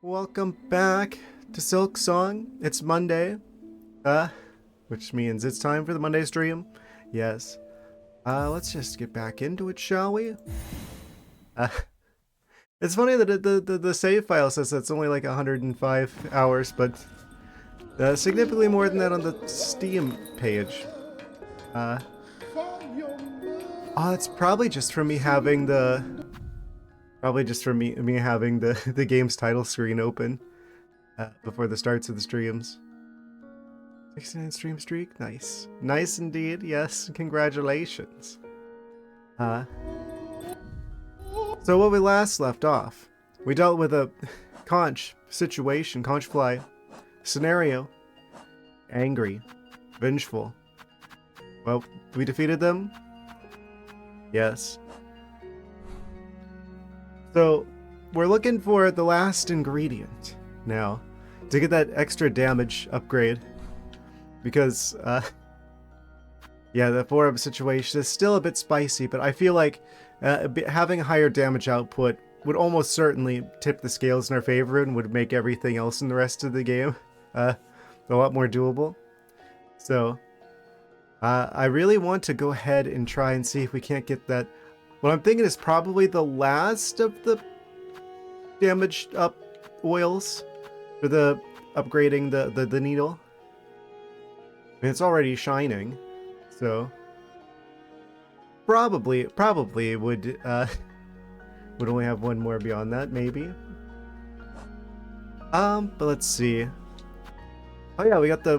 Welcome back to Silksong. It's Monday, which means it's time for the Monday stream. Yes. Let's just get back into it, shall we? Uh, it's funny that the save file says that's only like 105 hours, but significantly more than that on the Steam page. It's probably just from me having me having the game's title screen open before the starts of the streams. 69 stream streak, nice, nice indeed. Yes, congratulations. So when we last left off, we dealt with a conch fly scenario. Angry, vengeful. Well, we defeated them. Yes. So, we're looking for the last ingredient now to get that extra damage upgrade. Because, yeah, the 4-up situation is still a bit spicy, but I feel like having a higher damage output would almost certainly tip the scales in our favor and would make everything else in the rest of the game a lot more doable. So, I really want to go ahead and try and see if we can't get that. What I'm thinking is probably the last of the damaged up oils for the upgrading the needle. I mean, it's already shining, so probably would only have one more beyond that, maybe. But let's see. Oh yeah, we got the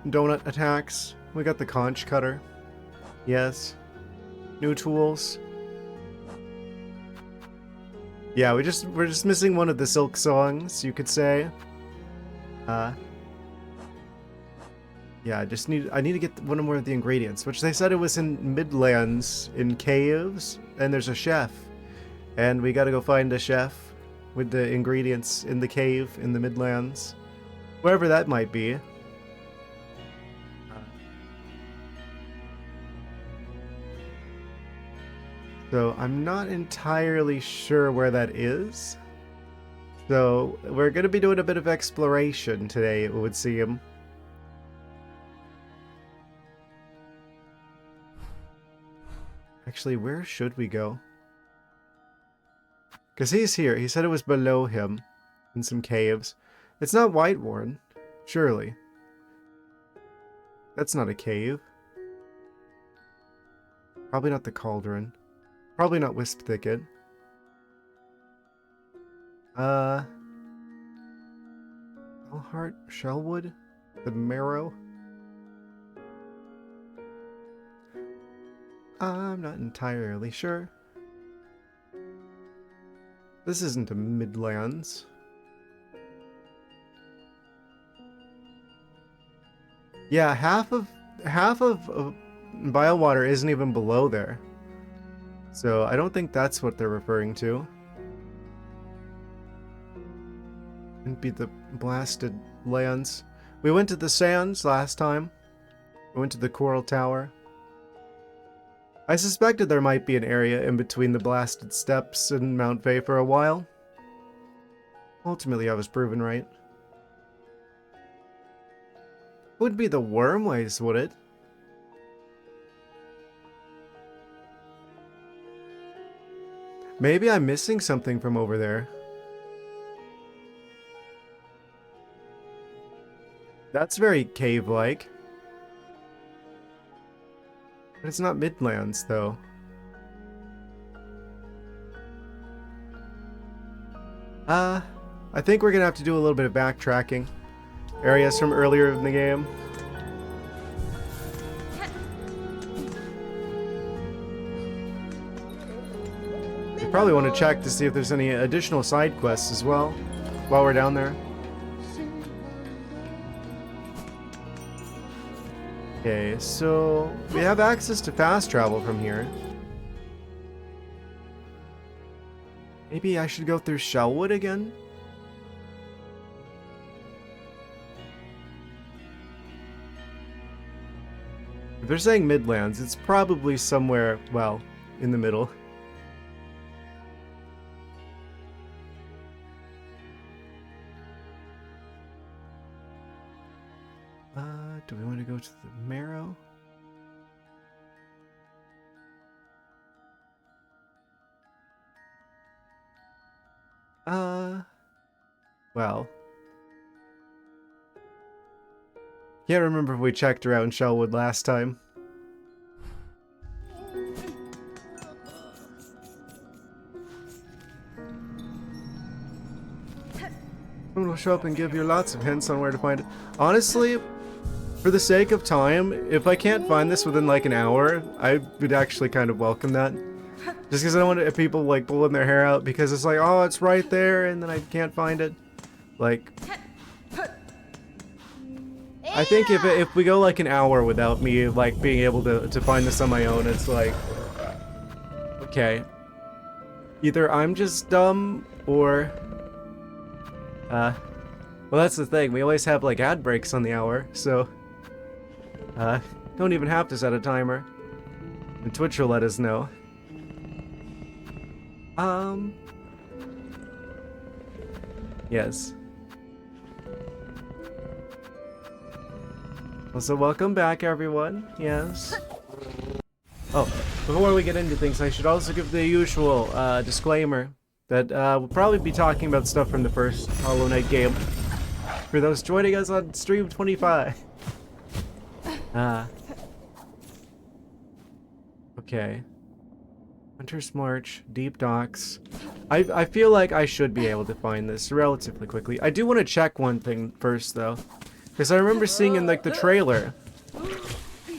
donut attacks. We got the conch cutter. Yes. New tools. Yeah, we're just missing one of the Silksongs, you could say. Yeah, I need to get one more of the ingredients, which they said it was in Midlands in caves, and there's a chef. And we gotta go find a chef with the ingredients in the cave in the Midlands. Wherever that might be. So I'm not entirely sure where that is. So we're going to be doing a bit of exploration today, it would seem. Actually, where should we go? Because he's here. He said it was below him in some caves. It's not Whitewarren, surely. That's not a cave. Probably not the Cauldron. Probably not Wisp Thicket. Hellheart, Shellwood, the Marrow. I'm not entirely sure. This isn't a Midlands. Yeah, half of Biowater isn't even below there. So I don't think that's what they're referring to. Wouldn't be the blasted lands. We went to the sands last time. We went to the Coral Tower. I suspected there might be an area in between the blasted steppes and Mount Fae for a while. Ultimately, I was proven right. Would be the Wormways, would it? Maybe I'm missing something from over there. That's very cave-like. But it's not Midlands, though. I think we're gonna have to do a little bit of backtracking. Areas from earlier in the game. Probably want to check to see if there's any additional side quests as well while we're down there. Okay, so we have access to fast travel from here. Maybe I should go through Shellwood again? If they're saying Midlands, it's probably somewhere, well, in the middle. Do we want to go to the marrow? Well. Can't remember if we checked around Shellwood last time. Someone will show up and give you lots of hints on where to find it. Honestly, for the sake of time, if I can't find this within like an hour, I would actually kind of welcome that. Just because I don't want people like pulling their hair out because it's like, oh, it's right there, and then I can't find it. Like, I think if we go like an hour without me like being able to find this on my own, it's like, okay, either I'm just dumb or, well, that's the thing. We always have like ad breaks on the hour, so don't even have to set a timer, and Twitch will let us know. Yes. Also, welcome back, everyone. Yes. Oh, before we get into things, I should also give the usual disclaimer that we'll probably be talking about stuff from the first Hollow Knight game. For those joining us on stream 25. Okay. Hunter's March, Deep Docks. I feel like I should be able to find this relatively quickly. I do want to check one thing first, though. Because I remember seeing in, like, the trailer,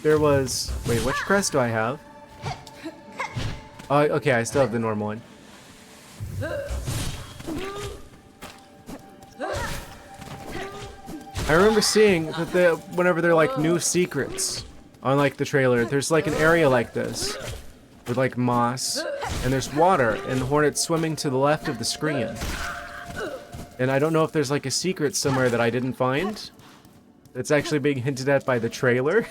there was... Wait, which crest do I have? Oh, okay, I still have the normal one. I remember seeing that whenever they're, like, new secrets on, like, the trailer, there's, like, an area like this with, like, moss, and there's water, and hornets swimming to the left of the screen. And I don't know if there's, like, a secret somewhere that I didn't find. It's actually being hinted at by the trailer.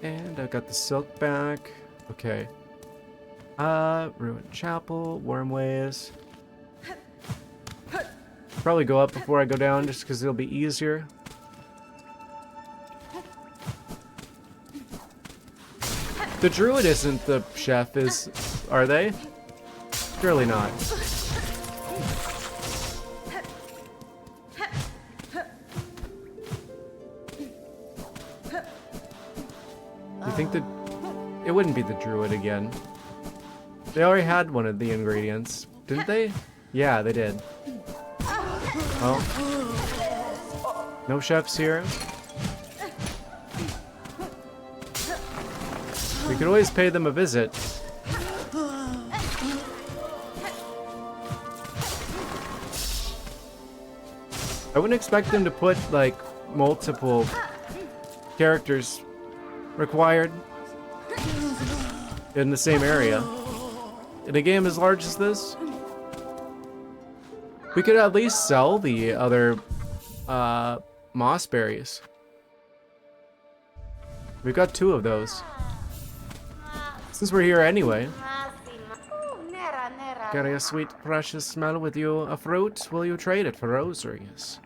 And I've got the silk back. Okay. Ruined Chapel, Wormways. Probably go up before I go down just because it'll be easier. The druid isn't the chef, are they? Surely not. You think that it wouldn't be the druid again? They already had one of the ingredients, didn't they? Yeah, they did. Well, no chefs here. We could always pay them a visit. I wouldn't expect them to put, like, multiple characters required in the same area. In a game as large as this, we could at least sell the other moss berries. We've got 2 of those. Since we're here anyway. Carry a sweet, precious smell with you. A fruit? Will you trade it for rosaries?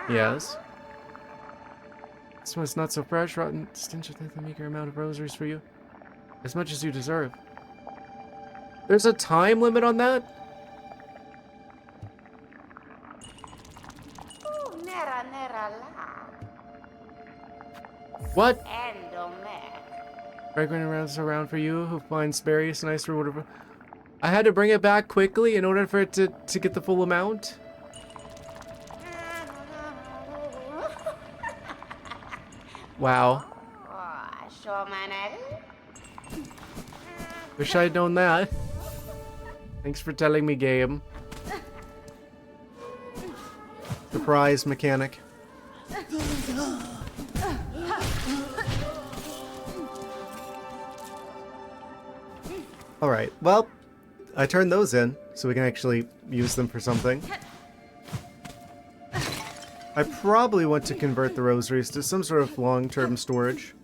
Yes. This one's not so fresh, rotten. Stench of the meager amount of rosaries for you. As much as you deserve. There's a time limit on that? What? Fragrant around for you who finds berries nice or whatever. I had to bring it back quickly in order for it to get the full amount. Wow. Wish I'd known that. Thanks for telling me, game. Surprise mechanic. Alright, well, I turned those in, so we can actually use them for something. I probably want to convert the rosaries to some sort of long-term storage.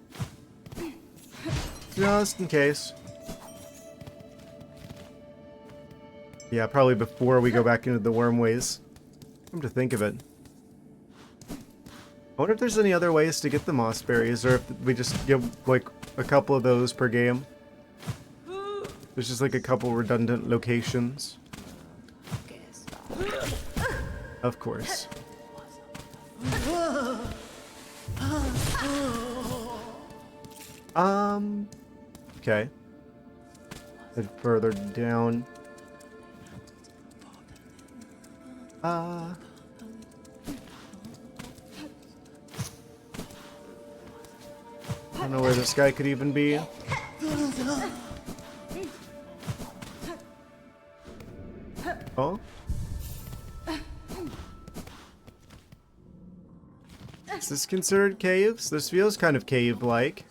Just in case. Yeah, probably before we go back into the wormways. Come to think of it. I wonder if there's any other ways to get the moss berries, or if we just get like a couple of those per game. There's just like a couple redundant locations. Of course. Okay. A bit further down. I don't know where this guy could even be. Oh? Is this considered caves? This feels kind of cave-like.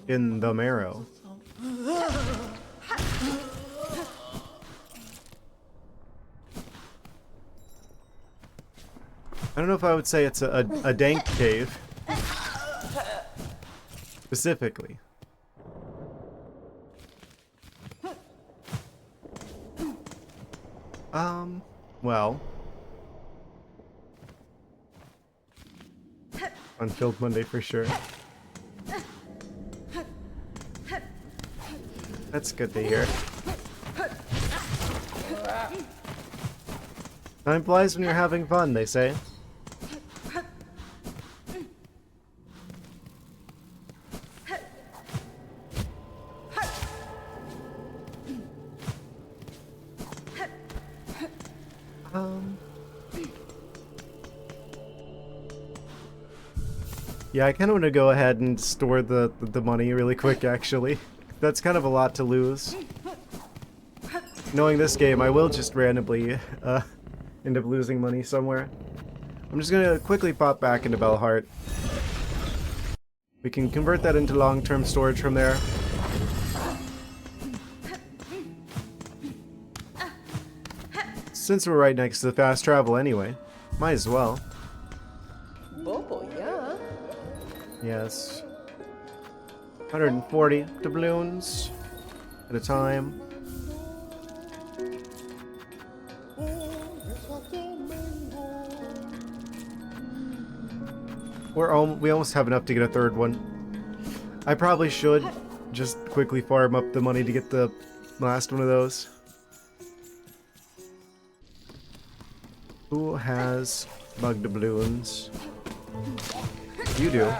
In the marrow. I don't know if I would say it's a dank cave. Specifically. Well. Unfilled Monday for sure. That's good to hear. Time flies when you're having fun, they say. Yeah, I kind of want to go ahead and store the money really quick, actually. That's kind of a lot to lose. Knowing this game, I will just randomly end up losing money somewhere. I'm just going to quickly pop back into Bellheart. We can convert that into long-term storage from there. Since we're right next to the fast travel anyway, might as well. Bobo, yeah. Yes. 140 doubloons at a time. We almost have enough to get a third one. I probably should just quickly farm up the money to get the last one of those. Who has bug doubloons? You do.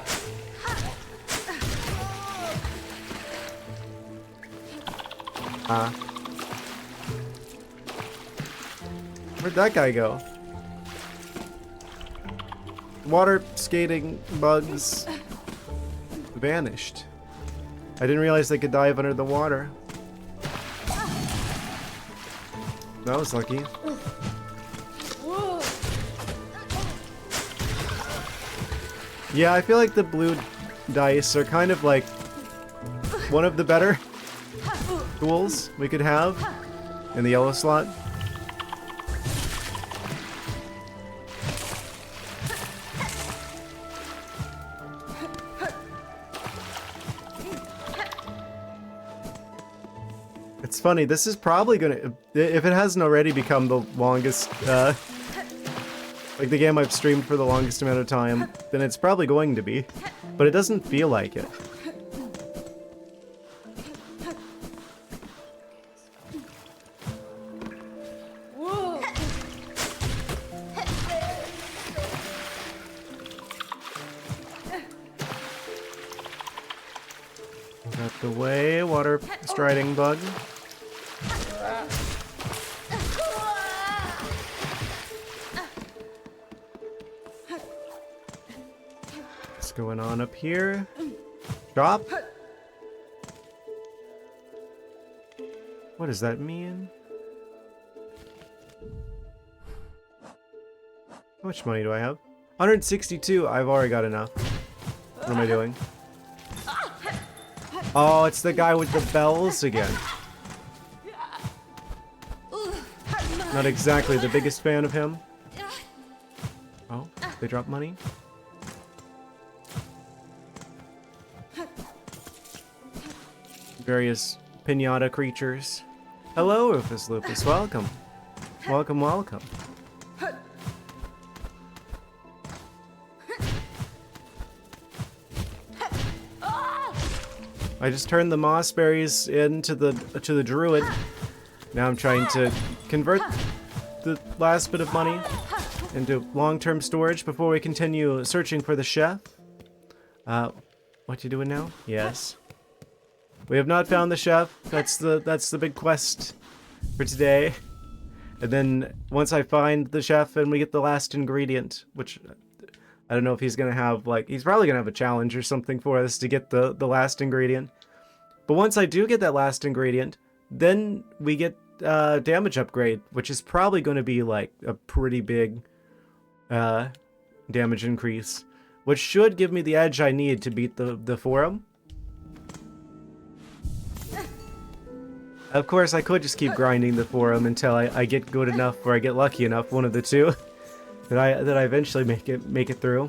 Where'd that guy go? Water skating bugs vanished. I didn't realize they could dive under the water. That was lucky. Yeah, I feel like the blue dice are kind of like one of the better tools we could have in the yellow slot. It's funny, this is probably gonna, if it hasn't already, become the longest, like the game I've streamed for the longest amount of time, then it's probably going to be. But it doesn't feel like it. Out the way, water striding bug. What's going on up here? Drop? What does that mean? How much money do I have? 162. I've already got enough. What am I doing? Oh, it's the guy with the bells again. Not exactly the biggest fan of him. Oh, they dropped money? various pinata creatures. Hello, Rufus Lupus. Welcome. Welcome, welcome. I just turned the moss berries into the druid. Now I'm trying to convert the last bit of money into long-term storage before we continue searching for the chef. What you doing now? Yes. We have not found the chef. That's the big quest for today. And then once I find the chef and we get the last ingredient, which I don't know if he's gonna have, like, he's probably gonna have a challenge or something for us to get the last ingredient. But once I do get that last ingredient, then we get damage upgrade, which is probably going to be like a pretty big damage increase, which should give me the edge I need to beat the forum. Of course, I could just keep grinding the forum until I get good enough or I get lucky enough, one of the two, that I eventually make it through.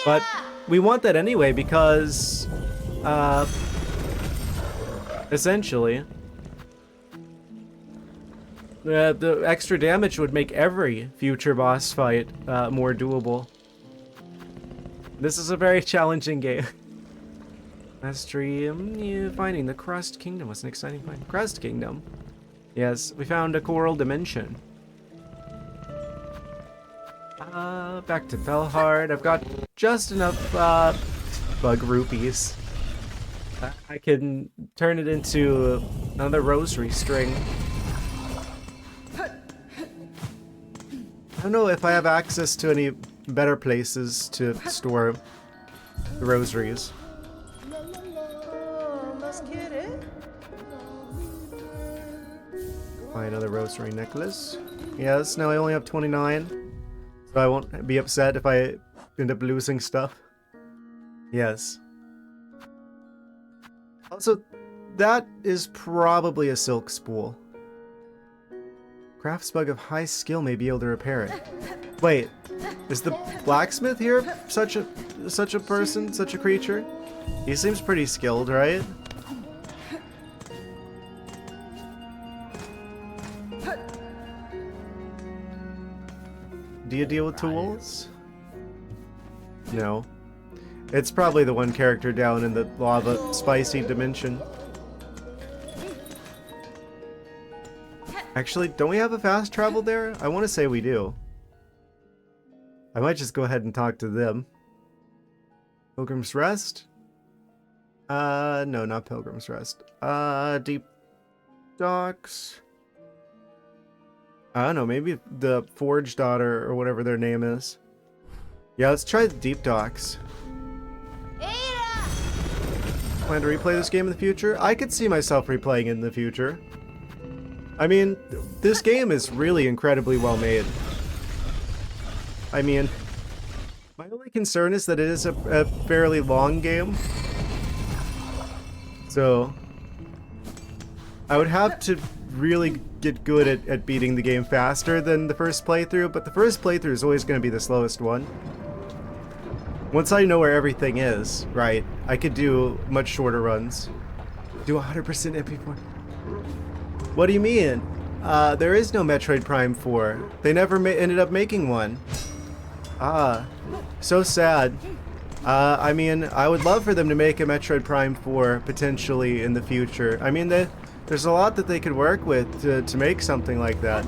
But we want that anyway because essentially the extra damage would make every future boss fight more doable. This is a very challenging game. Last stream, finding the Crust Kingdom was an exciting find. Crust Kingdom? Yes, we found a coral dimension. Back to Felhard. I've got just enough bug rupees. I can turn it into another rosary string. I don't know if I have access to any better places to store the rosaries. Buy another rosary necklace. Yes, now I only have 29. So I won't be upset if I end up losing stuff. Yes. Also, that is probably a silk spool. Crafts bug of high skill may be able to repair it. Wait, is the blacksmith here such a person, such a creature? He seems pretty skilled, right? Do you deal with tools? No. It's probably the one character down in the lava spicy dimension. Actually, don't we have a fast travel there? I want to say we do. I might just go ahead and talk to them. Pilgrim's Rest? No, not Pilgrim's Rest. Deep Docks? I don't know, maybe the Forge Daughter or whatever their name is. Yeah, let's try the Deep Docks. Plan to replay this game in the future? I could see myself replaying it in the future. I mean, this game is really incredibly well made. I mean, my only concern is that it is a fairly long game. So, I would have to really get good at beating the game faster than the first playthrough, but the first playthrough is always going to be the slowest one. Once I know where everything is, right, I could do much shorter runs. Do 100% MP4. What do you mean? There is no Metroid Prime 4. They never ended up making one. Ah, so sad. I mean, I would love for them to make a Metroid Prime 4 potentially in the future. I mean, there's a lot that they could work with to make something like that.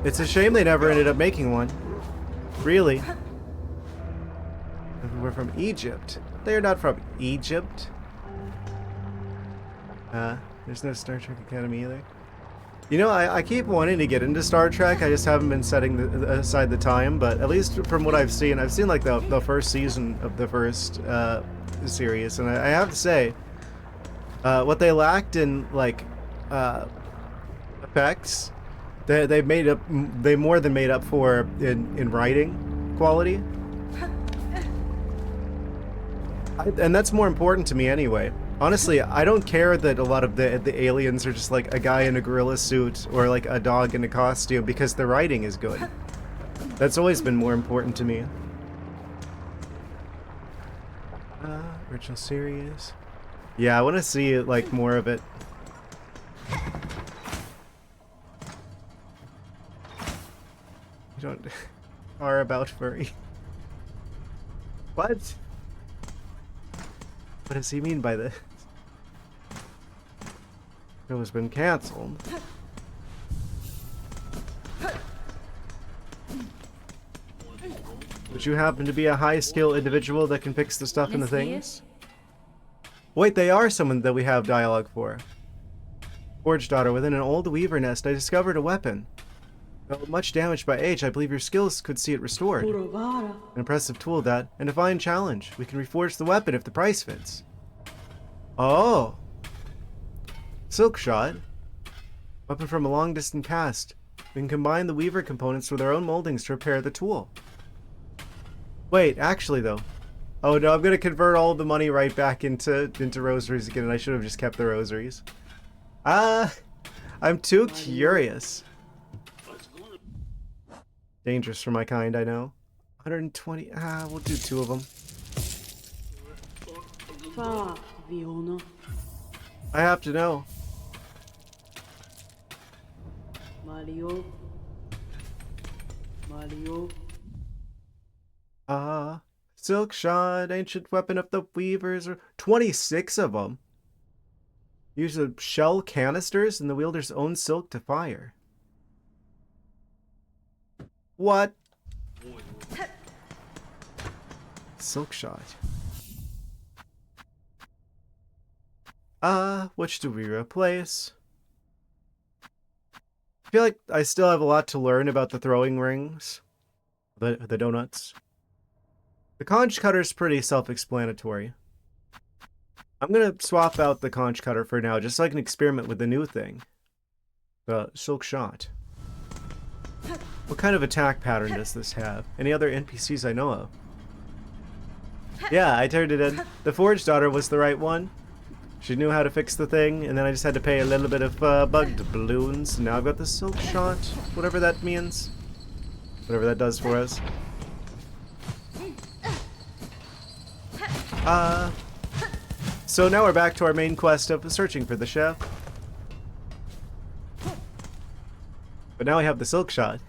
It's a shame they never ended up making one. Really. We're from Egypt. They're not from Egypt. There's no Star Trek Academy either. You know, I keep wanting to get into Star Trek. I just haven't been setting aside the time. But at least from what I've seen like the first season of the first series, and I have to say, what they lacked in like effects, they more than made up for in writing quality. And that's more important to me anyway. Honestly, I don't care that a lot of the aliens are just like a guy in a gorilla suit or like a dog in a costume, because the writing is good. That's always been more important to me. Original series. Yeah, I want to see like more of it. You don't are about furry. What? What does he mean by this? It has been cancelled. Would you happen to be a high-skill individual that can fix the stuff in the things? Wait, they are someone that we have dialogue for. Forge daughter, within an old weaver nest, I discovered a weapon. Though much damaged by age, I believe your skills could see it restored. An impressive tool that, and a fine challenge. We can reforge the weapon if the price fits. Oh! Silk shot. Weapon from a long-distant past. We can combine the weaver components with our own moldings to repair the tool. Wait, actually though. Oh no, I'm gonna convert all the money right back into rosaries again, and I should have just kept the rosaries. I'm too curious. Dangerous for my kind, I know. 120, we'll do 2 of them. I have to know. Mario. Silk shot, ancient weapon of the weavers, or 26 of them. Use the shell canisters and the wielder's own silk to fire. What? Silk shot. Which do we replace? I feel like I still have a lot to learn about the throwing rings. The donuts. The conch cutter's pretty self-explanatory. I'm gonna swap out the conch cutter for now, just so I can experiment with the new thing. The silk shot. What kind of attack pattern does this have? Any other NPCs I know of? Yeah, I turned it in. The Forge daughter was the right one. She knew how to fix the thing, and then I just had to pay a little bit of bugged balloons. Now I've got the silk shot, whatever that means. Whatever that does for us. So now we're back to our main quest of searching for the chef. But now we have the silk shot.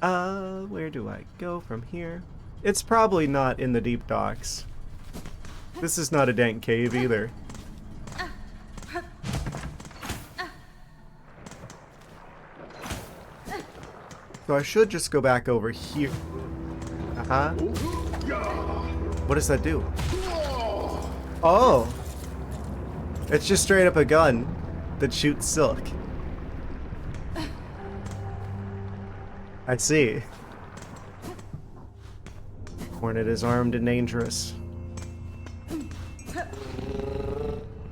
Where do I go from here? It's probably not in the deep docks. This is not a dank cave either. So I should just go back over here. What does that do? Oh! It's just straight up a gun that shoots silk. I see. Hornet is armed and dangerous.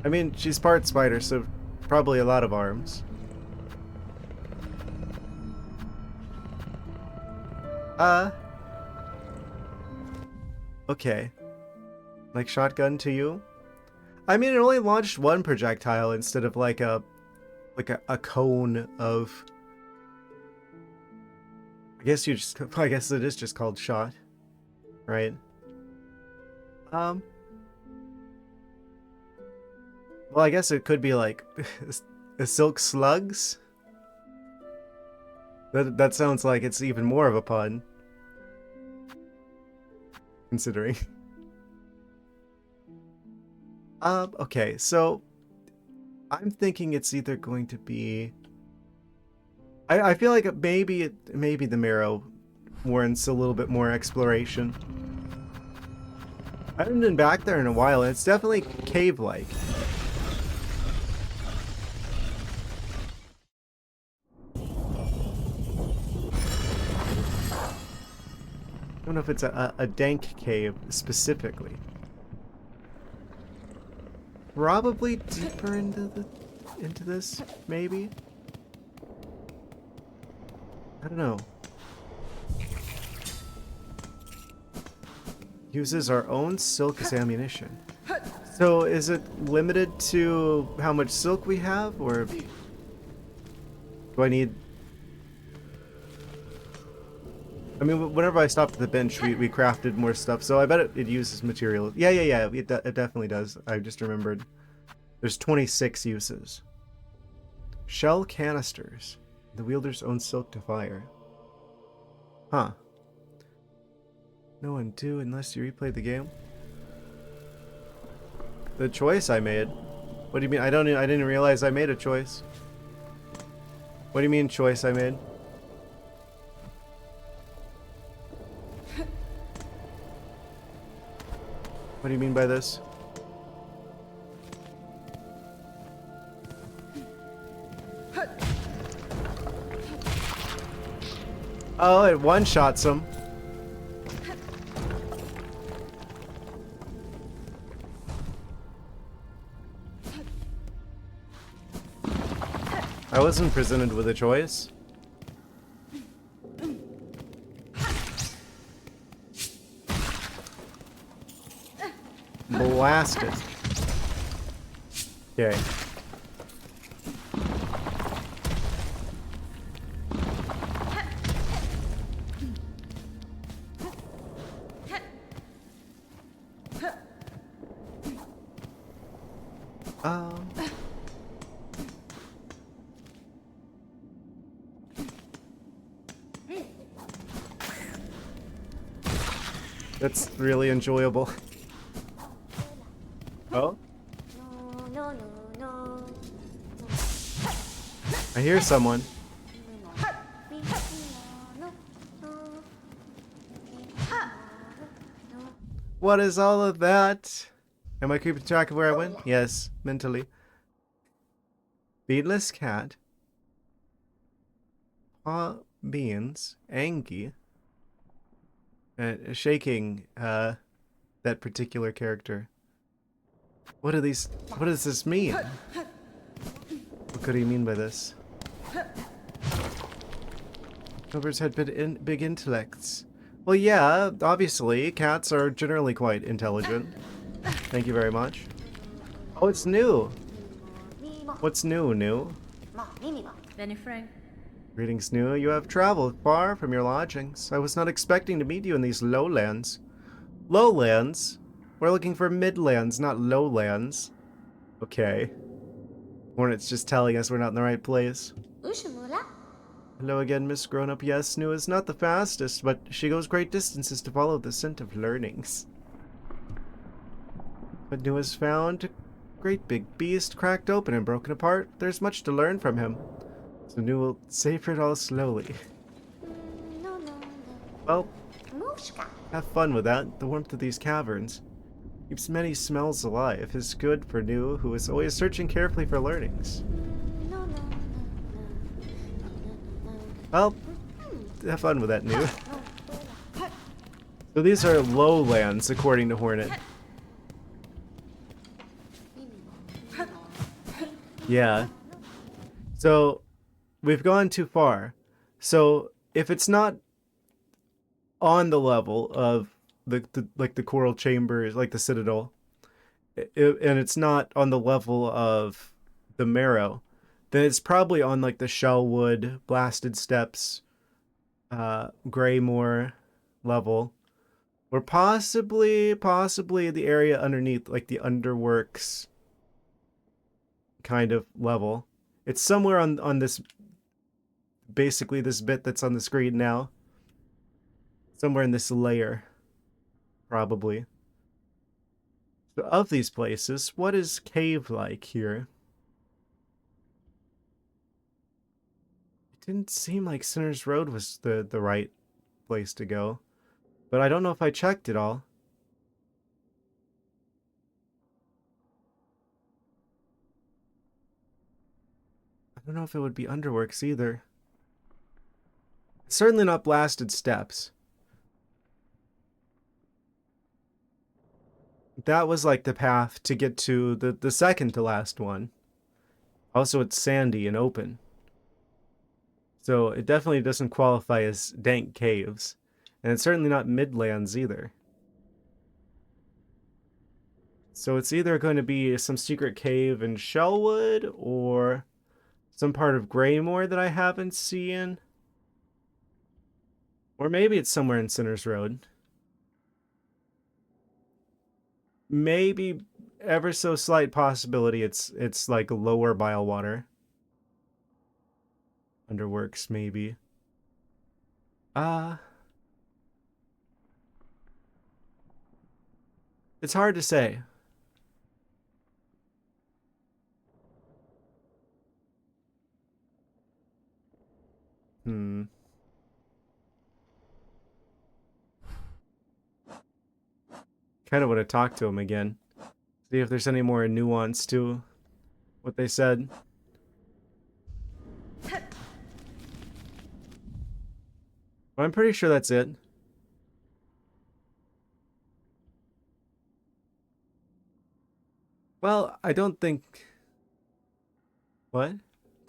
I mean, she's part spider, so probably a lot of arms. Okay. Like shotgun to you? I mean, it only launched one projectile instead of like a cone of... I guess it is just called shot. Right? Well, I guess it could be like a silk slugs. That sounds like it's even more of a pun. Considering. Okay, so I'm thinking it's either going to be... I feel like maybe the marrow warrants a little bit more exploration. I haven't been back there in a while, and it's definitely cave-like. I don't know if it's a dank cave specifically. Probably deeper into this, maybe? I don't know. Uses our own silk as ammunition. So is it limited to how much silk we have, or do I need... I mean, whenever I stopped at the bench, we crafted more stuff, so I bet it uses material. Yeah, it definitely does. I just remembered. There's 26 uses. Shell canisters. The wielder's own silk to fire. Huh. No undo unless you replay the game. The choice I made. What do you mean? I didn't realize I made a choice. What do you mean choice I made? What do you mean by this? Oh, it one-shots him. I wasn't presented with a choice. Blasted. Okay. That's really enjoyable. Oh? I hear someone. What is all of that? Am I keeping track of where I went? Yes, mentally. Beadless cat. Paw beans. Angie. Shaking that particular character. What does this mean? What could he mean by this? Cobras had big intellects. Well, yeah, obviously, cats are generally quite intelligent. Thank you very much. Oh, it's new. What's new? Benny Frank. Greetings, new. You have traveled far from your lodgings. I was not expecting to meet you in these lowlands. Lowlands? We're looking for midlands, not lowlands. Okay. Hornet's just telling us we're not in the right place. Hello again, Miss Grown-Up. Yes, Nu is not the fastest, but she goes great distances to follow the scent of learnings. But Nu has found a great big beast cracked open and broken apart. There's much to learn from him. So Nu will savor it all slowly. Well, have fun with that. The warmth of these caverns keeps many smells alive. Is good for Nu, who is always searching carefully for learnings. Well, have fun with that, Nu. So these are lowlands, according to Hornet. Yeah. So we've gone too far. So if it's not on the level of the coral chambers, like the citadel, and it's not on the level of the marrow, then it's probably on like the Shellwood, Blasted Steps, Greymoor level, or possibly the area underneath, like the Underworks kind of level. It's somewhere on this, basically this bit that's on the screen now. Somewhere in this layer, probably. So of these places, what is cave like here? It didn't seem like Sinner's Road was the right place to go. But I don't know if I checked it all. I don't know if it would be Underworks either. Certainly not Blasted Steps. That was like the path to get to the second to last one. Also, it's sandy and open. So it definitely doesn't qualify as dank caves. And it's certainly not Midlands either. So it's either going to be some secret cave in Shellwood or some part of Greymoor that I haven't seen. Or maybe it's somewhere in Sinner's Road. Maybe ever so slight possibility it's like lower bile water. Underworks, maybe. It's hard to say. Hmm. Kind of want to talk to him again. See if there's any more nuance to what they said. But I'm pretty sure that's it. Well, I don't think... What?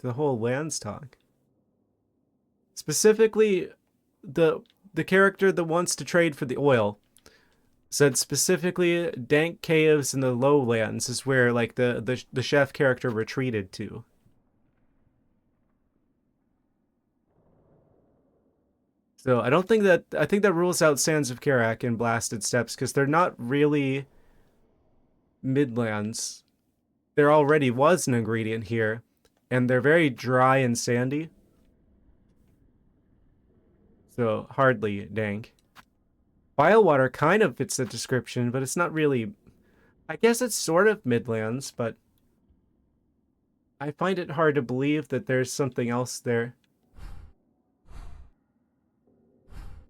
The whole lands talk. Specifically, the character that wants to trade for the oil said specifically dank caves in the lowlands is where like the chef character retreated to. So I don't think that I think that rules out Sands of Karak and Blasted Steppes because they're not really midlands. There already was an ingredient here, and they're very dry and sandy. So hardly dank. Biowater kind of fits the description, but it's not really... I guess it's sort of midlands, but I find it hard to believe that there's something else there.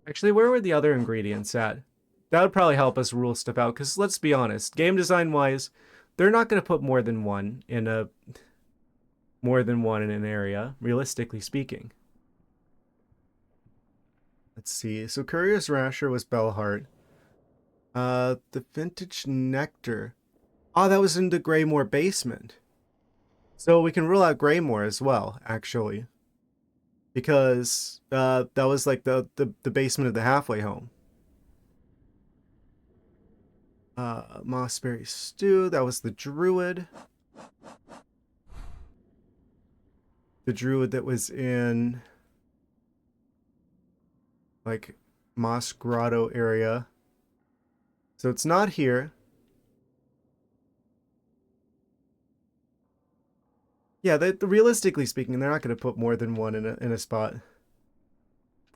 Actually, where were the other ingredients at? That would probably help us rule stuff out, because let's be honest, game design-wise, they're not going to put more than one in an area, realistically speaking. Let's see. So Courier's Rasher was Bellheart. The Vintage Nectar. Oh, that was in the Greymore basement. So we can rule out Greymore as well, actually. Because that was like the basement of the halfway home. Mossberry Stew, that was the Druid. The Druid that was in like Moss Grotto area. So it's not here. Yeah, realistically speaking, they're not going to put more than one in a spot.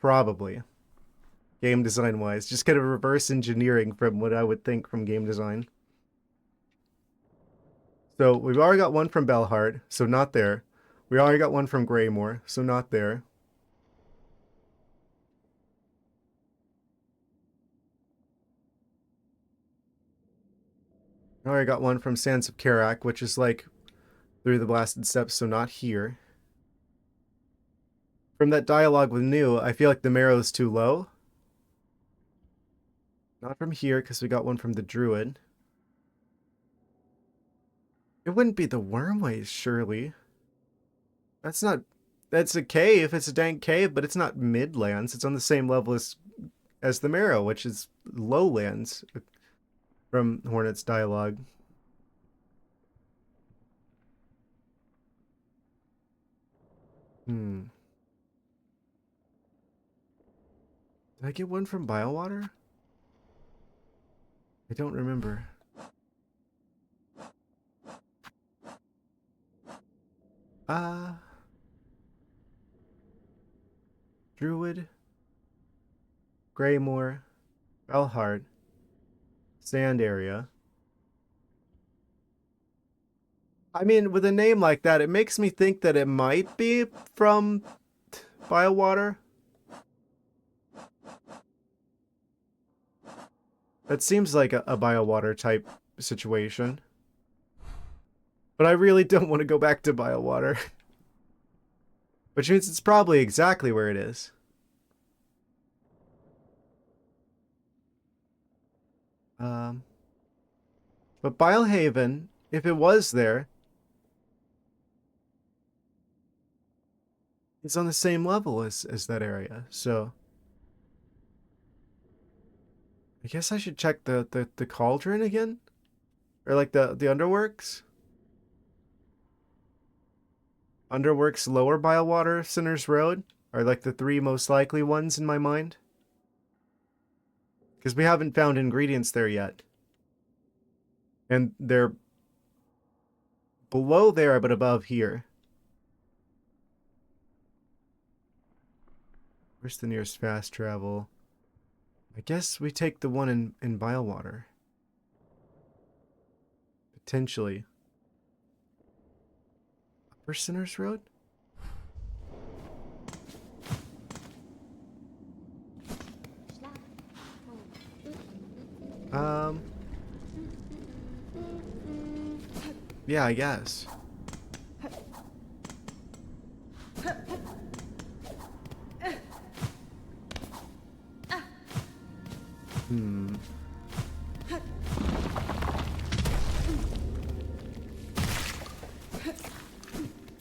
Probably. Game design wise. Just kind of reverse engineering from what I would think from game design. So we've already got one from Bellheart, so not there. We already got one from Greymore, so not there. I already got one from Sands of Karak, which is like through the Blasted Steppes, so not here. From that dialogue with New, I feel like the marrow's too low. Not from here, because we got one from the Druid. It wouldn't be the Wormways, surely. That's not... That's a cave. It's a dank cave, but it's not midlands. It's on the same level as the marrow, which is lowlands. From Hornet's dialogue. Did I get one from Biowater? I don't remember. Druid, Greymore, Bellheart, Sand Area. I mean, with a name like that, it makes me think that it might be from Biowater. That seems like a Biowater type situation. But I really don't want to go back to Biowater. Which means it's probably exactly where it is. But Bilehaven, if it was there, it's on the same level as that area, so... I guess I should check the cauldron again? Or like the underworks? Underworks, Lower Biowater, Sinner's Road are like the three most likely ones in my mind. Because we haven't found ingredients there yet. And they're below there, but above here. Where's the nearest fast travel? I guess we take the one in Bilewater. Potentially. Upper Sinners Road? Yeah, I guess.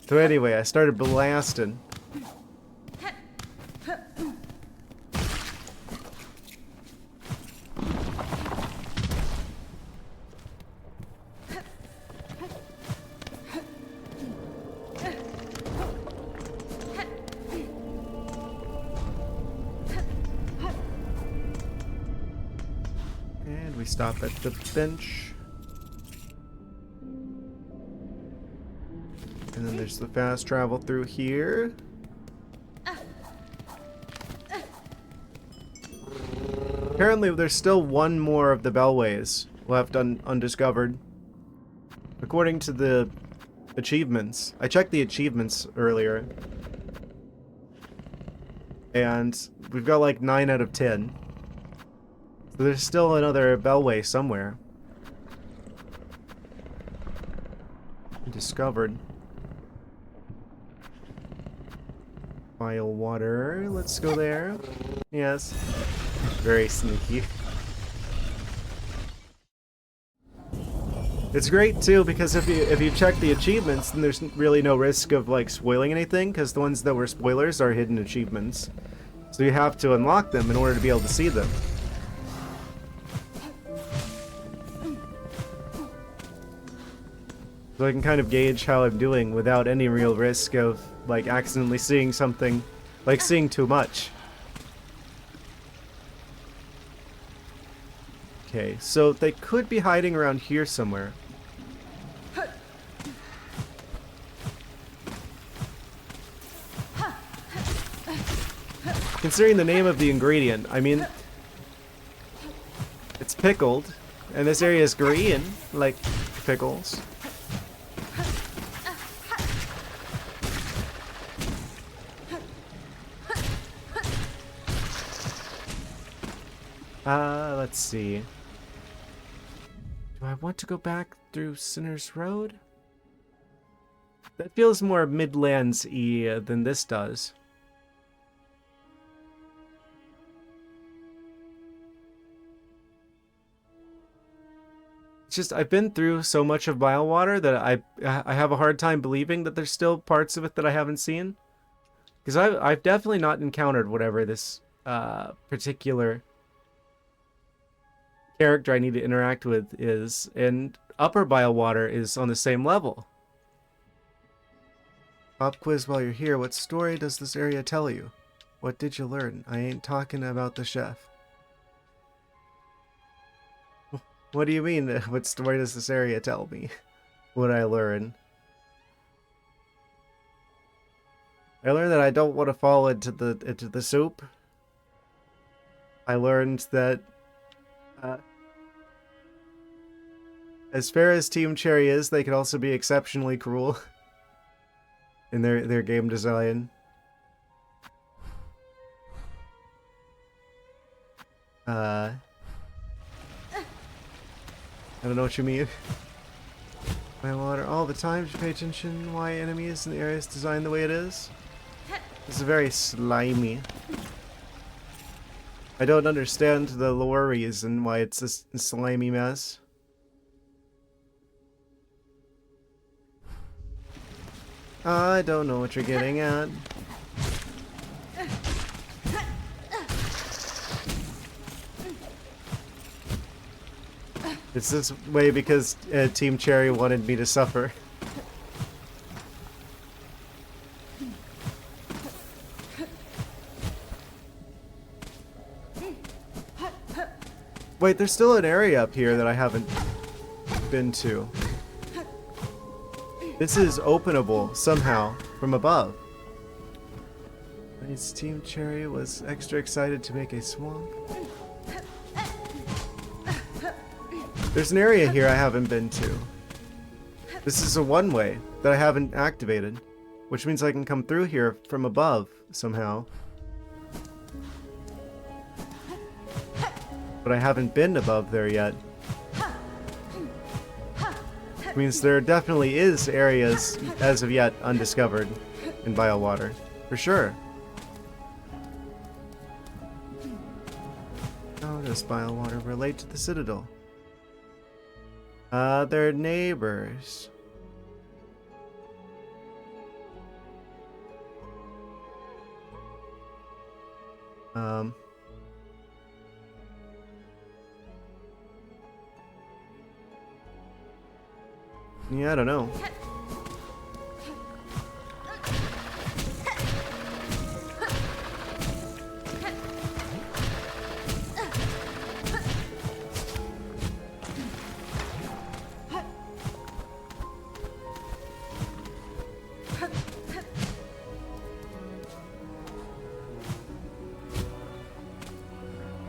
So anyway, I started blasting. And we stop at the bench. And then there's the fast travel through here. Apparently there's still one more of the bellways left undiscovered. According to the achievements. I checked the achievements earlier. And we've got like 9 out of 10. So there's still another bellway somewhere. Discovered. Bilewater. Let's go there. Yes. Very sneaky. It's great too because if you check the achievements, then there's really no risk of like spoiling anything because the ones that were spoilers are hidden achievements. So you have to unlock them in order to be able to see them. So I can kind of gauge how I'm doing without any real risk of like accidentally seeing something, like seeing too much. Okay, so they could be hiding around here somewhere. Considering the name of the ingredient, I mean, it's pickled, and this area is green, like pickles. Let's see. Do I want to go back through Sinners Road? That feels more Midlands-y than this does. It's just, I've been through so much of Bilewater that I have a hard time believing that there's still parts of it that I haven't seen. Because I've definitely not encountered whatever this particular character I need to interact with is, and Upper Bilewater is on the same level. Pop quiz while you're here. What story does this area tell you? What did you learn? I ain't talking about the chef. What do you mean? What story does this area tell me? What I learn? I learned that I don't want to fall into the soup. I learned that as fair as Team Cherry is, they can also be exceptionally cruel in their game design. I don't know what you mean. Bilewater all the time. Should pay attention why enemies in the area is designed the way it is. It's very slimy. I don't understand the lore reason why it's a slimy mess. I don't know what you're getting at. It's this way because Team Cherry wanted me to suffer. Wait, there's still an area up here that I haven't been to. This is openable somehow from above. Its Team Cherry was extra excited to make a swamp. There's an area here I haven't been to. This is a one-way that I haven't activated, which means I can come through here from above somehow. But I haven't been above there yet. Which means there definitely is areas as of yet undiscovered in Biowater, for sure. How does Biowater relate to the Citadel? They're neighbors. Yeah, I don't know.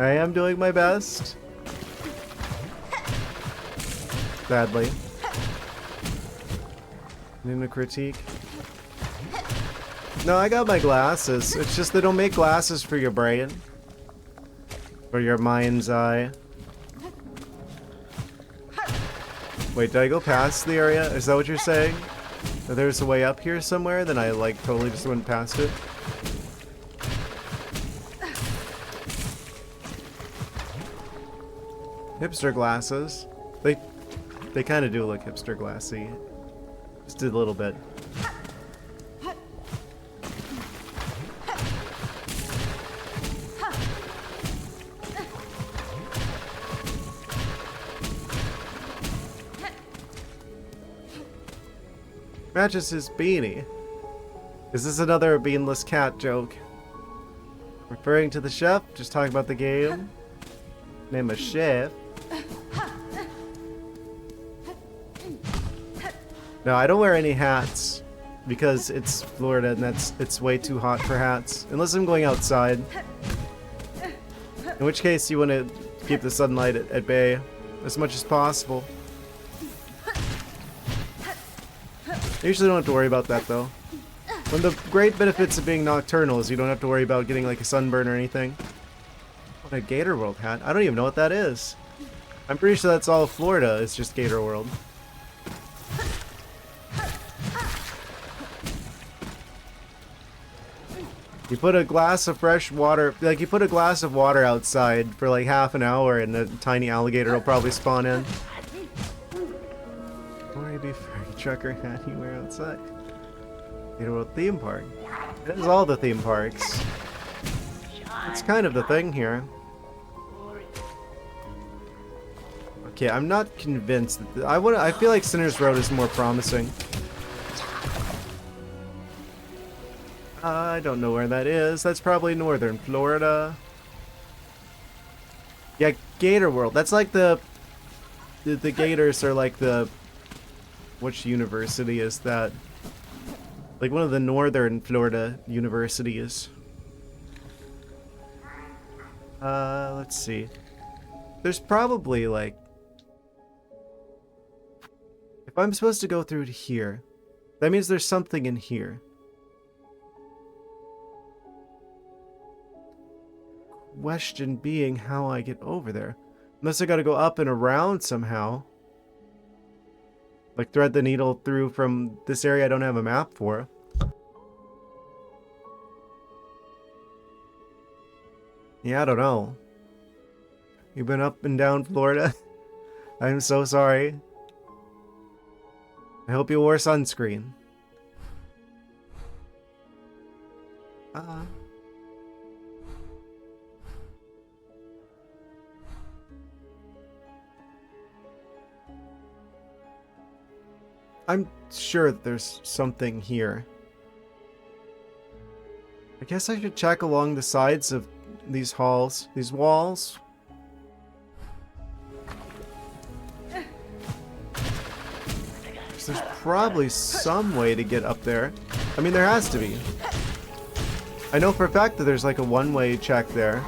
I am doing my best. Sadly. In a critique. No, I got my glasses. It's just they don't make glasses for your brain. For your mind's eye. Wait, did I go past the area? Is that what you're saying? That there's a way up here somewhere? Then I like totally just went past it. Hipster glasses. They kind of do look hipster glassy. Just a little bit. Matches his beanie. Is this another beanless cat joke? Referring to the chef? Just talking about the game? Name a chef. No, I don't wear any hats because it's Florida and it's way too hot for hats. Unless I'm going outside. In which case you want to keep the sunlight at bay as much as possible. I usually don't have to worry about that though. One of the great benefits of being nocturnal is you don't have to worry about getting like a sunburn or anything. What a Gator World hat. I don't even know what that is. I'm pretty sure that's all of Florida. It's just Gator World. You put a glass of fresh water, like you put a glass of water outside for like half an hour and a tiny alligator will probably spawn in. Or maybe furry trucker hat you wear outside. Gator World theme park. That is all the theme parks. It's kind of the thing here. Okay, I'm not convinced. I feel like Sinner's Road is more promising. I don't know where that is. That's probably northern Florida. Yeah, Gator World. That's like the Gators are like the... Which university is that? Like one of the northern Florida universities. Let's see. There's probably like... If I'm supposed to go through to here, that means there's something in here. Question being how I get over there. Unless I gotta go up and around somehow. Like thread the needle through from this area I don't have a map for. Yeah, I don't know. You've been up and down Florida? I'm so sorry. I hope you wore sunscreen. I'm sure that there's something here. I guess I should check along the sides of these halls, these walls. 'Cause there's probably some way to get up there. I mean, there has to be. I know for a fact that there's like a one-way check there.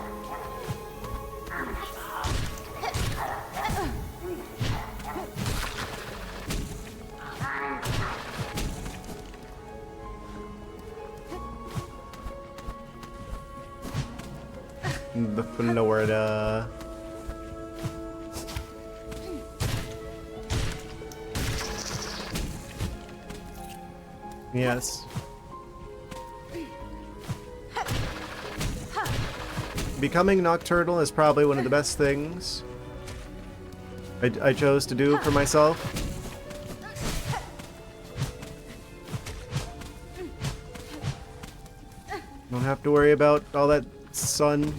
The Florida. Yes. Becoming nocturnal is probably one of the best things I chose to do for myself. Don't have to worry about all that sun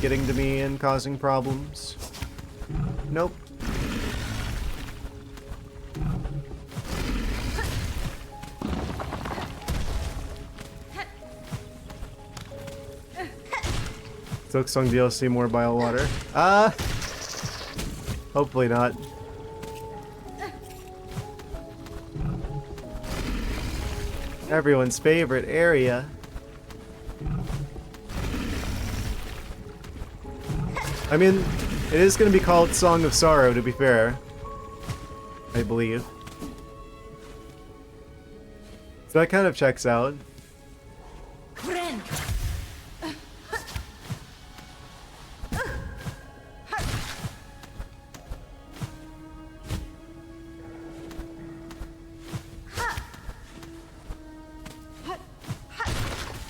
getting to me and causing problems. Nope. Silksong DLC more bile water. Hopefully not. Everyone's favorite area. I mean, it is going to be called Song of Sorrow, to be fair. I believe. So that kind of checks out.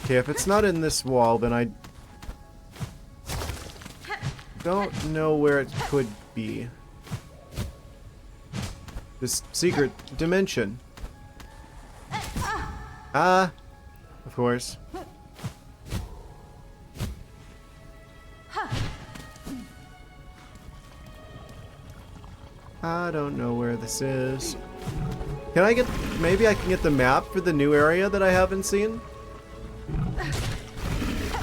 Okay, if it's not in this wall, then I don't know where it could be. This secret dimension. Ah, of course. I don't know where this is. Can I get... maybe I can get the map for the new area that I haven't seen?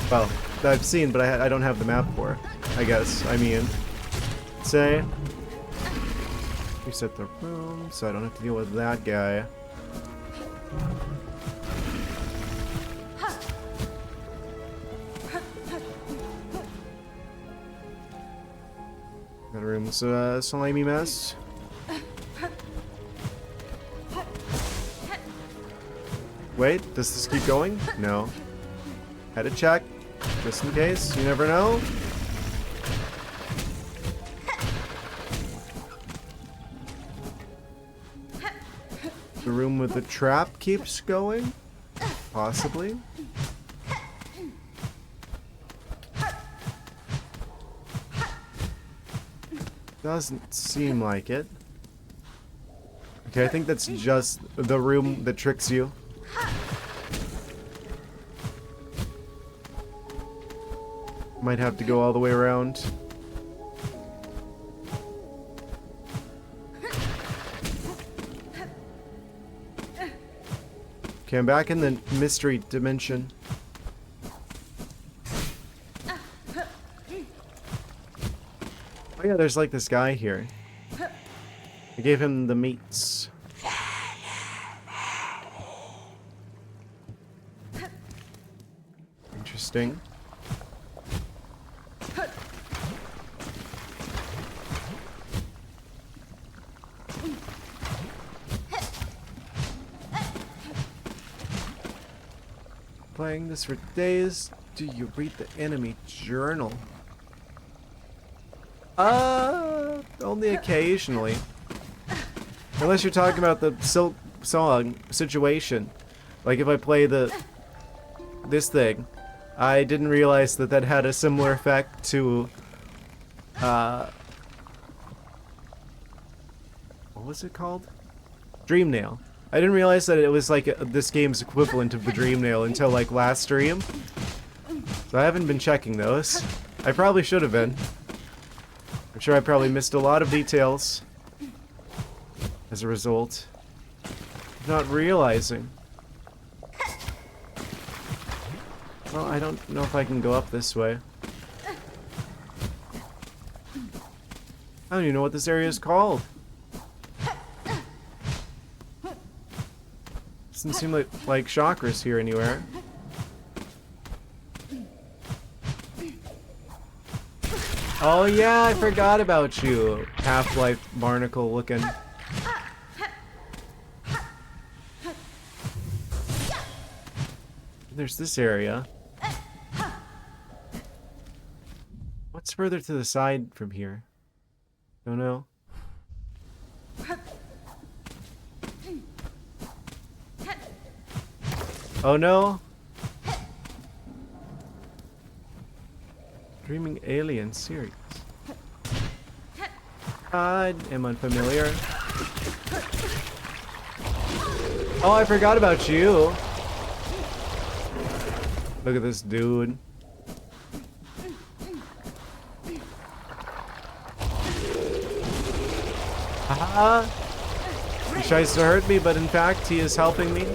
Well, that I've seen, but I don't have the map for, I guess. I mean, say... reset the room, so I don't have to deal with that guy. That room's a slimy mess. Wait, does this keep going? No. Had to check, just in case. You never know. The room with the trap keeps going? Possibly. Doesn't seem like it. Okay, I think that's just the room that tricks you. Might have to go all the way around. Okay, I'm back in the mystery dimension. Oh yeah, there's like this guy here. I gave him the meats. Interesting. Playing this for days. Do you read the enemy journal? Only occasionally. Unless you're talking about the Silksong situation. Like if I play this thing, I didn't realize that had a similar effect to what was it called? Dream Nail. I didn't realize that it was like this game's equivalent of the Dream Nail until like last stream. So I haven't been checking those. I probably should have been. I'm sure I probably missed a lot of details as a result. Not realizing. Well, I don't know if I can go up this way. I don't even know what this area is called. Doesn't seem like chakras here anywhere. Oh yeah, I forgot about you. Half-Life barnacle looking. There's this area. What's further to the side from here? Don't know. Oh no! Dreaming Alien series. I am unfamiliar. Oh, I forgot about you. Look at this dude. Haha. He tries to hurt me, but in fact, he is helping me.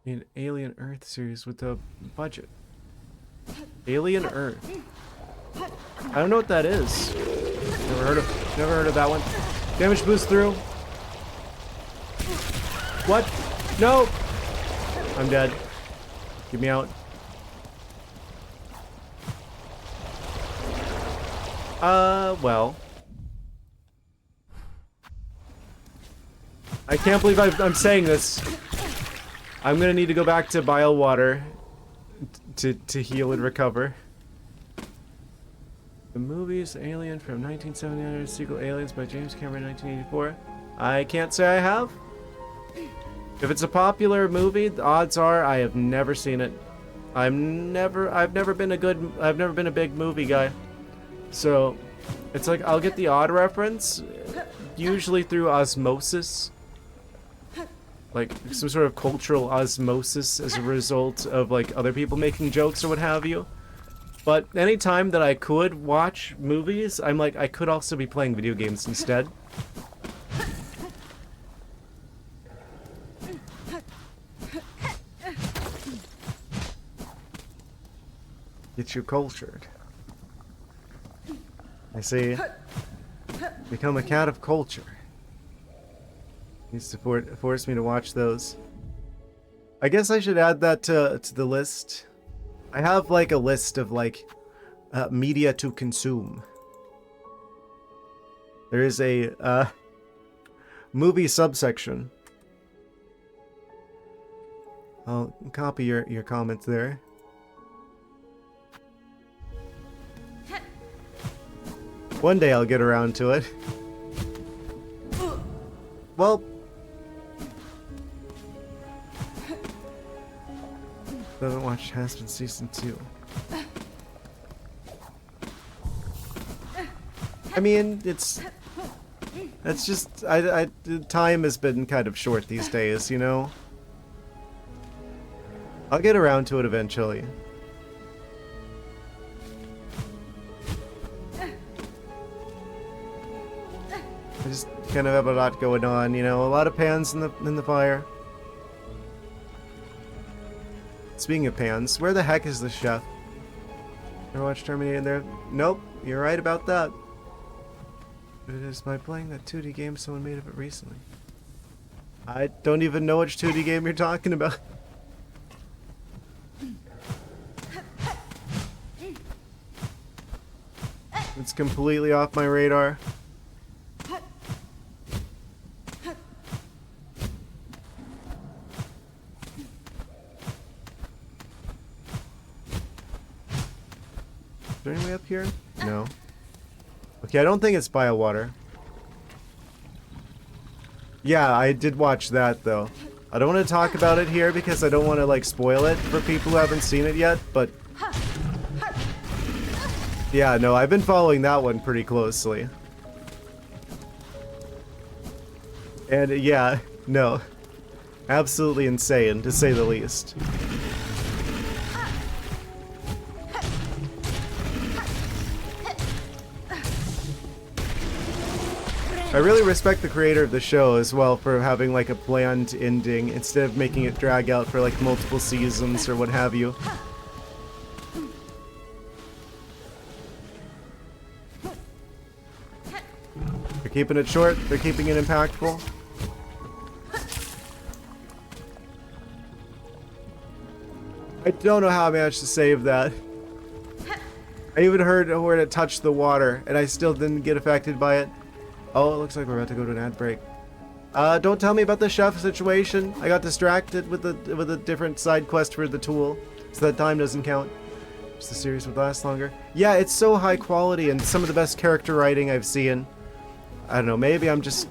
An Alien Earth series with a budget. Alien Earth. I don't know what that is. Never heard of that one. Damage boost through. What? No! I'm dead. Get me out. Well. I can't believe I'm saying this. I'm gonna need to go back to bile water to heal and recover. The movies Alien from 1979, sequel Aliens by James Cameron 1984. I can't say I have. If it's a popular movie, the odds are I have never seen it. I've never been a big movie guy. So it's like I'll get the odd reference, usually through osmosis. Like some sort of cultural osmosis as a result of like other people making jokes or what have you. But any time that I could watch movies, I'm like, I could also be playing video games instead. Get you cultured. I say, become a cat of culture. Needs to force me to watch those. I guess I should add that to the list. I have like a list of like media to consume. There is a movie subsection. I'll copy your comments there. One day I'll get around to it. Well, haven't watched Has Been Season 2. I mean, it's just the time has been kind of short these days, you know. I'll get around to it eventually. I just kind of have a lot going on, you know, a lot of pans in the fire. Speaking of pans, where the heck is the chef? Ever watch Terminator in there? Nope, you're right about that. It is by playing that 2D game someone made of it recently. I don't even know which 2D game you're talking about. It's completely off my radar. Is there any way up here? No. Okay, I don't think it's biowater. Yeah, I did watch that though. I don't want to talk about it here because I don't want to like spoil it for people who haven't seen it yet, but yeah, no, I've been following that one pretty closely. And yeah, no. Absolutely insane, to say the least. I really respect the creator of the show as well for having like a planned ending instead of making it drag out for like multiple seasons or what have you. They're keeping it short, they're keeping it impactful. I don't know how I managed to save that. I even heard where it touched the water, and I still didn't get affected by it. Oh, it looks like we're about to go to an ad break. Don't tell me about the chef situation. I got distracted with a different side quest for the tool, so that time doesn't count. Just the series would last longer. Yeah, it's so high quality and some of the best character writing I've seen. I don't know, maybe I'm just...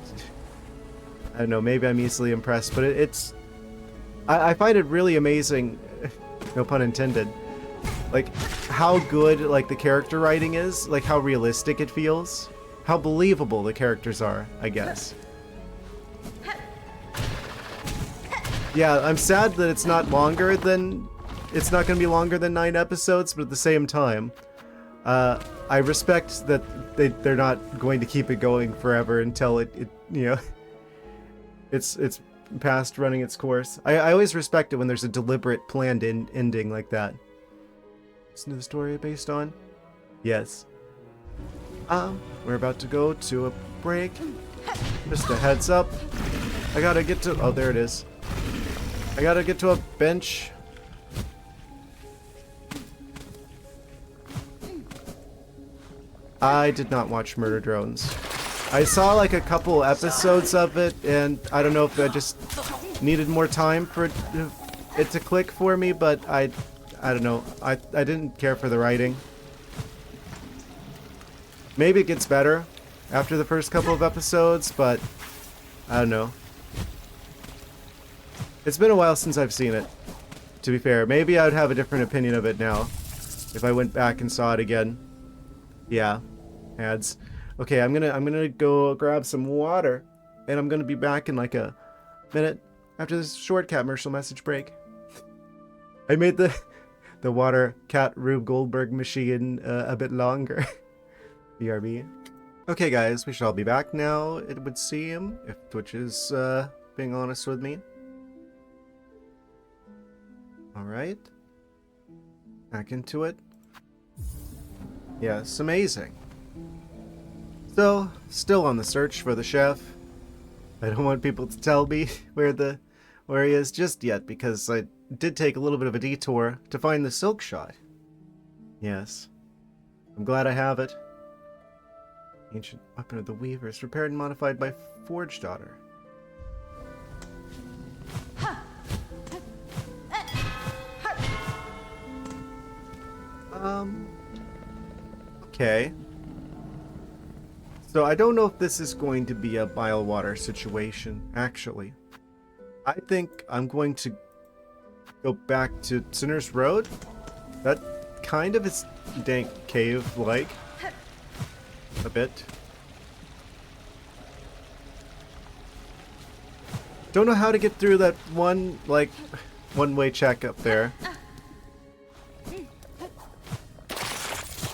I don't know, maybe I'm easily impressed, but it's... I find it really amazing, no pun intended, like how good like the character writing is, like how realistic it feels, how believable the characters are, I guess. Yeah, I'm sad that it's not longer than... It's not going to be longer than 9 episodes, but at the same time, I respect that they're not going to keep it going forever until it you know, it's past running its course. I always respect it when there's a deliberate, planned ending like that. Listen to the story based on? Yes. We're about to go to a break. Just a heads up. I gotta get to... Oh, there it is. I gotta get to a bench. I did not watch Murder Drones. I saw like a couple episodes of it, and I don't know if I just needed more time for it to click for me, but I don't know. I didn't care for the writing. Maybe it gets better after the first couple of episodes, but I don't know. It's been a while since I've seen it, to be fair. Maybe I would have a different opinion of it now if I went back and saw it again. Yeah, ads. Okay, I'm gonna go grab some water, and I'm gonna be back in like a minute after this short cat commercial message break. I made the water cat Rube Goldberg machine a bit longer. BRB. Okay, guys, we should all be back now. It would seem, if Twitch is being honest with me. All right, back into it. Yes, amazing. So, still on the search for the chef. I don't want people to tell me where he is just yet, because I did take a little bit of a detour to find the silk shot. Yes. I'm glad I have it. Ancient weapon of the weavers, repaired and modified by Forge Daughter. Okay. So I don't know if this is going to be a bile water situation, actually. I think I'm going to go back to Sinner's Road. That kind of is dank cave-like. A bit. Don't know how to get through that one-way check up there.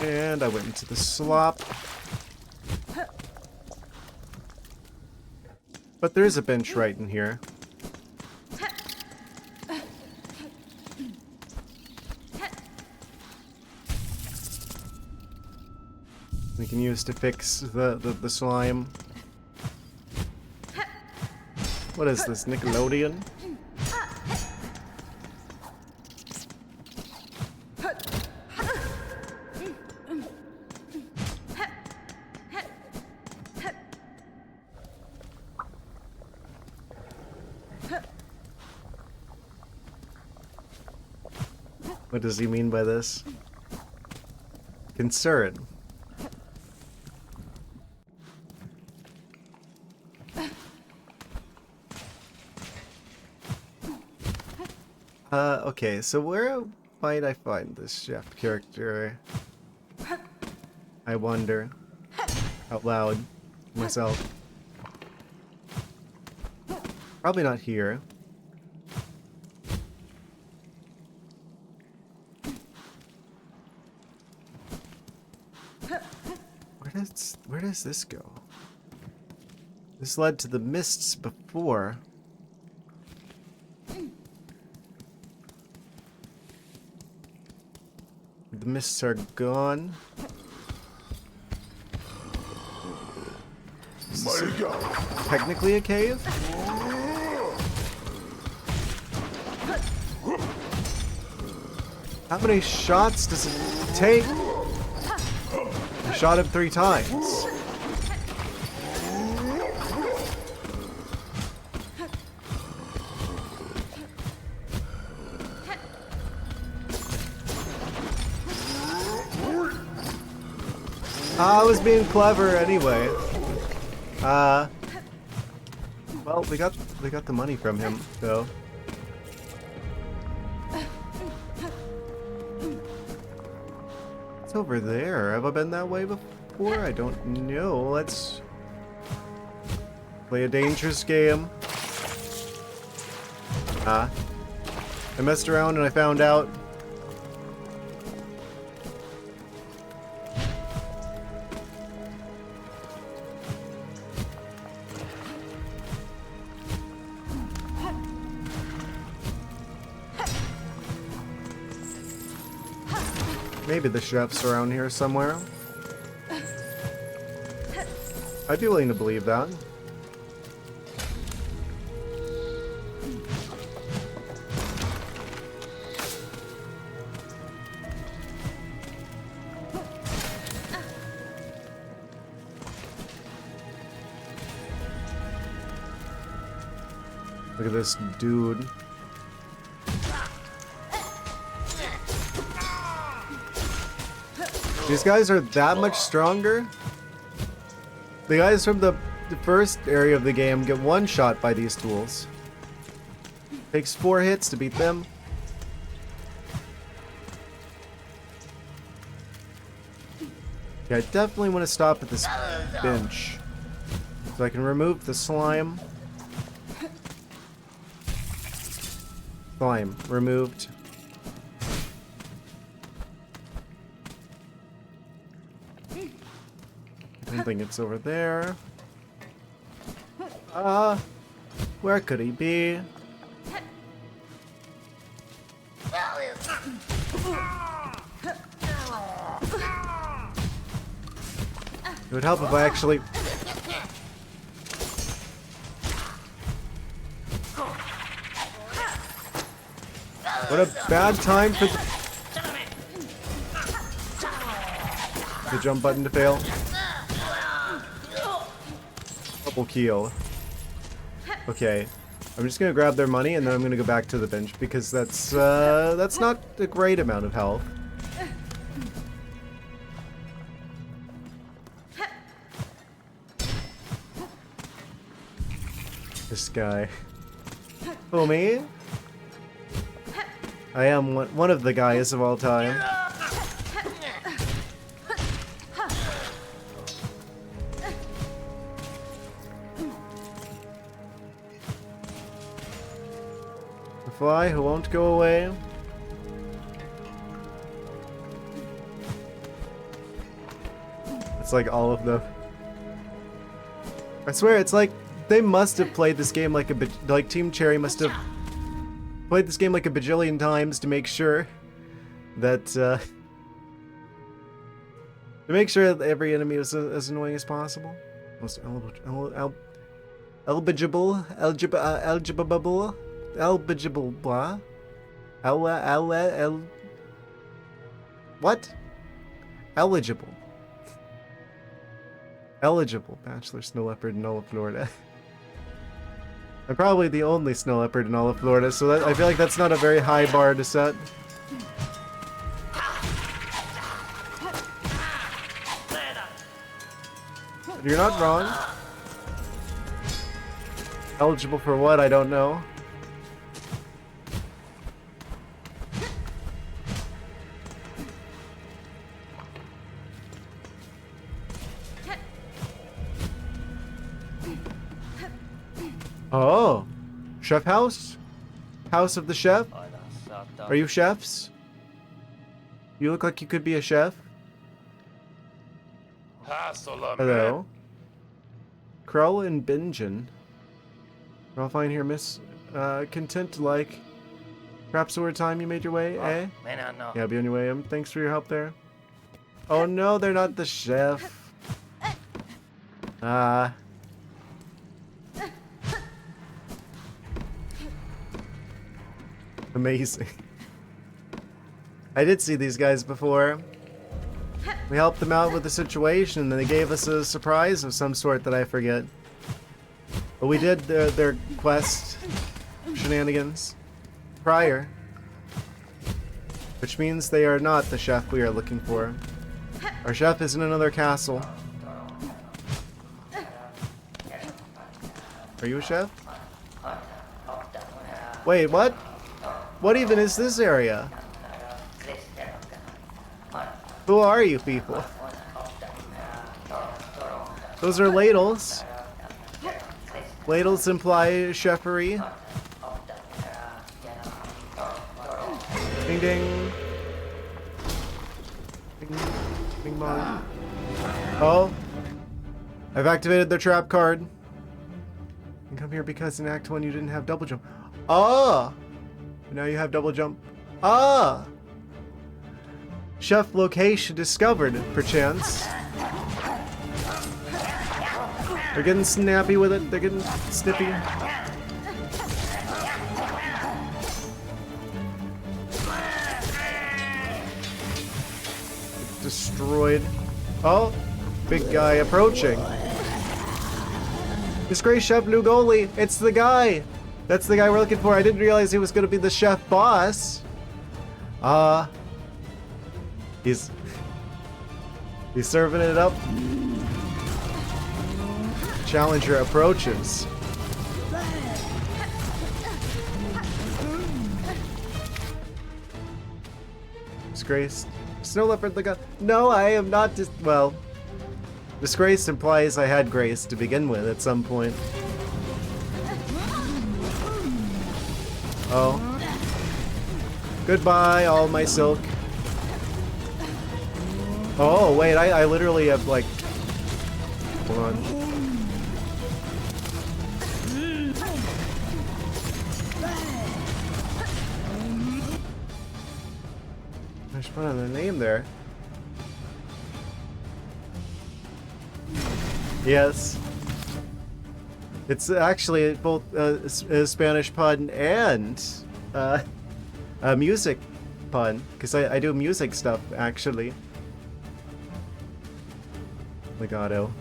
And I went into the slop. But there is a bench right in here. We can use to fix the slime. What is this, Nickelodeon? What does he mean by this? Concern. Okay, so where might I find this chef character? I wonder. Out loud. Myself. Probably not here. Where does this go? This led to the mists before. The mists are gone. Is this technically a cave? How many shots does it take? I shot him 3 times. I was being clever anyway. Well, we got the money from him, though. It's over there. Have I been that way before? I don't know. Let's play a dangerous game. I messed around and I found out. Maybe the chef's around here somewhere. I'd be willing to believe that. Look at this dude. These guys are that much stronger? The guys from the first area of the game get one shot by these tools. Takes 4 hits to beat them. Yeah, I definitely want to stop at this bench. So I can remove the slime. Slime removed. I don't think it's over there. Where could he be? It would help if I actually... What a bad time for the jump button to fail. Double kill. Okay. I'm just gonna grab their money and then I'm gonna go back to the bench because that's not a great amount of health. This guy. Oh, me? I am one of the guys of all time. The fly who won't go away. It's like all of them. I swear, it's like they must have played this game like Team Cherry must have played this game like a bajillion times to make sure that to make sure that every enemy was as annoying as possible. Most eligible, blah. What? Eligible. Eligible. Bachelor Snow Leopard in all of Florida. I'm probably the only snow leopard in all of Florida, so I feel like that's not a very high bar to set. You're not wrong. Eligible for what? I don't know. Oh, chef house? House of the chef? Are you chefs? You look like you could be a chef. Hello. Krull and Bingen. We're all fine here, miss. Content like. Perhaps over time you made your way, eh? Yeah, be on your way. Thanks for your help there. Oh no, they're not the chef. Ah. Amazing. I did see these guys before. We helped them out with the situation, and they gave us a surprise of some sort that I forget. But we did their quest shenanigans prior. Which means they are not the chef we are looking for. Our chef is in another castle. Are you a chef? Wait, what? What even is this area? Who are you people? Those are ladles. Ladles imply chefery. Ding ding. Bing, bing bong. Oh. I've activated their trap card. And come here because in Act 1 you didn't have double jump. Ah! Now you have double jump. Ah! Chef location discovered, perchance. They're getting snappy with it. They're getting snippy. Destroyed. Oh, big guy approaching. Disgraced Chef Lugoli. It's the guy. That's the guy we're looking for. I didn't realize he was going to be the chef boss. He's serving it up. Challenger approaches. Disgraced. Snow Leopard the gun. No, I am not well. Disgraced implies I had grace to begin with at some point. Oh. Goodbye, all my silk. Oh, wait, I literally have, like... Hold on. I should put on the name there. Yes. It's actually both a Spanish pun and a music pun, because I do music stuff, actually. Legato.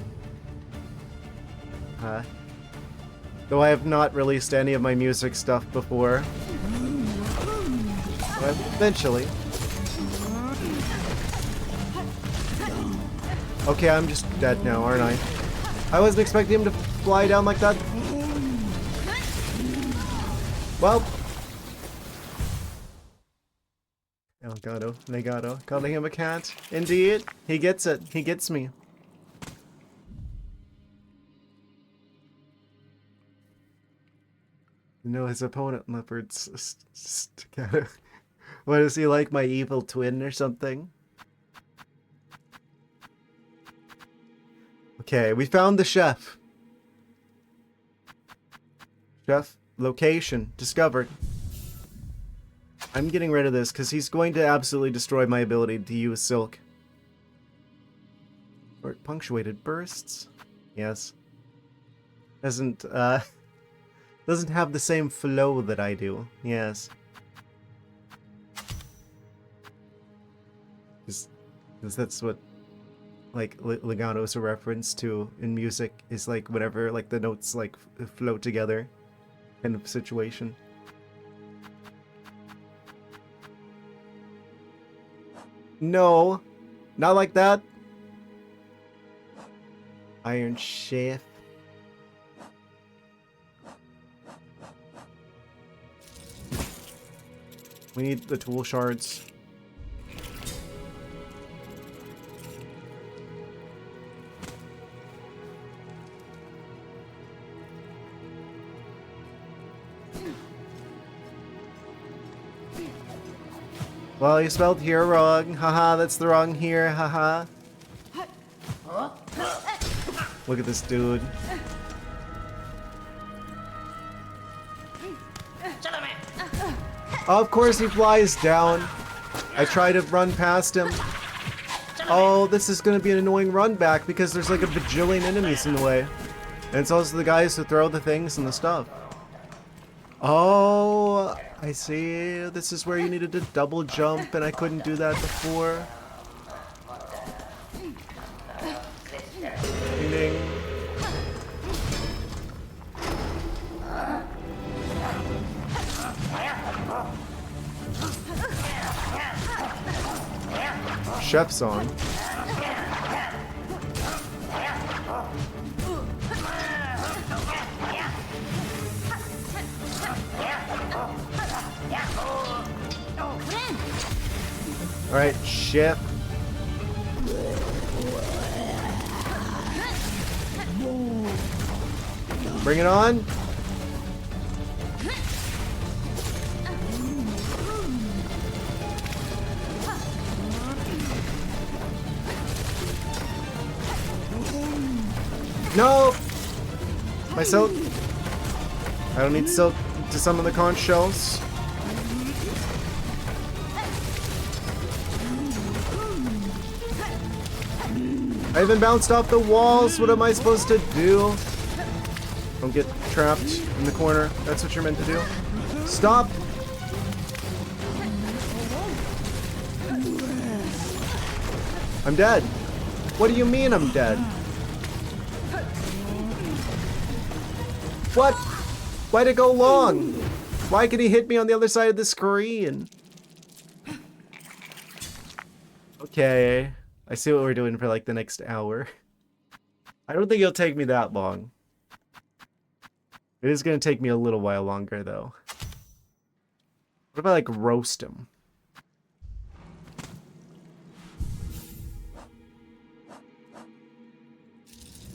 Though I have not released any of my music stuff before. But eventually. Okay, I'm just dead now, aren't I? I wasn't expecting him to fly down like that. Well. Elgato, Legato, calling him a cat. Indeed, he gets it. He gets me. You know his opponent, Leopard's Staccato. What is he, like my evil twin or something? Okay, we found the chef. Chef location discovered. I'm getting rid of this because he's going to absolutely destroy my ability to use silk. Or punctuated bursts? Yes. Doesn't have the same flow that I do. Yes. Because that's what, like, legato is a reference to in music, is like whenever like the notes like flow together kind of situation. No, not like that. Iron Chef. We need the tool shards. Well, you spelled here wrong. Haha, that's the wrong here. Haha. Look at this dude. Of course he flies down. I try to run past him. Oh, this is gonna be an annoying run back because there's like a bajillion enemies in the way. And it's also the guys who throw the things and the stuff. Oh, I see. This is where you needed to double jump and I couldn't do that before. Ding ding. Silksong. Alright, ship. Bring it on. No! My silk. I don't need silk to summon the conch shells. I even bounced off the walls. What am I supposed to do? Don't get trapped in the corner. That's what you're meant to do. Stop! I'm dead. What do you mean I'm dead? What? Why'd it go long? Why could he hit me on the other side of the screen? Okay. I see what we're doing for like the next hour. I don't think it'll take me that long. It is going to take me a little while longer though. What if I like roast him?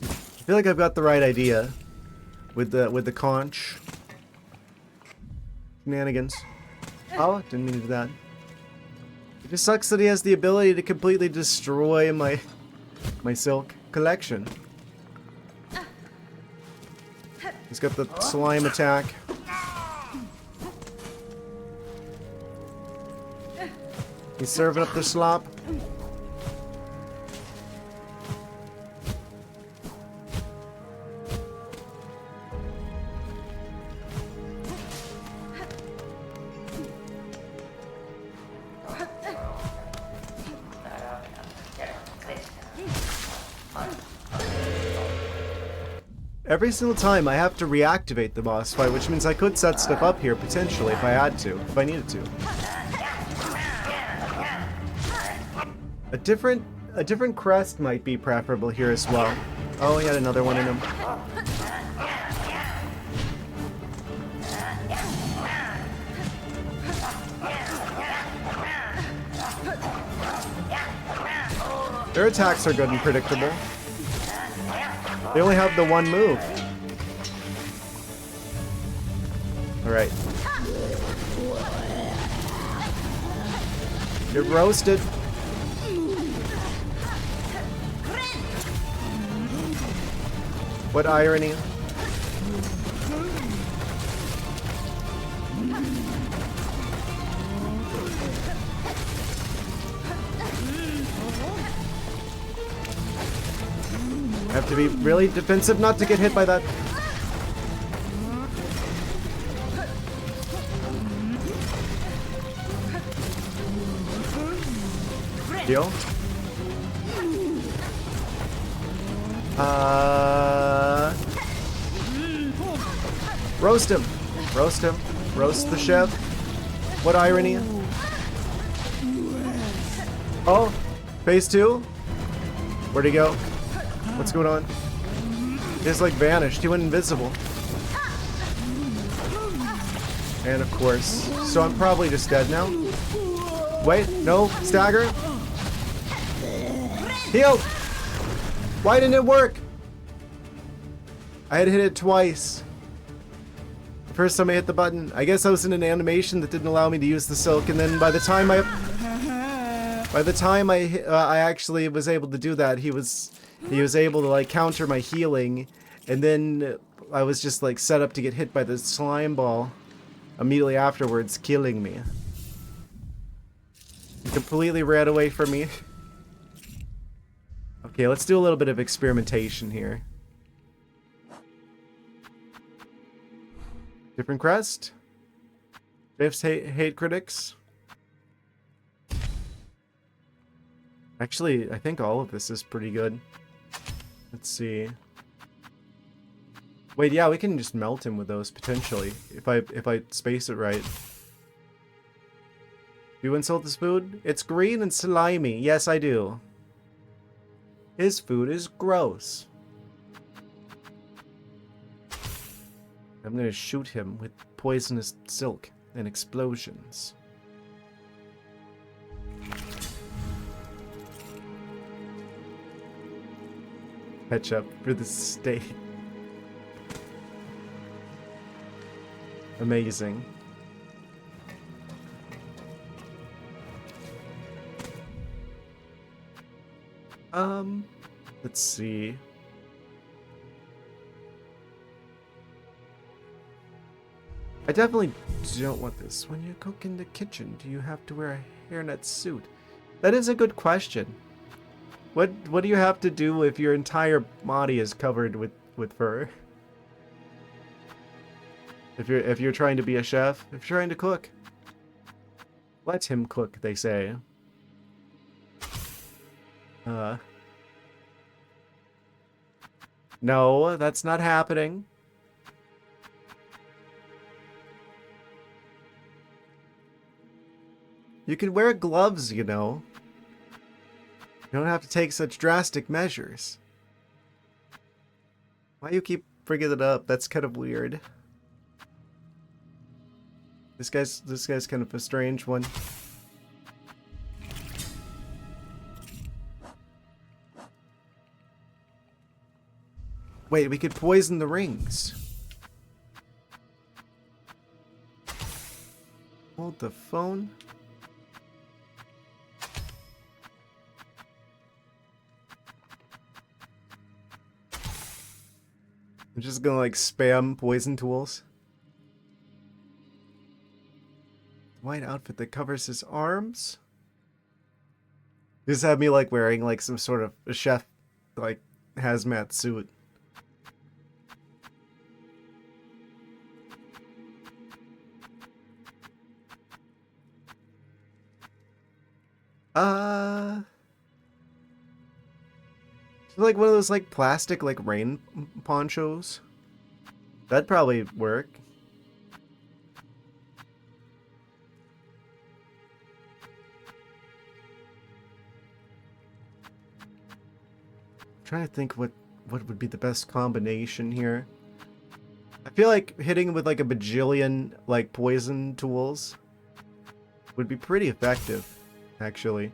I feel like I've got the right idea with the conch shenanigans. Oh, didn't mean to do that. It just sucks that he has the ability to completely destroy my silk collection. He's got the slime attack. He's serving up the slop. Every single time I have to reactivate the boss fight, which means I could set stuff up here potentially if I had to, if I needed to. A different crest might be preferable here as well. Oh, he had another one in him. Their attacks are good and predictable. They only have the one move. Alright. Get roasted. What irony. I have to be really defensive not to get hit by that. Deal. Roast him. Roast him. Roast the chef. What irony. Oh, phase 2? Where'd he go? What's going on? He just like vanished. He went invisible. And of course. So I'm probably just dead now. Wait, no, stagger. Heal! Why didn't it work? I had hit it twice. The first time I hit the button, I guess I was in an animation that didn't allow me to use the silk, and then by the time I actually was able to do that, he was able to like counter my healing, and then I was just like set up to get hit by the slime ball. immediately afterwards killing me. He completely ran away from me. Okay, let's do a little bit of experimentation here. Different crest. Jeff's hate critics. Actually, I think all of this is pretty good. Let's see. Wait, yeah, we can just melt him with those potentially if I space it right. Do you insult this food? It's green and slimy. Yes, I do. His food is gross. I'm gonna shoot him with poisonous silk and explosions. Ketchup for the steak. Amazing. Let's see. I definitely don't want this. When you cook in the kitchen, do you have to wear a hairnet suit? That is a good question. What do you have to do if your entire body is covered with fur? If you're trying to be a chef, if you're trying to cook, let him cook, they say. No, that's not happening. You can wear gloves, you know. You don't have to take such drastic measures. Why you keep bringing it up? That's kind of weird. This guy's kind of a strange one. Wait, we could poison the rings. Hold the phone. I'm just gonna like spam poison tools. White outfit that covers his arms. Just have me like wearing like some sort of a chef like hazmat suit. Like one of those like plastic like rain ponchos. That'd probably work. I'm trying to think what would be the best combination here. I feel like hitting with like a bajillion like poison tools would be pretty effective, actually.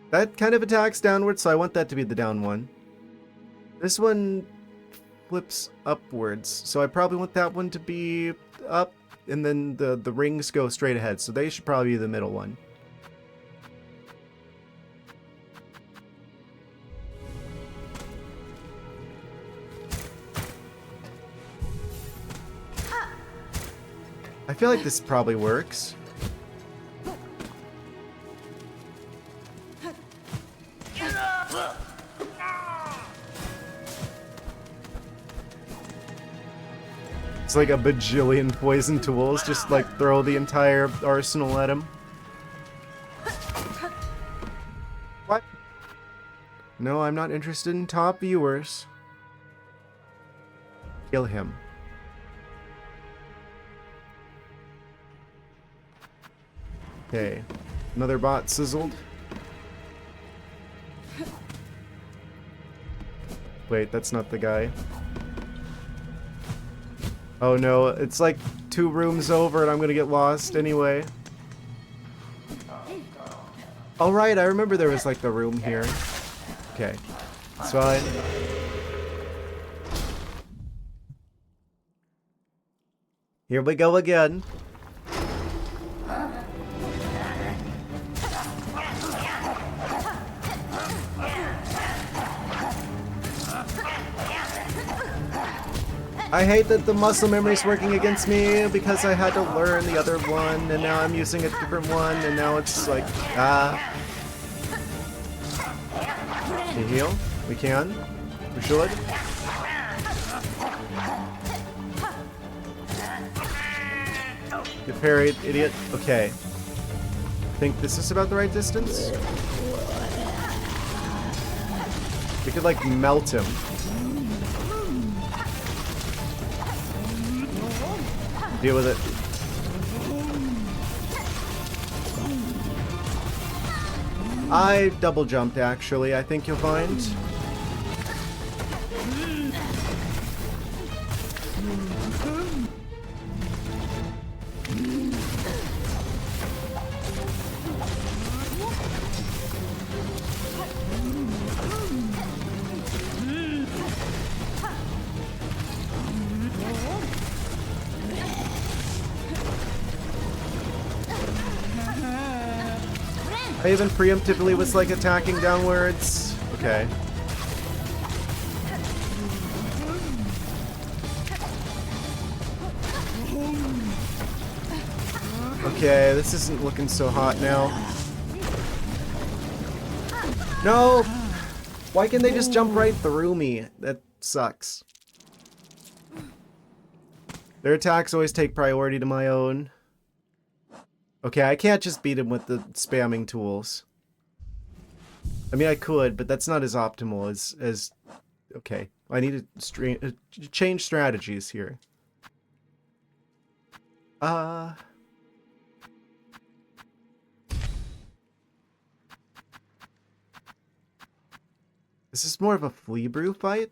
That kind of attacks downwards, so I want that to be the down one. This one flips upwards, so I probably want that one to be up, and then the rings go straight ahead, so they should probably be the middle one. I feel like this probably works. It's like a bajillion poison tools, just like throw the entire arsenal at him. What? No, I'm not interested in top viewers. Kill him. Okay, another bot sizzled. Wait, that's not the guy. Oh no, it's like 2 rooms over and I'm gonna get lost anyway. Oh right, I remember there was like the room here. Okay, it's fine. Here we go again. I hate that the muscle memory is working against me because I had to learn the other one, and now I'm using a different one, and now it's like, Can you heal? We can. We should. Get parried, idiot. Okay. I think this is about the right distance. We could, like, melt him. Deal with it. I double jumped, actually, I think you'll find. I even preemptively was like attacking downwards. Okay. Okay, this isn't looking so hot now. No! Why can they just jump right through me? That sucks. Their attacks always take priority to my own. Okay, I can't just beat him with the spamming tools. I mean, I could, but that's not as optimal as okay, I need to change strategies here. Is this more of a flea brew fight?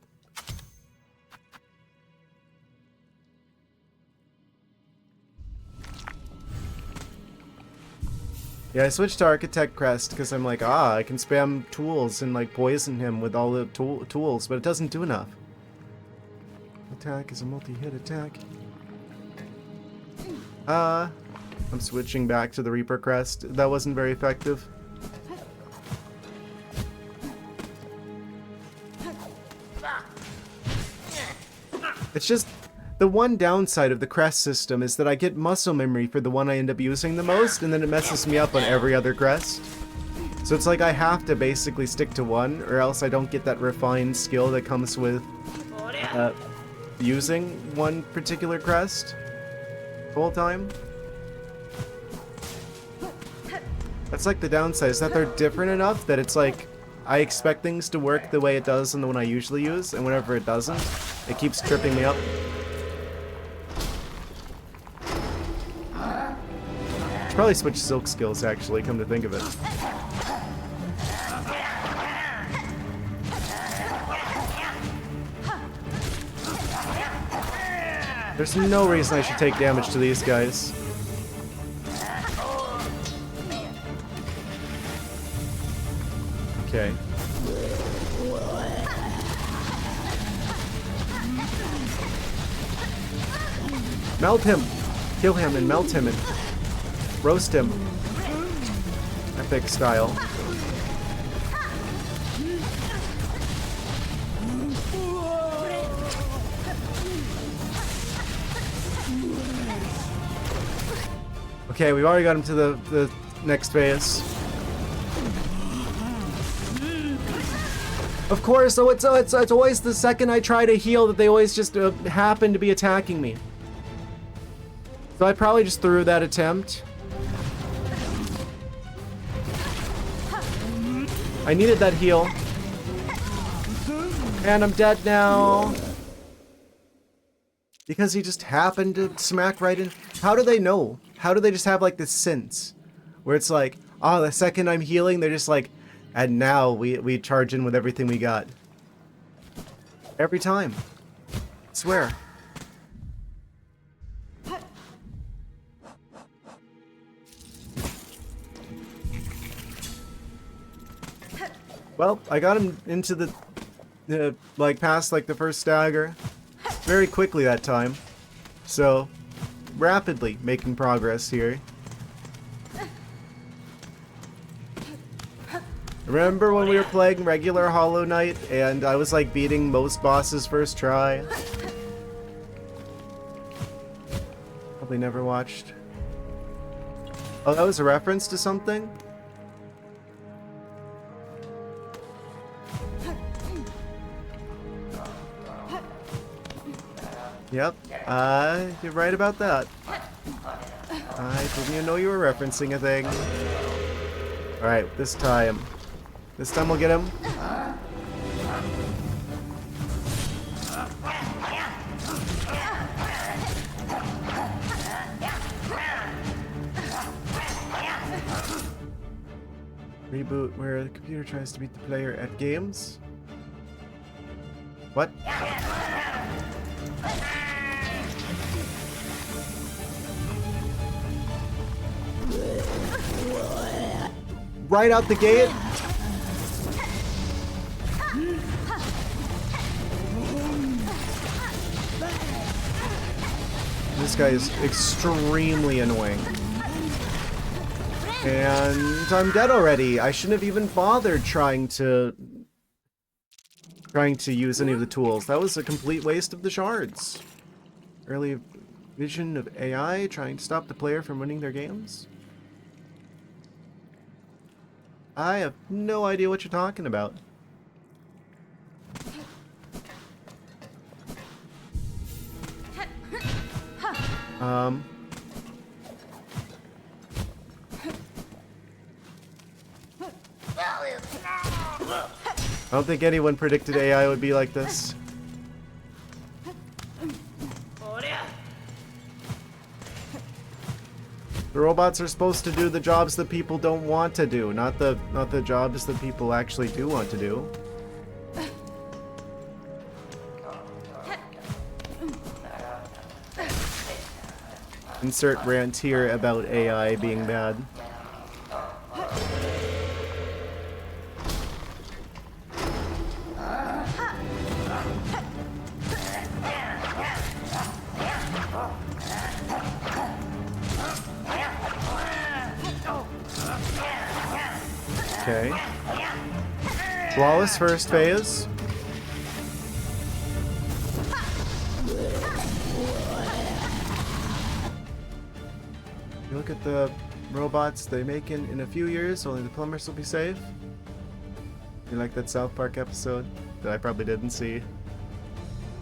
Yeah, I switched to Architect Crest because I'm like, I can spam tools and like poison him with all the tools, but it doesn't do enough. Attack is a multi-hit attack. I'm switching back to the Reaper Crest. That wasn't very effective. It's just, the one downside of the crest system is that I get muscle memory for the one I end up using the most, and then it messes me up on every other crest. So it's like I have to basically stick to one, or else I don't get that refined skill that comes with using one particular crest the whole time. That's like the downside, is that they're different enough that it's like I expect things to work the way it does on the one I usually use, and whenever it doesn't, it keeps tripping me up. Should probably switch Silk skills, actually, come to think of it. There's no reason I should take damage to these guys. Okay. Melt him! Kill him and melt him and roast him. Epic style. Okay, we've already got him to the next phase. Of course, so it's always the second I try to heal that they always just happen to be attacking me. So I probably just threw that attempt. I needed that heal. And I'm dead now. Because he just happened to smack right in. How do they know? How do they just have like this sense? Where it's like, oh, the second I'm healing, they're just like, and now we charge in with everything we got. Every time. I swear. Well, I got him into the like past like the first stagger very quickly that time. So, rapidly making progress here. Remember when we were playing regular Hollow Knight and I was like beating most bosses first try? Probably never watched. Oh, that was a reference to something? Yep, you're right about that. I didn't even know you were referencing a thing. Alright, this time. This time we'll get him. Reboot where the computer tries to beat the player at games? What? Right out the gate? This guy is extremely annoying. And I'm dead already. I shouldn't have even bothered trying to use any of the tools. That was a complete waste of the shards. Early vision of AI trying to stop the player from winning their games? I have no idea what you're talking about. I don't think anyone predicted AI would be like this. The robots are supposed to do the jobs that people don't want to do, not the jobs that people actually do want to do. Insert rant here about AI being bad. Okay. Flawless first phase. You look at the robots they make in a few years, only the plumbers will be safe. You like that South Park episode that I probably didn't see?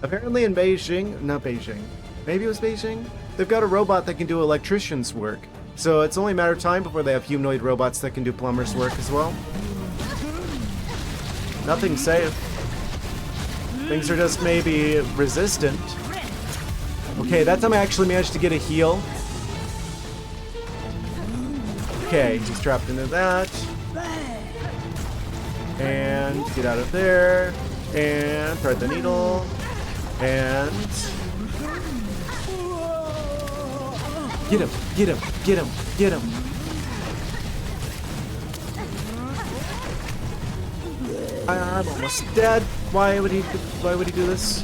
Apparently in Beijing, not Beijing, maybe it was Beijing, they've got a robot that can do electrician's work. So it's only a matter of time before they have humanoid robots that can do plumber's work as well. Nothing's safe. Things are just maybe resistant. Okay, that time I actually managed to get a heal. Okay, he's trapped into that. And get out of there. And thread the needle. And... Get him! Get him! Get him! Get him! I'm almost dead. Why would he do this?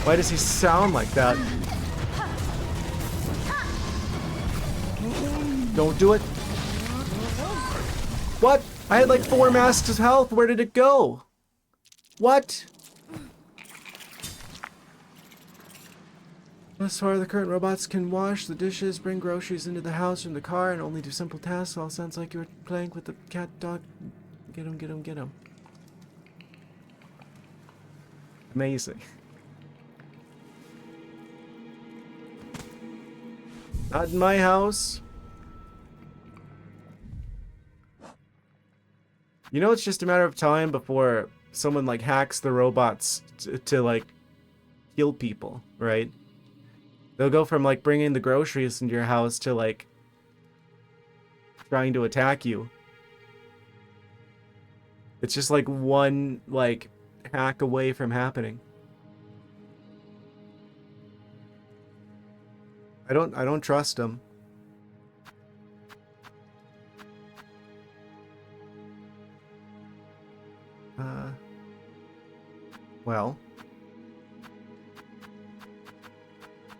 Why does he sound like that? Don't do it. What? I had like 4 masks of health. Where did it go? What? Thus far, the current robots can wash the dishes, bring groceries into the house from the car, and only do simple tasks. All sounds like you were playing with the cat dog. Get him, get him, get him. Amazing. Not in my house. You know, it's just a matter of time before someone like hacks the robots to like kill people, right? They'll go from like bringing the groceries into your house to like trying to attack you. It's just like one like hack away from happening. I don't trust them. Well,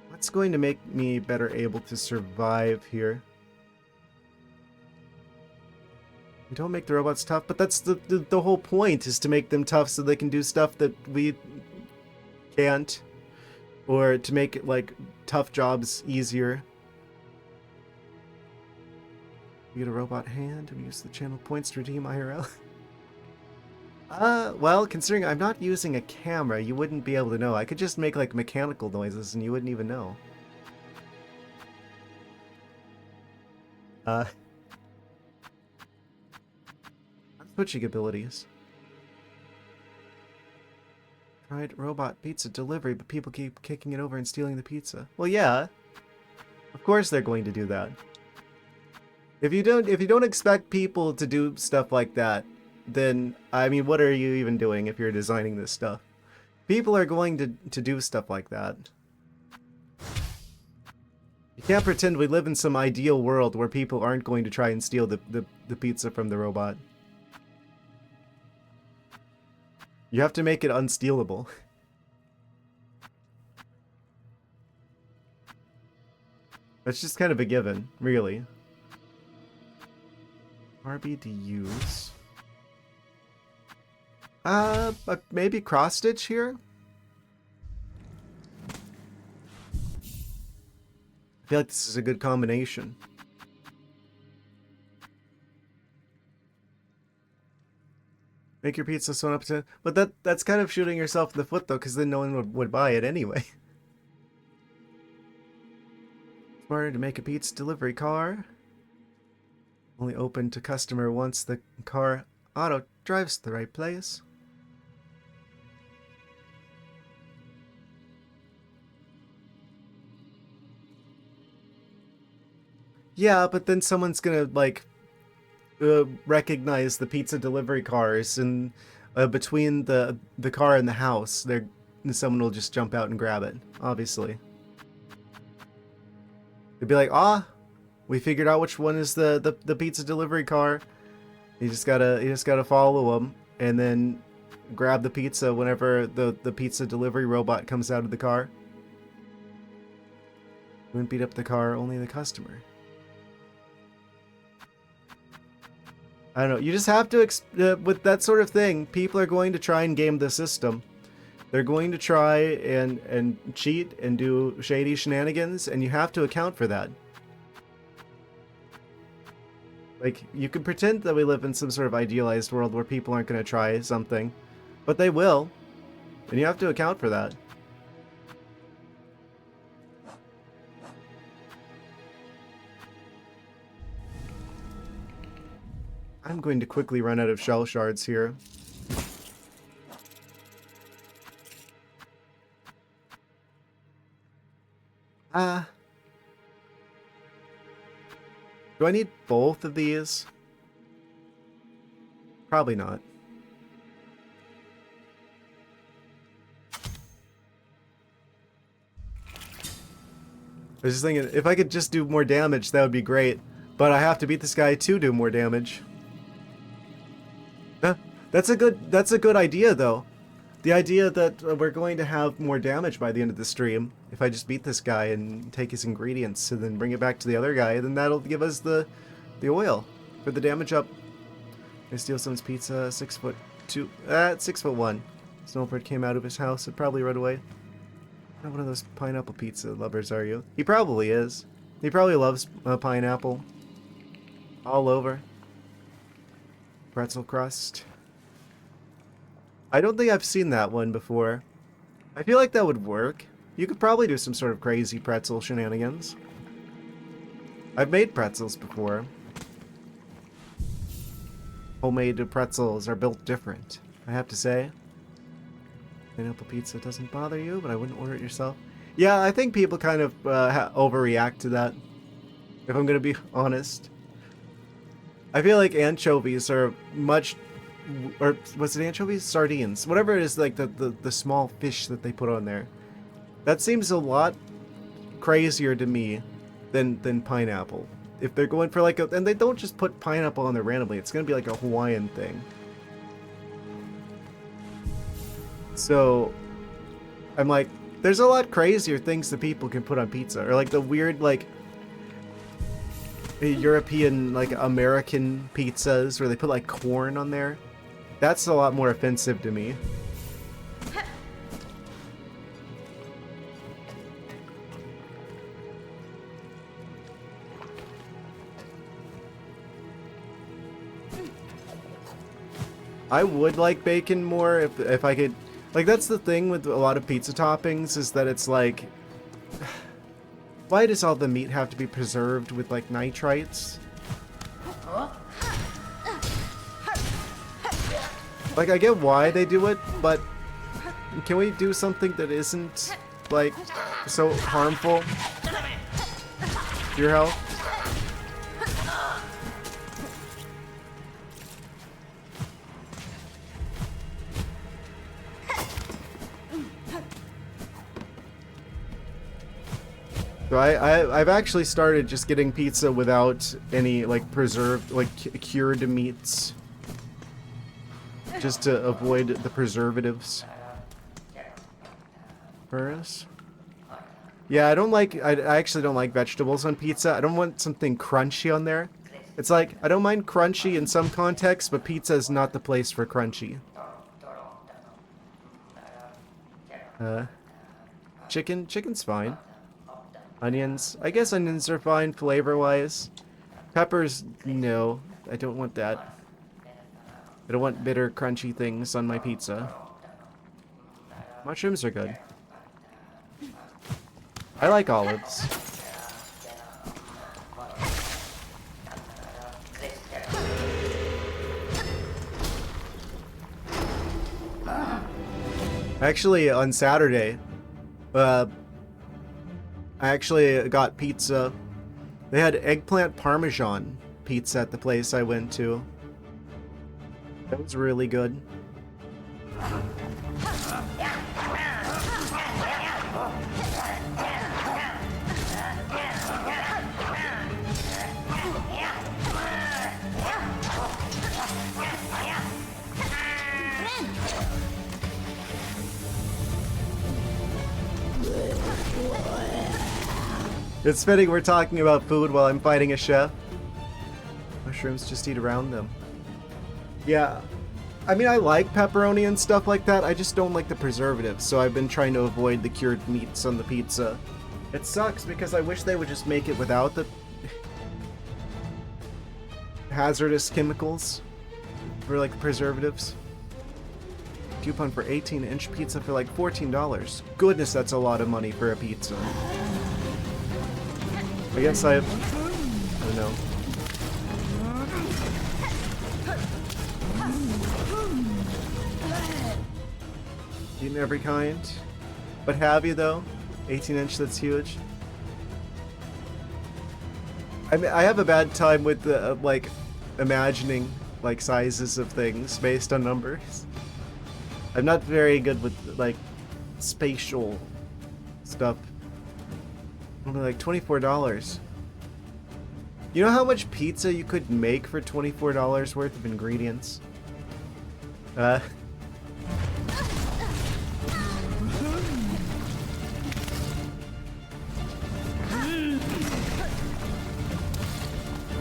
what's going to make me better able to survive here? We don't make the robots tough, but that's the whole point, is to make them tough so they can do stuff that we can't. Or to make it like tough jobs easier. You get a robot hand and use the channel points to redeem IRL. Well, considering I'm not using a camera, you wouldn't be able to know. I could just make like mechanical noises and you wouldn't even know. Switching abilities. Tried robot pizza delivery, but people keep kicking it over and stealing the pizza. Well, yeah. Of course they're going to do that. If you don't expect people to do stuff like that, then I mean, what are you even doing if you're designing this stuff? People are going to do stuff like that. You can't pretend we live in some ideal world where people aren't going to try and steal the pizza from the robot. You have to make it unstealable. That's just kind of a given, really. RB to use. Maybe cross stitch here? I feel like this is a good combination. Make your pizza sewn up to... But that's kind of shooting yourself in the foot, though, because then no one would buy it anyway. Smarter to make a pizza delivery car. Only open to customer once the car auto drives to the right place. Yeah, but then someone's gonna, like... recognize the pizza delivery cars, and between the car and the house, someone will just jump out and grab it. Obviously, they'd be like, "Ah, we figured out which one is the pizza delivery car. You just gotta follow them, and then grab the pizza whenever the pizza delivery robot comes out of the car. You wouldn't beat up the car, only the customer." I don't know. You just have to, with that sort of thing, people are going to try and game the system. They're going to try and cheat and do shady shenanigans, and you have to account for that. Like, you can pretend that we live in some sort of idealized world where people aren't going to try something, but they will, and you have to account for that. I'm going to quickly run out of shell shards here. Do I need both of these? Probably not. I was just thinking, if I could just do more damage, that would be great. But I have to beat this guy to do more damage. That's a good idea, though. The idea that we're going to have more damage by the end of the stream. If I just beat this guy and take his ingredients and then bring it back to the other guy, then that'll give us the oil for the damage up. I steal someone's pizza, 6'2". 6'1". Snowbird came out of his house and probably run away. Not one of those pineapple pizza lovers, are you? He probably is. He probably loves pineapple. All over. Pretzel crust. I don't think I've seen that one before. I feel like that would work. You could probably do some sort of crazy pretzel shenanigans. I've made pretzels before. Homemade pretzels are built different, I have to say. Pineapple pizza doesn't bother you, but I wouldn't order it yourself. Yeah, I think people kind of overreact to that, if I'm going to be honest. I feel like anchovies are much... Or was it anchovies? Sardines. Whatever it is, like the small fish that they put on there. That seems a lot crazier to me than pineapple. If they're going for like a... And they don't just put pineapple on there randomly. It's going to be like a Hawaiian thing. So, I'm like, there's a lot crazier things that people can put on pizza. Or like the weird, like... European, like, American pizzas where they put, like, corn on there. That's a lot more offensive to me. I would like bacon more if I could. Like, that's the thing with a lot of pizza toppings, is that it's like, why does all the meat have to be preserved with like nitrites? Like, I get why they do it, but can we do something that isn't like so harmful to your health? So I've actually started just getting pizza without any like preserved, like cured meats, just to avoid the preservatives. First, yeah, I actually don't like vegetables on pizza. I don't want something crunchy on there. It's like, I don't mind crunchy in some contexts, but pizza is not the place for crunchy. Chicken's fine. Onions, I guess onions are fine flavor-wise. Peppers, no, I don't want that. I don't want bitter, crunchy things on my pizza. Mushrooms are good. I like olives. Actually, on Saturday, I actually got pizza. They had eggplant parmesan pizza at the place I went to. That was really good. It's fitting we're talking about food while I'm fighting a chef. Mushrooms, just eat around them. Yeah, I mean, I like pepperoni and stuff like that, I just don't like the preservatives, so I've been trying to avoid the cured meats on the pizza. It sucks because I wish they would just make it without the hazardous chemicals for like preservatives. Coupon for 18-inch pizza for like $14. Goodness, that's a lot of money for a pizza. I guess I don't know. Eaten every kind. But have you though? 18-inch, that's huge. I mean, I have a bad time with the, like, imagining, like, sizes of things based on numbers. I'm not very good with, like, spatial stuff. Only like $24. You know how much pizza you could make for $24 worth of ingredients?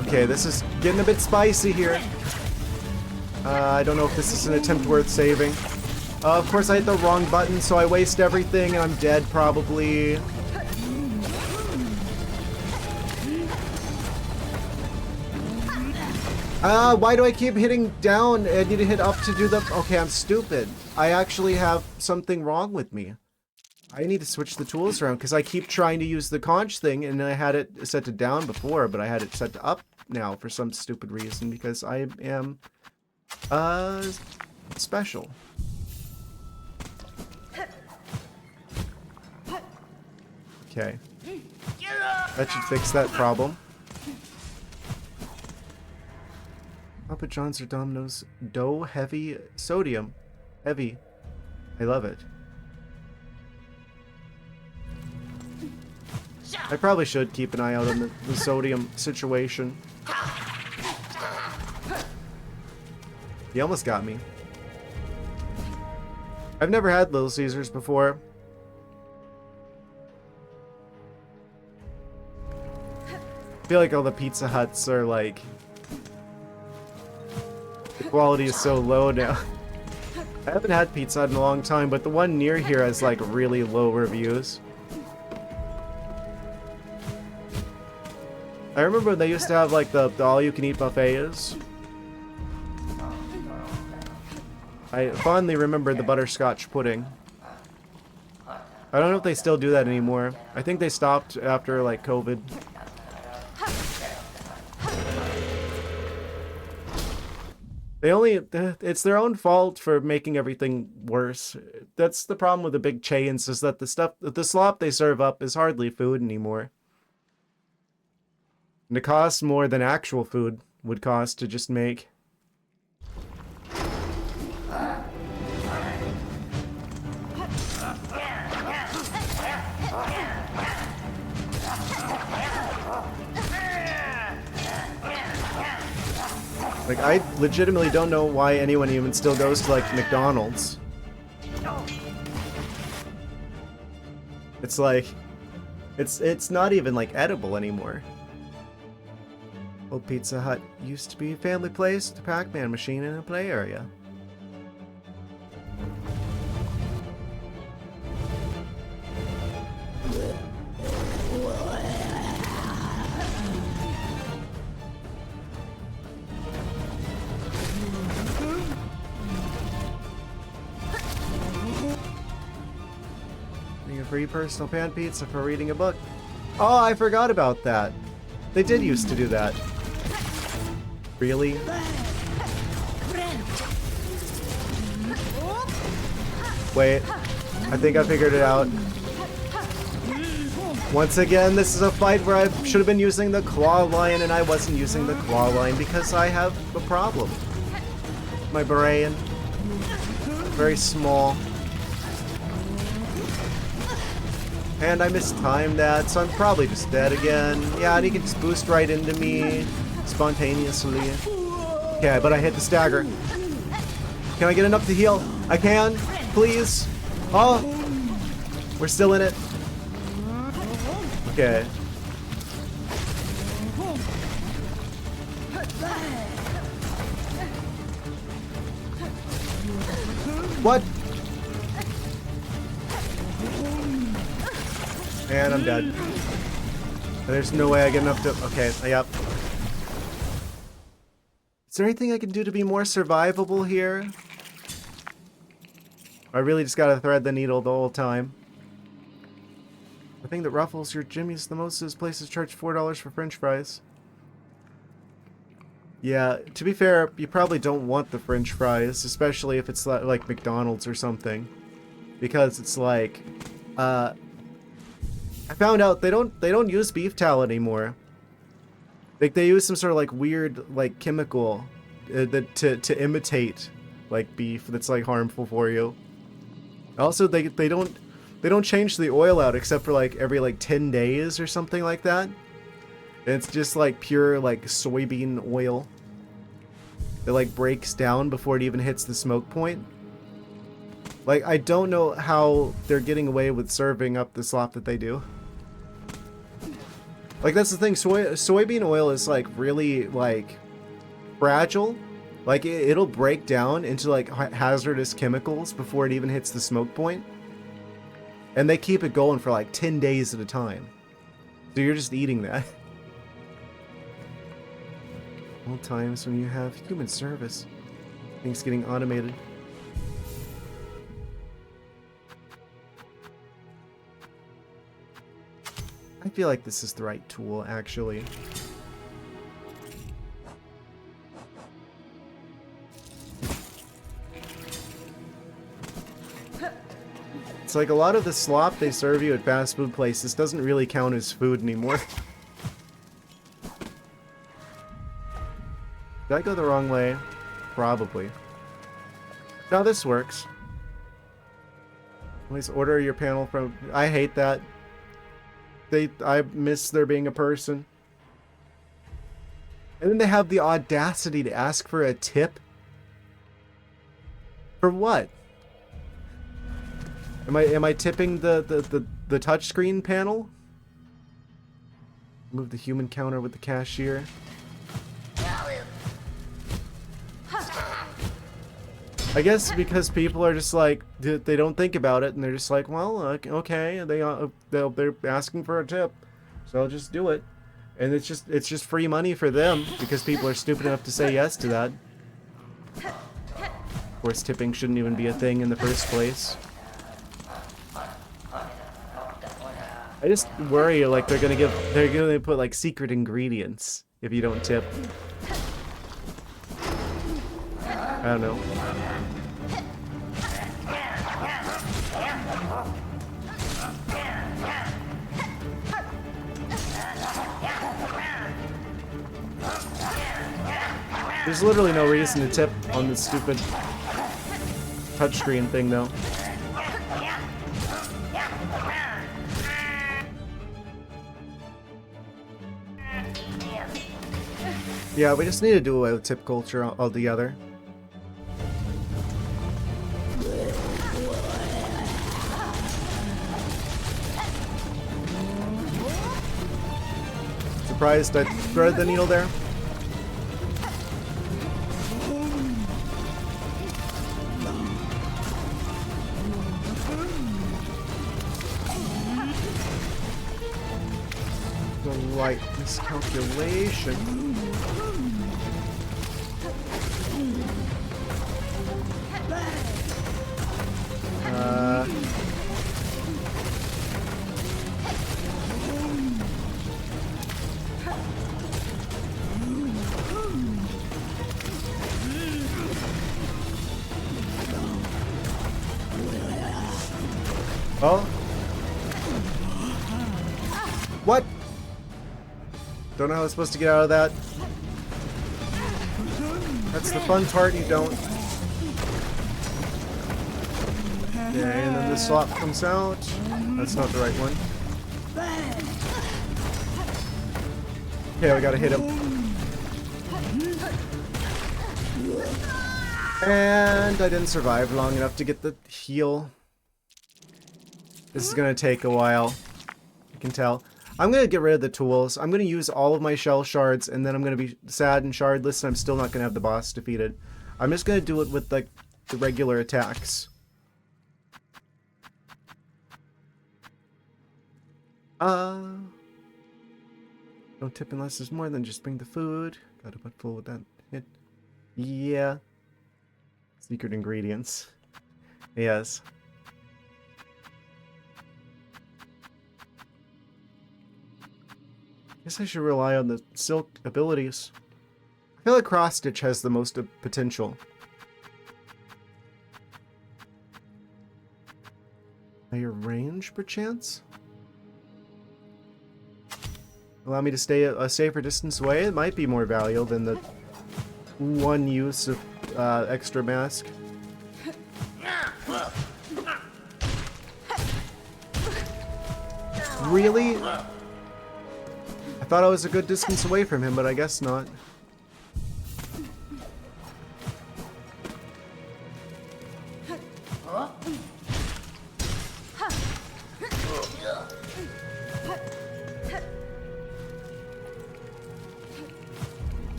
Okay, this is getting a bit spicy here. I don't know if this is an attempt worth saving. Of course I hit the wrong button, so I waste everything and I'm dead probably. Why do I keep hitting down? I need to hit up to do the... Okay, I'm stupid. I actually have something wrong with me. I need to switch the tools around because I keep trying to use the conch thing and I had it set to down before, but I had it set to up now for some stupid reason because I am, special. Okay. That should fix that problem. Papa John's or Domino's dough heavy sodium. Heavy. I love it. I probably should keep an eye out on the sodium situation. He almost got me. I've never had Little Caesars before. I feel like all the Pizza Huts are like... The quality is so low now. I haven't had Pizza Hut in a long time, but the one near here has like really low reviews. I remember they used to have like the all-you-can-eat buffets. I fondly remember the butterscotch pudding. I don't know if they still do that anymore. I think they stopped after, like, COVID. It's their own fault for making everything worse. That's the problem with the big chains, is that the slop they serve up is hardly food anymore. And it costs more than actual food would cost to just make. Like, I legitimately don't know why anyone even still goes to, like, McDonald's. It's like, it's not even, like, edible anymore. Old Pizza Hut used to be a family place with a Pac-Man machine and a play area. Free personal pan pizza for reading a book. Oh, I forgot about that. They did used to do that. Really? Wait, I think I figured it out. Once again, this is a fight where I should have been using the claw line, and I wasn't using the claw line because I have a problem. My brain. Very small. And I mistimed that, so I'm probably just dead again. Yeah, and he can just boost right into me spontaneously. Okay, but I hit the stagger. Can I get enough to heal? I can, please. Oh, we're still in it. Okay. What? And I'm dead. There's no way I get enough to... Okay, yep. Is there anything I can do to be more survivable here? I really just gotta thread the needle the whole time. The thing that ruffles your jimmies the most is places charge $4 for french fries. Yeah, to be fair, you probably don't want the french fries, especially if it's like McDonald's or something. Because it's like... I found out they don't use beef tallow anymore. Like, they use some sort of like weird like chemical to imitate like beef that's like harmful for you. Also, they don't change the oil out except for like every like 10 days or something like that. And it's just like pure like soybean oil that like breaks down before it even hits the smoke point. Like, I don't know how they're getting away with serving up the slop that they do. Like, that's the thing, soybean oil is, like, really, like, fragile. Like, it'll break down into, like, hazardous chemicals before it even hits the smoke point. And they keep it going for, like, 10 days at a time. So you're just eating that. All times when you have human service. Things getting automated. I feel like this is the right tool, actually. It's like a lot of the slop they serve you at fast food places doesn't really count as food anymore. Did I go the wrong way? Probably. Now this works. Please order your panel from... I hate that. I miss there being a person. And then they have the audacity to ask for a tip? For what? Am I tipping the touchscreen panel? Move the human counter with the cashier. I guess because people are just like, they don't think about it, and they're just like, well, okay, they're asking for a tip, so I'll just do it, and it's just free money for them because people are stupid enough to say yes to that. course, tipping shouldn't even be a thing in the first place. I just worry like they're gonna put like secret ingredients if you don't tip. I don't know. There's literally no reason to tip on this stupid touchscreen thing, though. Yeah, we just need to do away with tip culture altogether. Surprised I threaded the needle there. Slight miscalculation. Oh? What? Don't know how I was supposed to get out of that. That's the fun part, you don't. Okay, and then this slot comes out. That's not the right one. Okay, we gotta hit him. And I didn't survive long enough to get the heal. This is gonna take a while. I can tell. I'm gonna get rid of the tools. I'm gonna use all of my shell shards, and then I'm gonna be sad and shardless, and I'm still not gonna have the boss defeated. I'm just gonna do it with like the regular attacks. Don't tip unless there's more than just bring the food. Got a butt full with that hit. Yeah. Secret ingredients. Yes. Guess I should rely on the silk abilities. I feel like cross stitch has the most potential. Higher range, perchance? Allow me to stay a safer distance away? It might be more valuable than the one use of extra mask. Really? I thought I was a good distance away from him, but I guess not.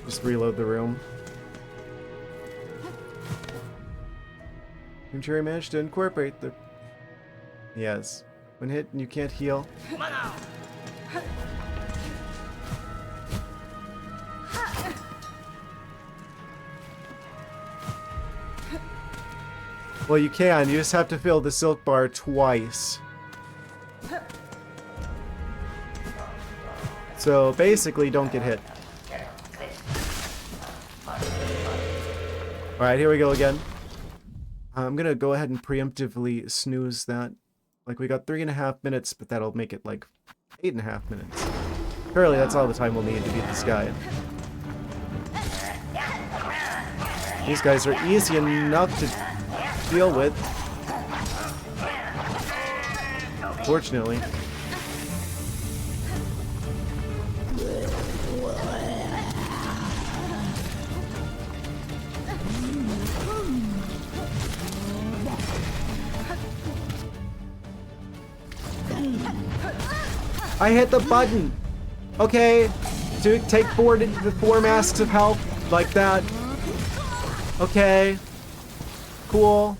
Just reload the room. I'm sure I managed to incorporate the... Yes. When hit and you can't heal. Well, you can. You just have to fill the silk bar twice. So basically, don't get hit. Alright, here we go again. I'm gonna go ahead and preemptively snooze that. Like, we got 3.5 minutes, but that'll make it like 8.5 minutes. Apparently, that's all the time we'll need to beat this guy. These guys are easy enough to deal with. Fortunately. I hit the button. Okay, to take four masks of health like that. Okay, cool.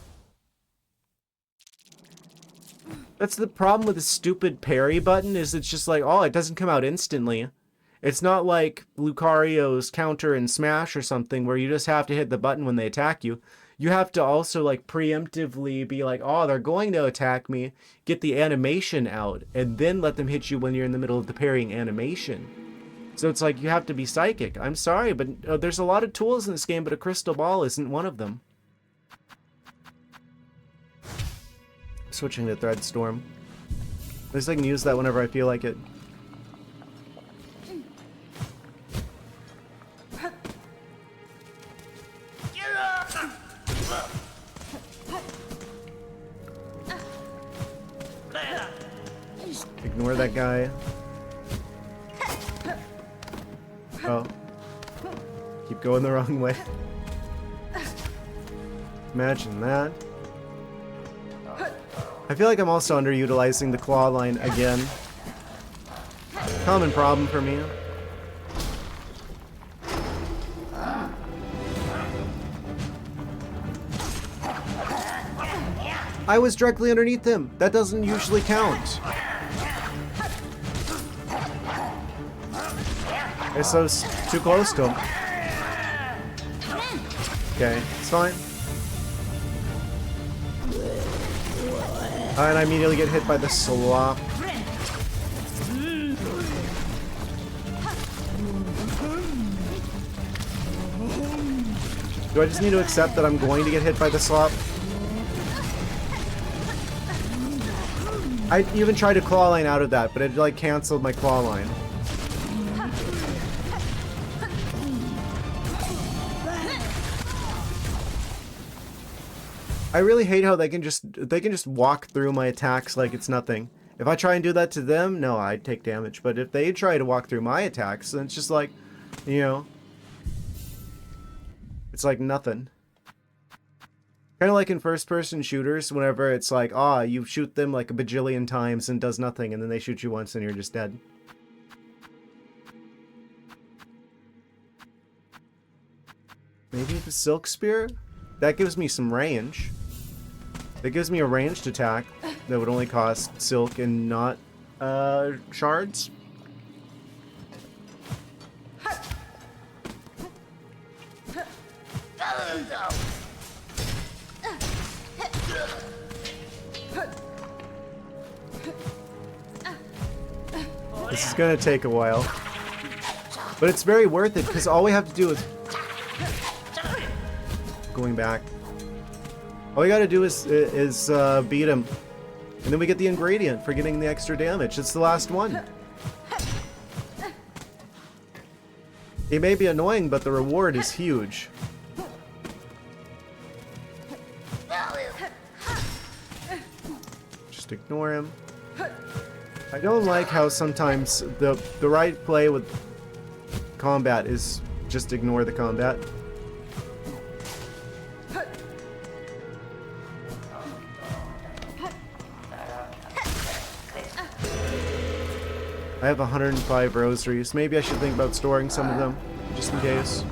That's the problem with the stupid parry button, is it's just like, oh, it doesn't come out instantly. It's not like Lucario's counter and smash or something where you just have to hit the button when they attack you. You have to also like preemptively be like, oh, they're going to attack me, get the animation out, and then let them hit you when you're in the middle of the parrying animation. So it's like you have to be psychic. I'm sorry, but there's a lot of tools in this game, but a crystal ball isn't one of them. Switching to Threadstorm. At least I can use that whenever I feel like it. Ignore that guy. Oh. Keep going the wrong way. Imagine that. I feel like I'm also underutilizing the claw line again. Common problem for me. I was directly underneath him. That doesn't usually count. Okay, so it's too close to him. Okay, it's fine. And I immediately get hit by the slop. Do I just need to accept that I'm going to get hit by the slop? I even tried to claw line out of that, but it like canceled my claw line. I really hate how they can just walk through my attacks like it's nothing. If I try and do that to them, no, I'd take damage. But if they try to walk through my attacks, then it's just like, you know, it's like nothing. Kind of like in first-person shooters, whenever it's like, ah, you shoot them like a bajillion times and does nothing, and then they shoot you once and you're just dead. Maybe the Silk Spear? That gives me some range. That gives me a ranged attack that would only cost silk and not shards. This is gonna take a while, but it's very worth it because all we have to do is going back. All we gotta do is beat him, and then we get the ingredient for getting the extra damage. It's the last one. It may be annoying, but the reward is huge. Just ignore him. I don't like how sometimes the right play with combat is just ignore the combat. I have 105 rosaries. Maybe I should think about storing some of them, just in case.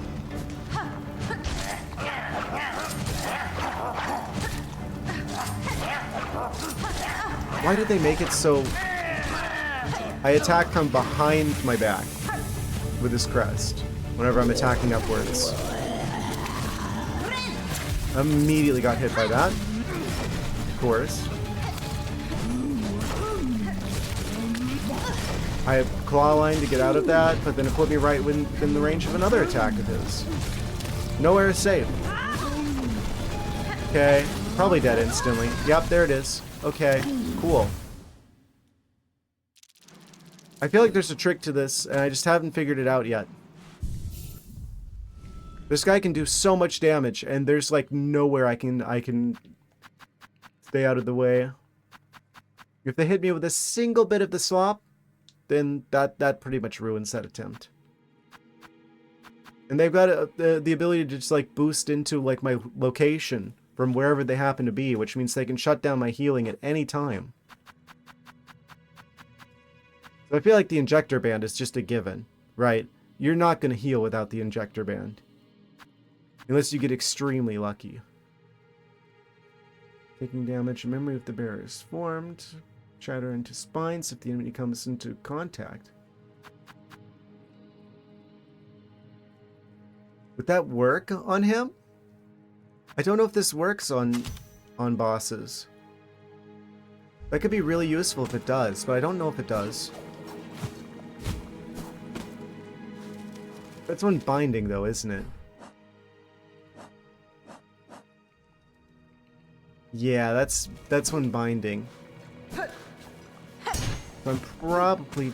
Why did they make it so... I attack from behind my back with his crest whenever I'm attacking upwards. Immediately got hit by that. Of course. I have claw line to get out of that, but then it put me right within the range of another attack of his. Nowhere is safe. Okay, probably dead instantly. Yep, there it is. Okay, cool. I feel like there's a trick to this, and I just haven't figured it out yet. This guy can do so much damage, and there's like nowhere I can stay out of the way. If they hit me with a single bit of the slop, then that pretty much ruins that attempt. And they've got the ability to just like boost into like my location from wherever they happen to be, which means they can shut down my healing at any time. So I feel like the injector band is just a given, right? You're not going to heal without the injector band. Unless you get extremely lucky. Taking damage, a memory of the bearer is formed. Shatter into spines if the enemy comes into contact. Would that work on him? I don't know if this works on bosses. That could be really useful if it does, but I don't know if it does. That's one binding though, isn't it? Yeah, that's one binding. So I'm probably...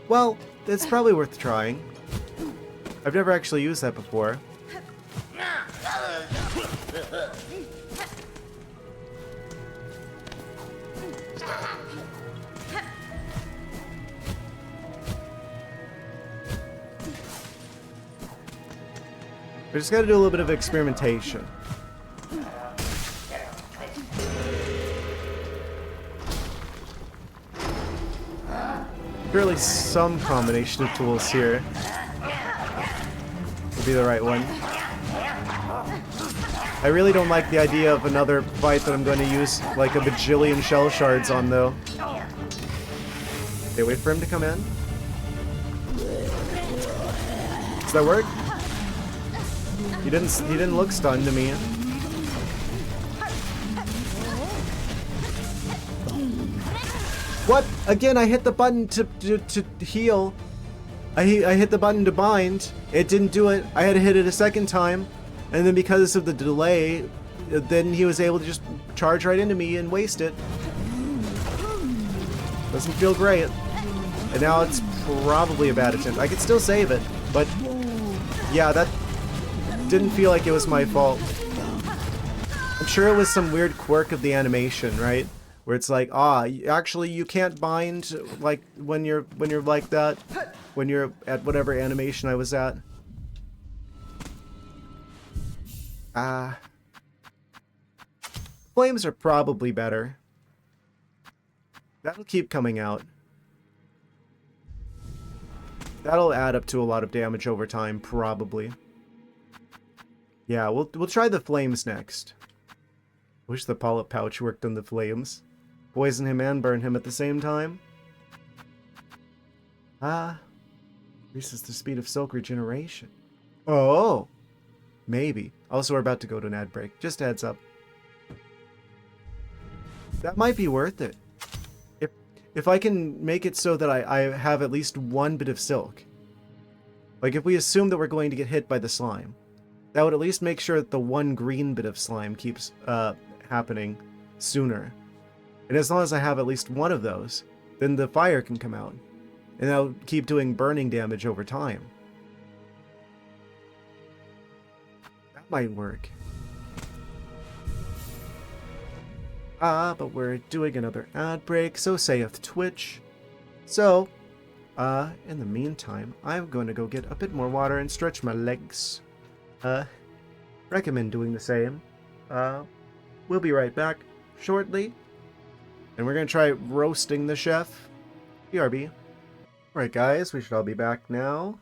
Well, it's probably worth trying. I've never actually used that before. We just gotta do a little bit of experimentation. Surely some combination of tools here would be the right one. I really don't like the idea of another fight that I'm going to use like a bajillion shell shards on though. Okay, wait for him to come in. Does that work? He didn't look stunned to me. What? Again, I hit the button to heal. I hit the button to bind. It didn't do it. I had to hit it a second time. And then because of the delay, then he was able to just charge right into me and waste it. Doesn't feel great. And now it's probably a bad attempt. I could still save it, but yeah, that didn't feel like it was my fault. I'm sure it was some weird quirk of the animation, right? Where it's like, actually you can't bind like when you're like that, when you're at whatever animation I was at. Flames are probably better. That'll keep coming out. That'll add up to a lot of damage over time, probably. Yeah, we'll try the flames next. Wish the polyp pouch worked on the flames. Poison him and burn him at the same time. Increases the speed of silk regeneration. Oh! Maybe. Also, we're about to go to an ad break. Just a heads up. That might be worth it. If I can make it so that I have at least one bit of silk. Like, if we assume that we're going to get hit by the slime, that would at least make sure that the one green bit of slime keeps happening sooner. And as long as I have at least one of those, then the fire can come out. And I'll keep doing burning damage over time. That might work. But we're doing another ad break, so saith Twitch. So, in the meantime, I'm going to go get a bit more water and stretch my legs. Recommend doing the same. We'll be right back shortly. And we're going to try roasting the chef. BRB. Alright guys, we should all be back now.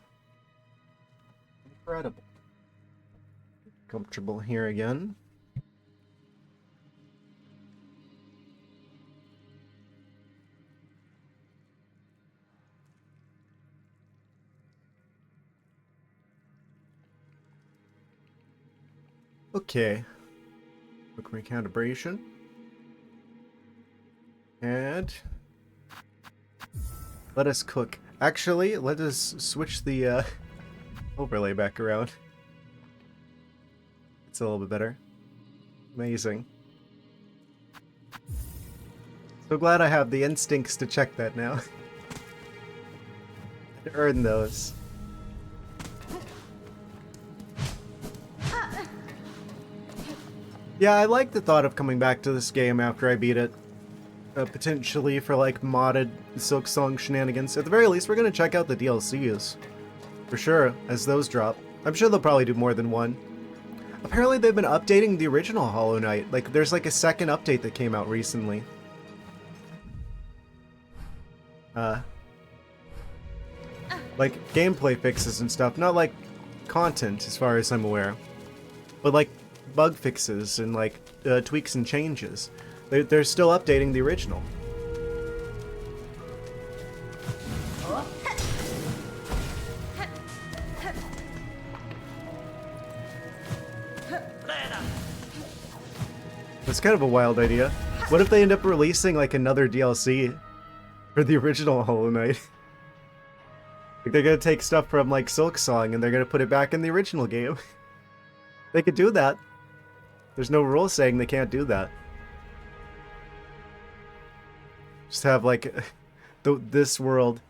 Incredible. Comfortable here again. Okay. Quick recalibration. And let us cook. Actually, let us switch the overlay back around. It's a little bit better. Amazing. So glad I have the instincts to check that now. To earn those. Yeah, I like the thought of coming back to this game after I beat it. Potentially for like modded Silksong shenanigans. At the very least, we're going to check out the DLCs. For sure, as those drop. I'm sure they'll probably do more than one. Apparently they've been updating the original Hollow Knight. Like, there's like a second update that came out recently. Like, gameplay fixes and stuff. Not like content, as far as I'm aware. But like, bug fixes and like, tweaks and changes. They're still updating the original. That's kind of a wild idea. What if they end up releasing like another DLC for the original Hollow Knight? Like they're gonna take stuff from like Silksong and they're gonna put it back in the original game. They could do that. There's no rule saying they can't do that. Just have like this world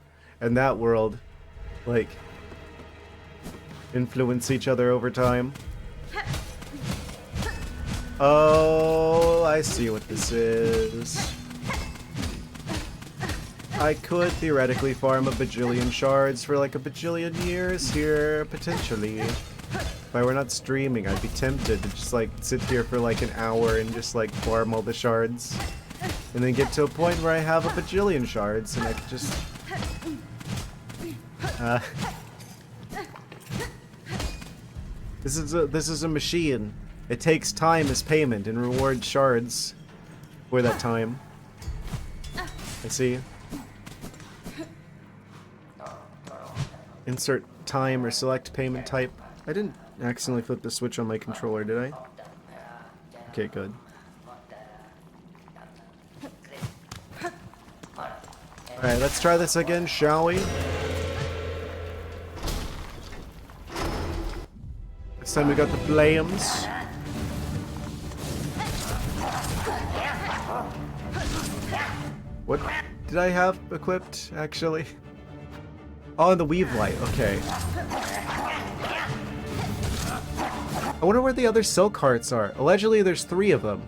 and that world like influence each other over time. Oh, I see what this is. I could theoretically farm a bajillion shards for like a bajillion years here, potentially. If I were not streaming, I'd be tempted to just like sit here for like an hour and just like farm all the shards. And then get to a point where I have a bajillion shards and I could just... This is a machine. It takes time as payment and rewards shards for that time. I see. Insert time or select payment type. I didn't accidentally flip the switch on my controller, did I? Okay, good. Alright, let's try this again, shall we? This time we got the flames. What did I have equipped, actually? Oh, the weave light, okay. I wonder where the other silk hearts are. Allegedly, there's 3 of them.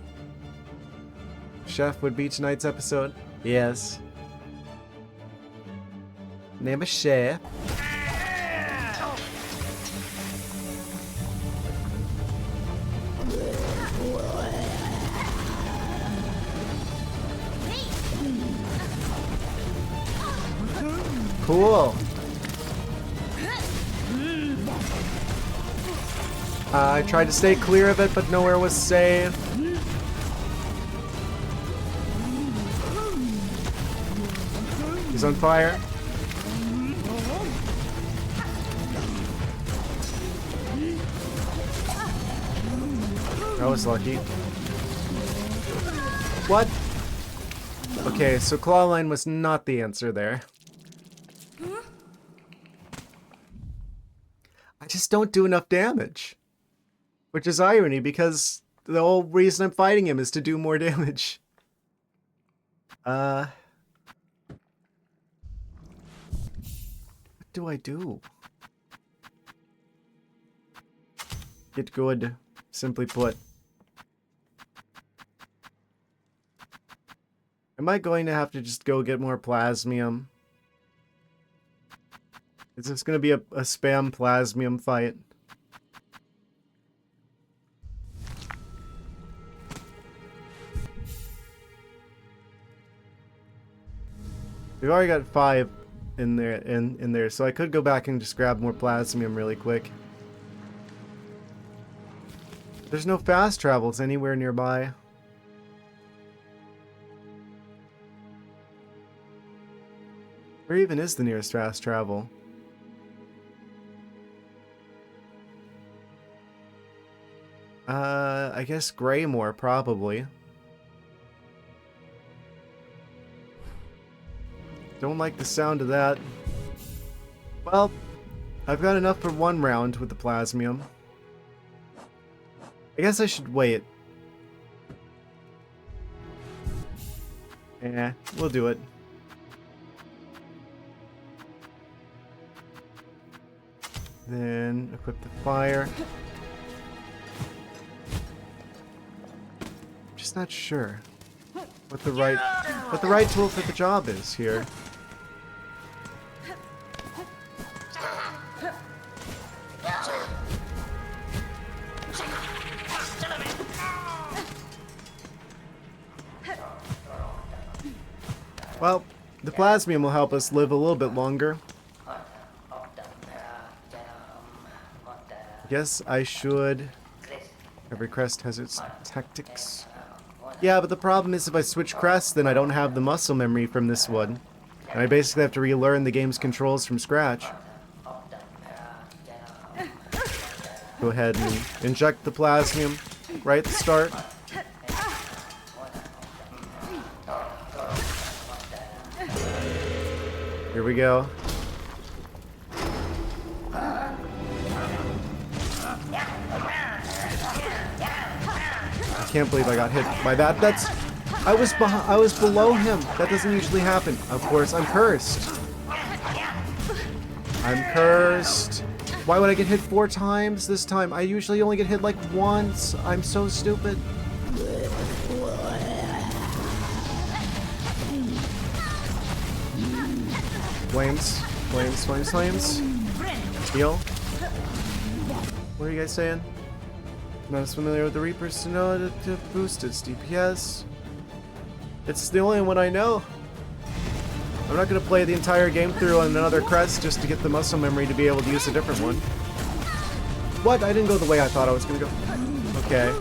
Chef would be tonight's episode? Yes. Name a chef. Cool. I tried to stay clear of it, but nowhere was safe. He's on fire. That was lucky. What? Okay, so clawline was not the answer there. I just don't do enough damage. Which is irony, because the whole reason I'm fighting him is to do more damage. What do I do? Get good, simply put. Am I going to have to just go get more plasmium? Is this going to be a spam plasmium fight? We've already got 5 in there, so I could go back and just grab more plasmium really quick. There's no fast travels anywhere nearby. Where even is the nearest fast travel? I guess Greymore, probably. Don't like the sound of that. Well, I've got enough for 1 round with the plasmium. I guess I should wait. Eh, we'll do it. Then equip the fire. Just not sure what the right tool for the job is here. Well, the plasmium will help us live a little bit longer. Guess I should. Every crest has its tactics. Yeah, but the problem is if I switch crests, then I don't have the muscle memory from this one. And I basically have to relearn the game's controls from scratch. Go ahead and inject the plasmium right at the start. Here we go. I can't believe I got hit by that. I was below him. That doesn't usually happen. Of course, I'm cursed. I'm cursed. Why would I get hit 4 times this time? I usually only get hit like once. I'm so stupid. Flames. Flames, flames, flames. Heal. What are you guys saying? Not as familiar with the Reapers to know to boost its DPS. It's the only one I know. I'm not going to play the entire game through on another crest just to get the muscle memory to be able to use a different one. What? I didn't go the way I thought I was going to go. Okay.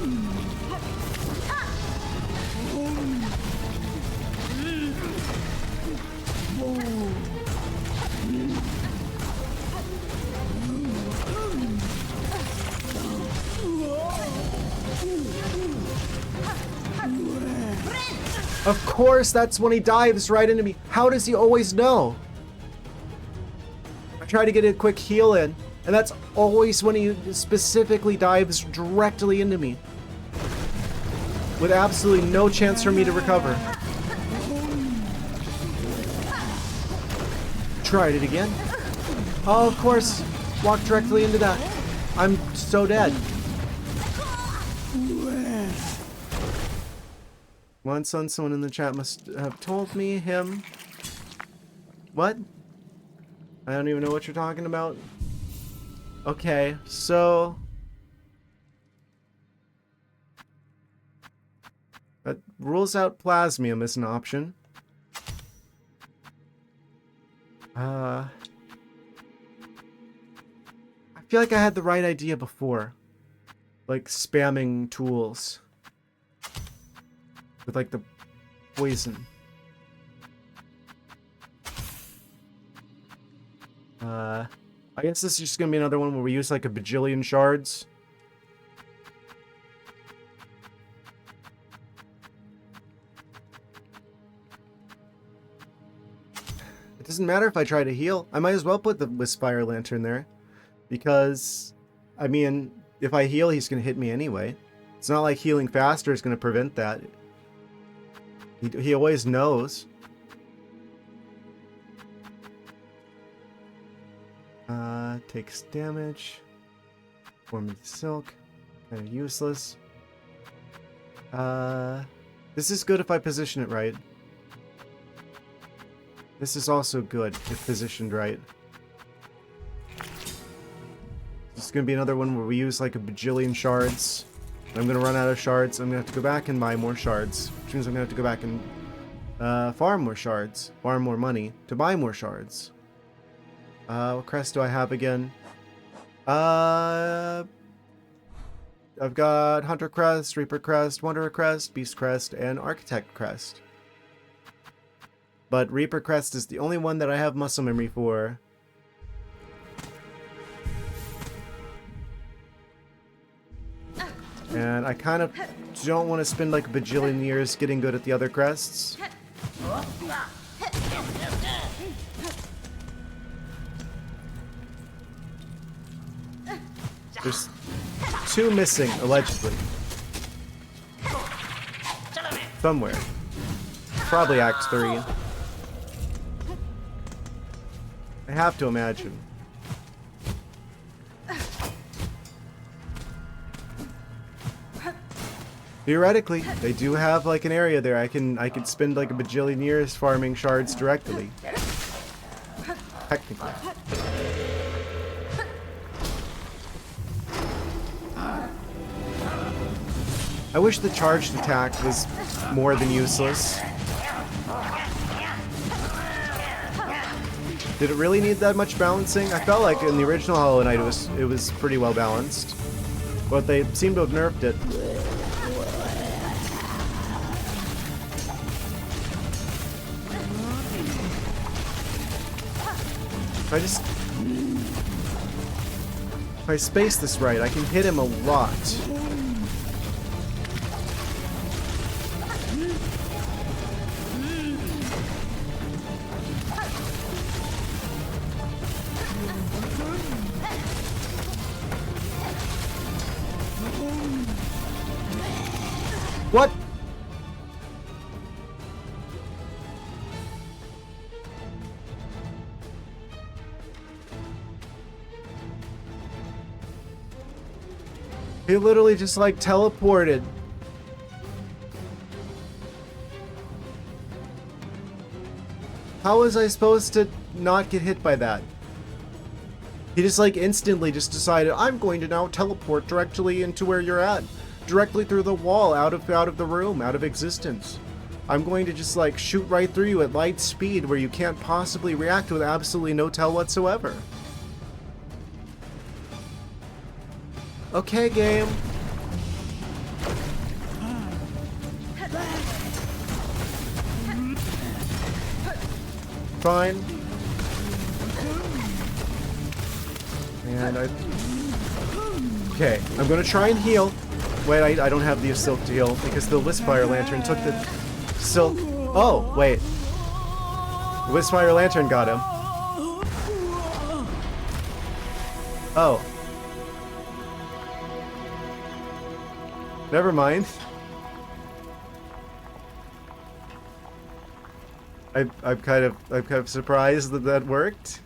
Of course, that's when he dives right into me. How does he always know? I try to get a quick heal in, and that's always when he specifically dives directly into me. With absolutely no chance for me to recover. Tried it again. Oh, of course. Walked directly into that. I'm so dead. Once someone in the chat must have told me him. What? I don't even know what you're talking about. Okay, so that rules out plasmium as an option. I feel like I had the right idea before. Like spamming tools. With like the poison. I guess this is just gonna be another one where we use like a bajillion shards. It doesn't matter if I try to heal. I might as well put the Wisfire Lantern there. Because, I mean, if I heal, he's gonna hit me anyway. It's not like healing faster is gonna prevent that. He always knows. Takes damage. Form of silk. Kind of useless. This is good if I position it right. This is also good if positioned right. This is gonna be another one where we use like a bajillion shards. I'm gonna run out of shards. I'm gonna have to go back and buy more shards, which means I'm gonna have to go back and farm more shards, farm more money to buy more shards. What crest do I have again? I've got Hunter Crest, Reaper Crest, Wanderer Crest, Beast Crest, and Architect Crest. But Reaper Crest is the only one that I have muscle memory for. And I kind of don't want to spend like a bajillion years getting good at the other crests. There's 2 missing, allegedly. Somewhere. Probably Act 3. I have to imagine. Theoretically, they do have like an area there. I could spend like a bajillion years farming shards directly. Technically. I wish the charged attack was more than useless. Did it really need that much balancing? I felt like in the original Hollow Knight it was pretty well balanced. But they seem to have nerfed it. If I space this right, I can hit him a lot. What? He literally just like teleported. How was I supposed to not get hit by that? He just like instantly just decided, I'm going to now teleport directly into where you're at. Directly through the wall, out of the room, out of existence. I'm going to just like shoot right through you at light speed where you can't possibly react with absolutely no tell whatsoever. Okay, game. Fine. And okay, I'm gonna try and heal. Wait, I don't have the silk to heal because the Wisfire Lantern took the silk. Oh, wait. The Wisfire Lantern got him. Oh. Never mind. I'm kind of surprised that that worked.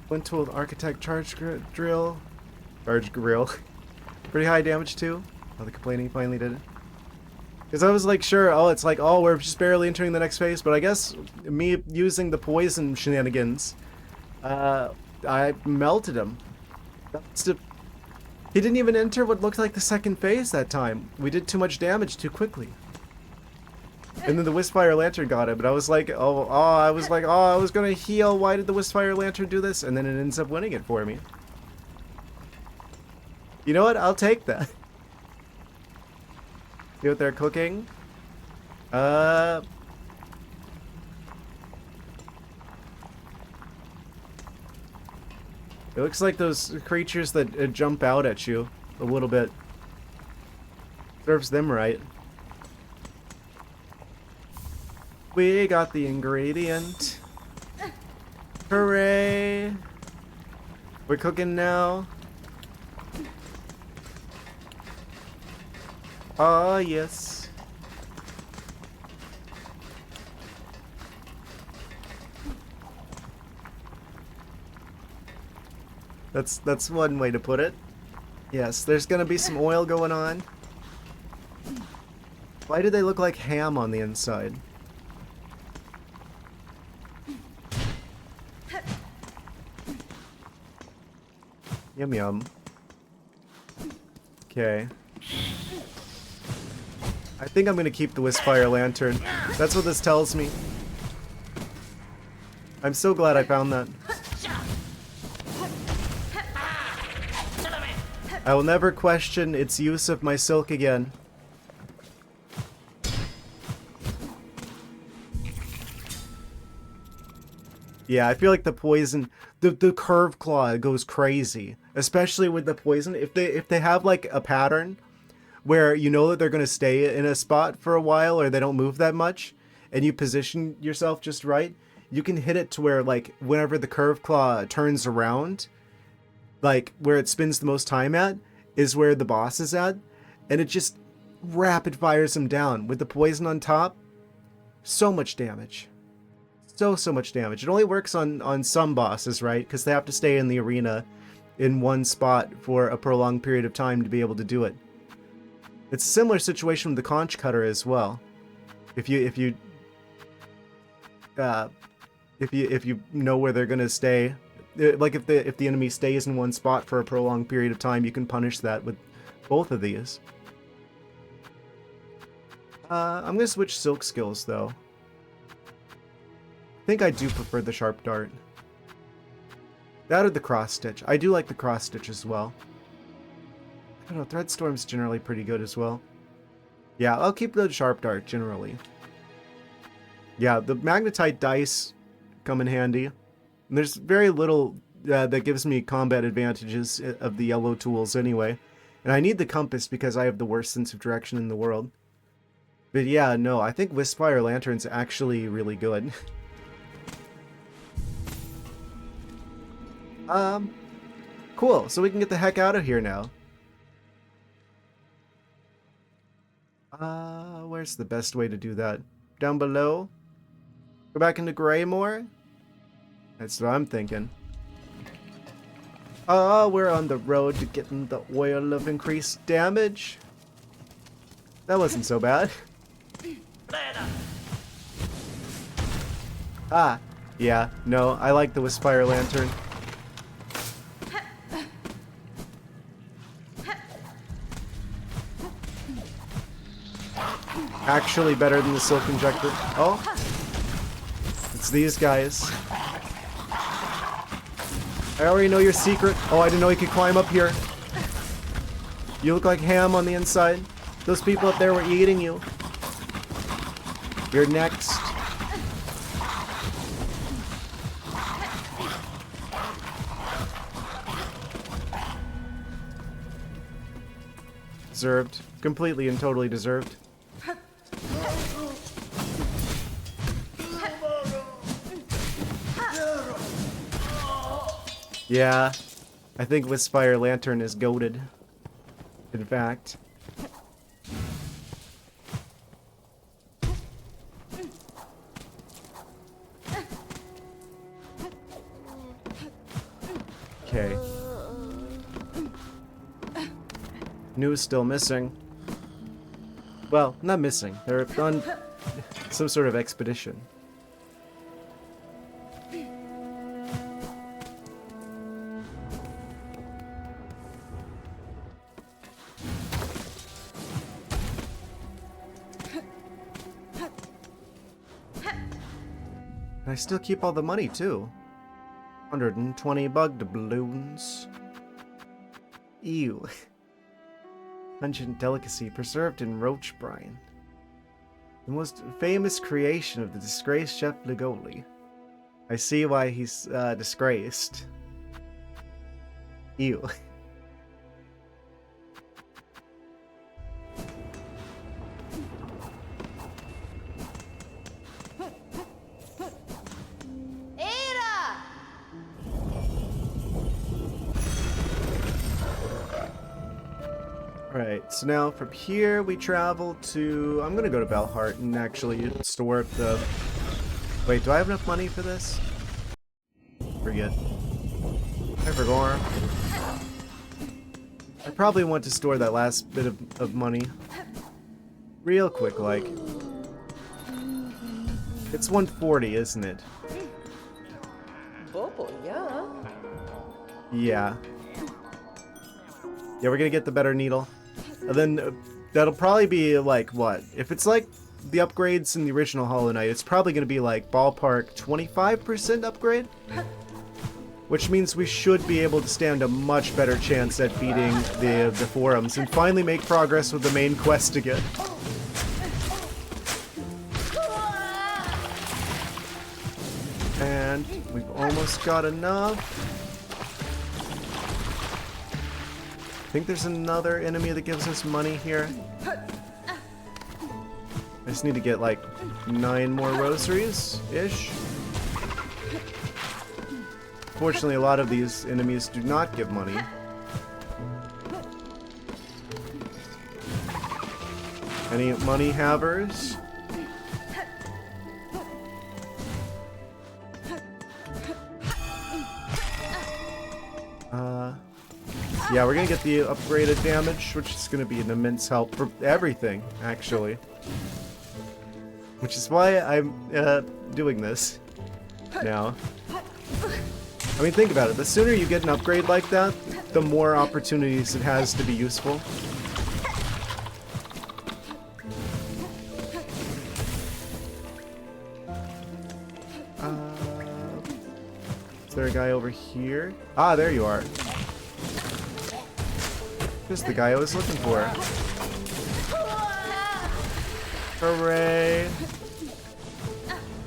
Went to an ArcticThwack charge drill. Charge grill. Pretty high damage too. Oh, the complaining finally did it. Because I was like, sure, oh, it's like, oh, we're just barely entering the next phase, but I guess me using the poison shenanigans, I melted him. He didn't even enter what looked like the second phase that time. We did too much damage too quickly. And then the Wisfire Lantern got him, and I was like, I was gonna heal. Why did the Wisfire Lantern do this? And then it ends up winning it for me. You know what? I'll take that. See what they're cooking? It looks like those creatures that jump out at you a little bit. Serves them right. We got the ingredient. Hooray! We're cooking now. Ah, yes. That's one way to put it. Yes, there's gonna be some oil going on. Why do they look like ham on the inside? Yum yum. Okay. I think I'm gonna keep the Wisfire Lantern. That's what this tells me. I'm so glad I found that. I will never question its use of my silk again. Yeah, I feel like the poison, the curve claw goes crazy, especially with the poison. If they have like a pattern where you know that they're going to stay in a spot for a while or they don't move that much, and you position yourself just right, you can hit it to where like whenever the curve claw turns around, like where it spends the most time at is where the boss is at, and it just rapid fires him down with the poison on top. So much damage. So much damage. It only works on some bosses, right? Because they have to stay in the arena in one spot for a prolonged period of time to be able to do it. It's a similar situation with the conch cutter as well. If you know where they're gonna stay, like if the enemy stays in one spot for a prolonged period of time, you can punish that with both of these. I'm gonna switch silk skills though. I think I do prefer the sharp dart. That or the cross stitch. I do like the cross stitch as well. I don't know, thread storm's generally pretty good as well. Yeah, I'll keep the sharp dart generally. Yeah, the magnetite dice come in handy. And there's very little that gives me combat advantages of the yellow tools anyway. And I need the compass because I have the worst sense of direction in the world. But yeah, no, I think Wisp-Fire Lantern's actually really good. Cool, so we can get the heck out of here now. Where's the best way to do that? Down below? Go back into Greymore? That's what I'm thinking. We're on the road to getting the oil of increased damage. That wasn't so bad. Yeah, no, I like the Wisp-Fire Lantern. Actually better than the Silk Injector. Oh, it's these guys. I already know your secret. Oh, I didn't know you could climb up here. You look like ham on the inside. Those people up there were eating you. You're next. Deserved. Completely and totally deserved. Yeah, I think Wisp-Fire Lantern is goated. In fact. Okay. New's still missing. Well, not missing. They're on some sort of expedition. And I still keep all the money, too. 120 bug doubloons. Ew. Pungent delicacy preserved in roach brine. The most famous creation of the disgraced Chef Ligoli. I see why he's disgraced. Ew. Alright, so now from here we travel to... I'm gonna go to Belhart and actually store the... Wait, do I have enough money for this? Forget. I forgot. I probably want to store that last bit of money. Real quick, like. It's 140, isn't it? Bobo, yeah. Yeah. Yeah, we're gonna get the better needle. And then that'll probably be like, what? If it's like the upgrades in the original Hollow Knight, it's probably gonna be like ballpark 25% upgrade. Which means we should be able to stand a much better chance at beating the forums and finally make progress with the main quest again. And we've almost got enough. I think there's another enemy that gives us money here. I just need to get like 9 more rosaries-ish. Fortunately, a lot of these enemies do not give money. Any money havers? Yeah, we're gonna get the upgraded damage, which is gonna be an immense help for everything, actually. Which is why I'm doing this now. I mean, think about it. The sooner you get an upgrade like that, the more opportunities it has to be useful. Is there a guy over here? Ah, there you are. Just the guy I was looking for. Hooray!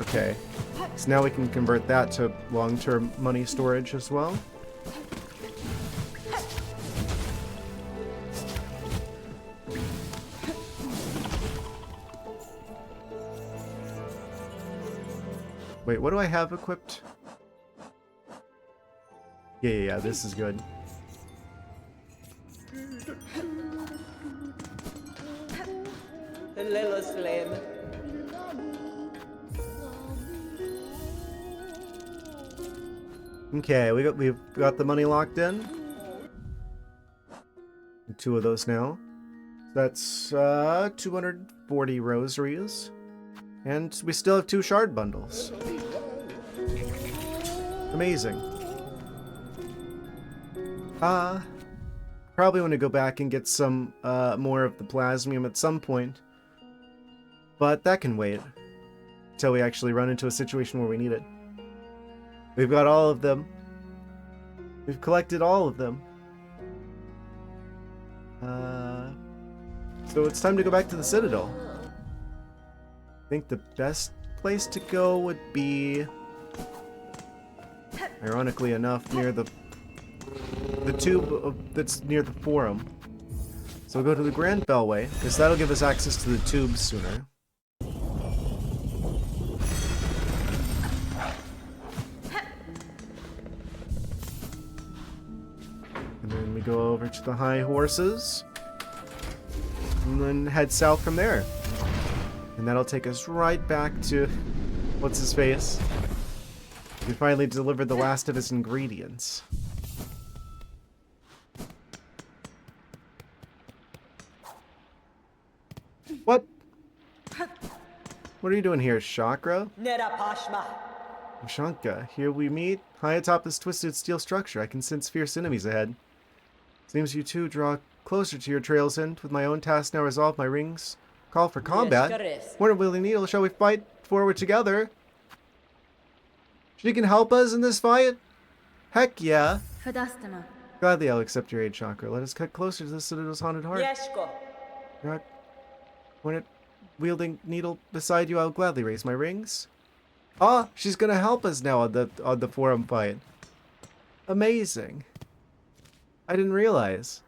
Okay. So now we can convert that to long-term money storage as well. Wait, what do I have equipped? Yeah, this is good. Little slim. Okay, we've got the money locked in. 2 of those now. That's 240 rosaries. And we still have 2 shard bundles. Amazing. Probably want to go back and get some more of the plasmium at some point. But that can wait until we actually run into a situation where we need it. We've got all of them. We've collected all of them. So it's time to go back to the Citadel. I think the best place to go would be, ironically enough, near the tube that's near the Forum. So we'll go to the Grand Bellway, because that'll give us access to the tubes sooner. And then we go over to the High Horses, and then head south from there. And that'll take us right back to what's-his-face. We finally delivered the last of his ingredients. What? What are you doing here, Chakra? Shanka, here we meet. High atop this twisted steel structure, I can sense fierce enemies ahead. Seems you two draw closer to your trail's end. With my own task now resolved, my rings call for combat. Morning, Willie Needle, shall we fight forward together? She can help us in this fight? Heck yeah. Gladly I'll accept your aid, Chakra. Let us cut closer to the Citadel's haunted heart. Not pointed wielding needle beside you, I'll gladly raise my rings. Ah, she's gonna help us now on the Forum fight. Amazing. I didn't realize.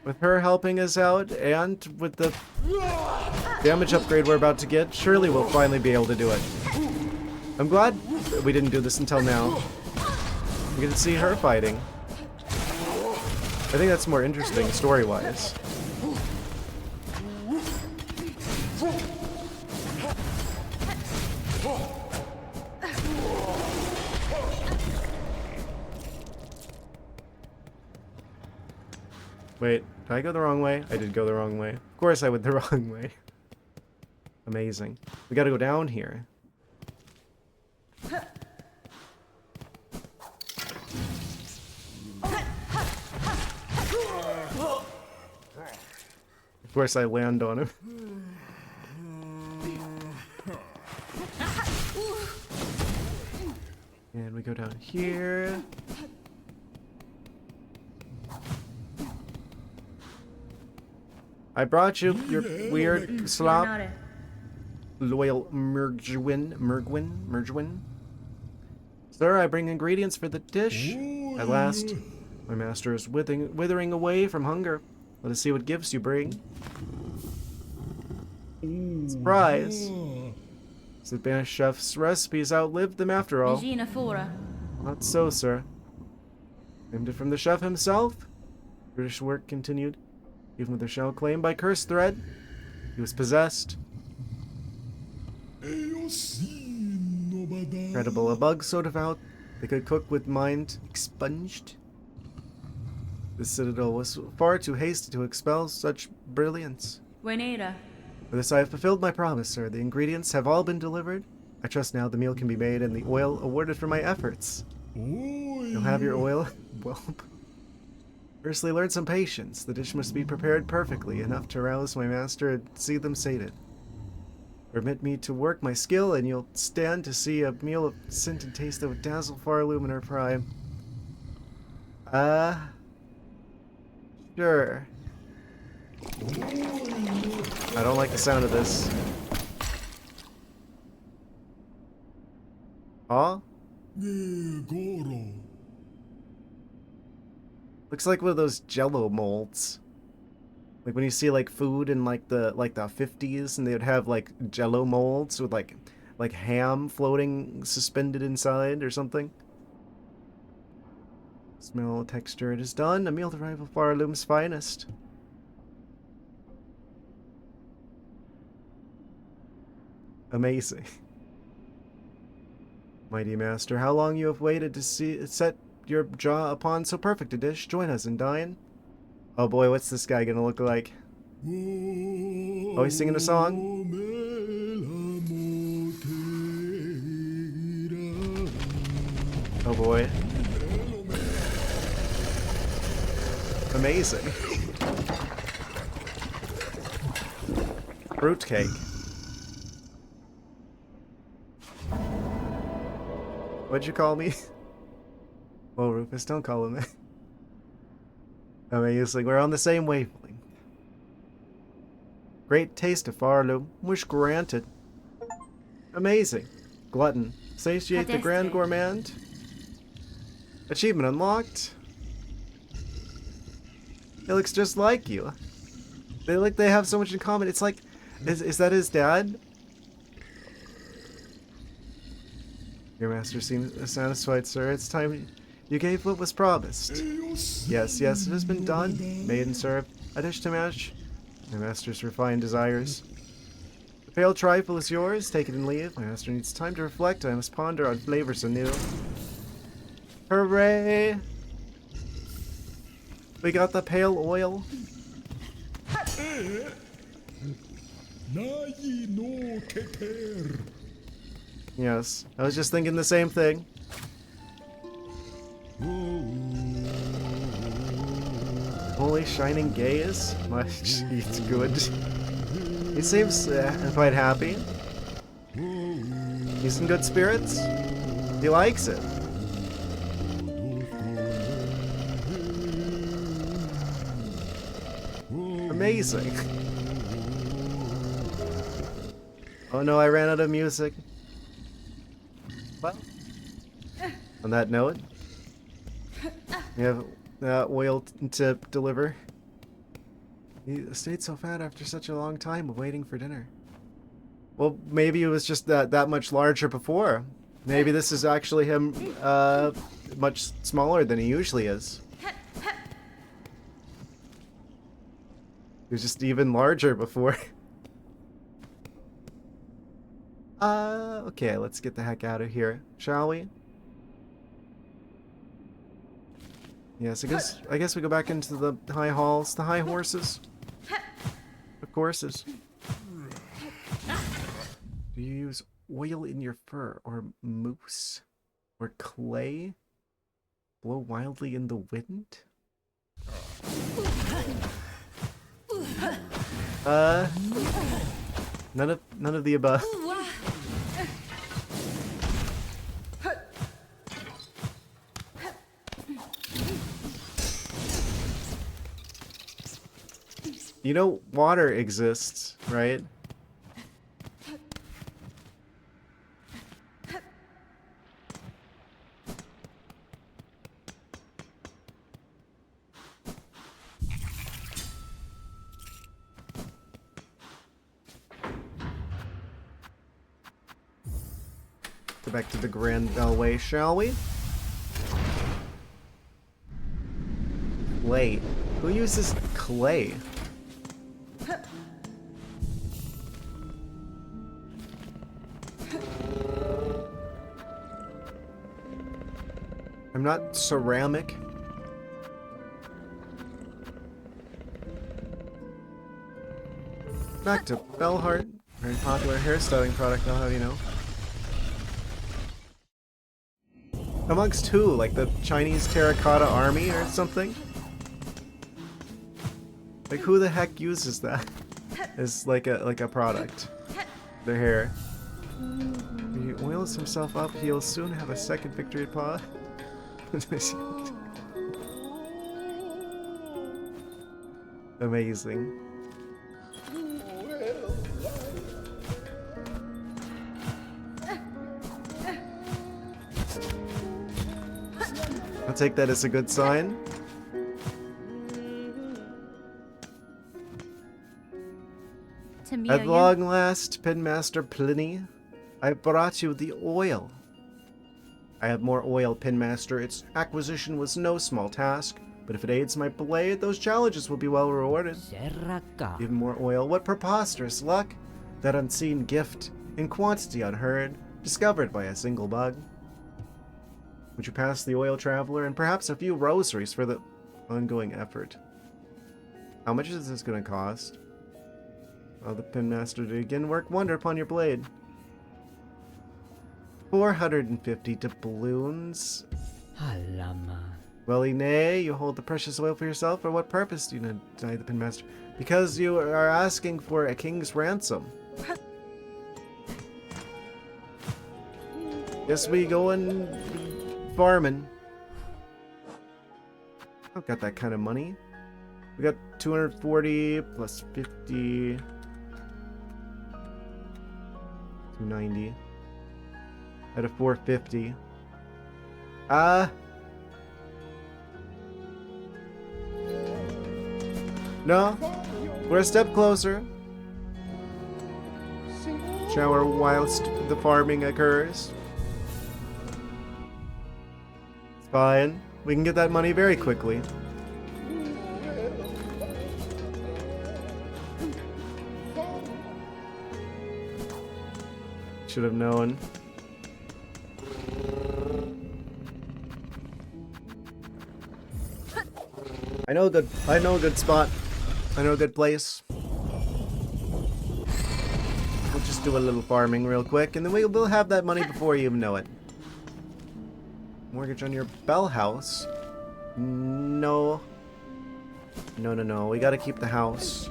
With her helping us out, and with the damage upgrade we're about to get, surely we'll finally be able to do it. I'm glad we didn't do this until now. We get to see her fighting. I think that's more interesting story-wise. Wait, did I go the wrong way? I did go the wrong way. Of course I went the wrong way. Amazing. We gotta go down here. Of course I land on him. And we go down here. I brought you your weird slop. Loyal Mergwin. Sir, I bring ingredients for the dish. At last, my master is withering away from hunger. Let us see what gifts you bring. Surprise! The banished chef's recipes outlived them after all. Not so, sir. Named it from the chef himself. British work continued. Even with a shell claimed by cursed thread, he was possessed. Incredible, a bug so devout they could cook with mind expunged. The Citadel was far too hasty to expel such brilliance. For this I have fulfilled my promise, sir. The ingredients have all been delivered. I trust now the meal can be made and the oil awarded for my efforts. You'll have your oil, whelp. Firstly, learn some patience. The dish must be prepared perfectly, enough to rouse my master and see them sated. Permit me to work my skill, and you'll stand to see a meal of scent and taste that would dazzle Farloom in her prime. Sure. I don't like the sound of this. Huh? Looks like one of those Jello molds. Like when you see like food in like the 50s, and they would have like Jello molds with like ham floating suspended inside or something. Smell, texture, it is done. A meal to rival Farloom's finest. Amazing. Mighty master, how long you have waited to set your jaw upon so perfect a dish? Join us and dine. Oh boy, what's this guy gonna look like? Oh, he's singing a song? Oh boy. Amazing. Fruitcake. What'd you call me? Oh, Rufus, don't call him that. Amazing, we're on the same wavelength. Great taste of Farloom. Wish granted. Amazing. Glutton. Satiate the grand gourmand. Achievement unlocked. It looks just like you. They have so much in common. It's like, is that his dad? Your master seems satisfied, sir. It's time you gave what was promised. Yes, yes, it has been done. Made and served. A dish to match my master's refined desires. The pale trifle is yours. Take it and leave. My master needs time to reflect. I must ponder on flavors anew. Hooray! We got the pale oil. Yes, I was just thinking the same thing. Holy shining gaze? It's good. He seems quite happy. He's in good spirits. He likes it. Amazing. Oh no, I ran out of music. Well, on that note, we have oil to deliver. He stayed so fat after such a long time of waiting for dinner. Well, maybe it was just that much larger before. Maybe this is actually him much smaller than he usually is. He was just even larger before. Okay, let's get the heck out of here, shall we? Yes, I guess we go back into the high halls, the high horses. Of courses. Do you use oil in your fur, or mousse, or clay? Blow wildly in the wind? None of the above. You know, water exists, right? Go back to the Grand Bellway, shall we? Clay. Who uses clay? I'm not ceramic. Back to Bellheart. Very popular hairstyling product, I'll have you know. Amongst who? Like the Chinese terracotta army or something? Like who the heck uses that as like a product? Their hair. He oils himself up, he'll soon have a second victory paw. Amazing. take that as a good sign. At long last, Pinmaster Pliny, I brought you the oil. I have more oil, Pinmaster. Its acquisition was no small task, but if it aids my blade, those challenges will be well rewarded. Even more oil. What preposterous luck! That unseen gift, in quantity unheard, discovered by a single bug. Would you pass the oil traveler and perhaps a few rosaries for the ongoing effort? How much is this going to cost? Allow the Pinmaster to again work wonder upon your blade. 450 doubloons. Well, Ine, you hold the precious oil for yourself. For what purpose do you deny the Pinmaster? Because you are asking for a king's ransom. Guess we going farming. I've got that kind of money. We got 240 plus 50. 290. At a 450. No. We're a step closer. Shower whilst the farming occurs. It's fine. We can get that money very quickly. Should have known. I know a good spot. I know a good place. We'll just do a little farming real quick, and then we'll have that money before you even know it. Mortgage on your Bell house? No. No. We gotta keep the house.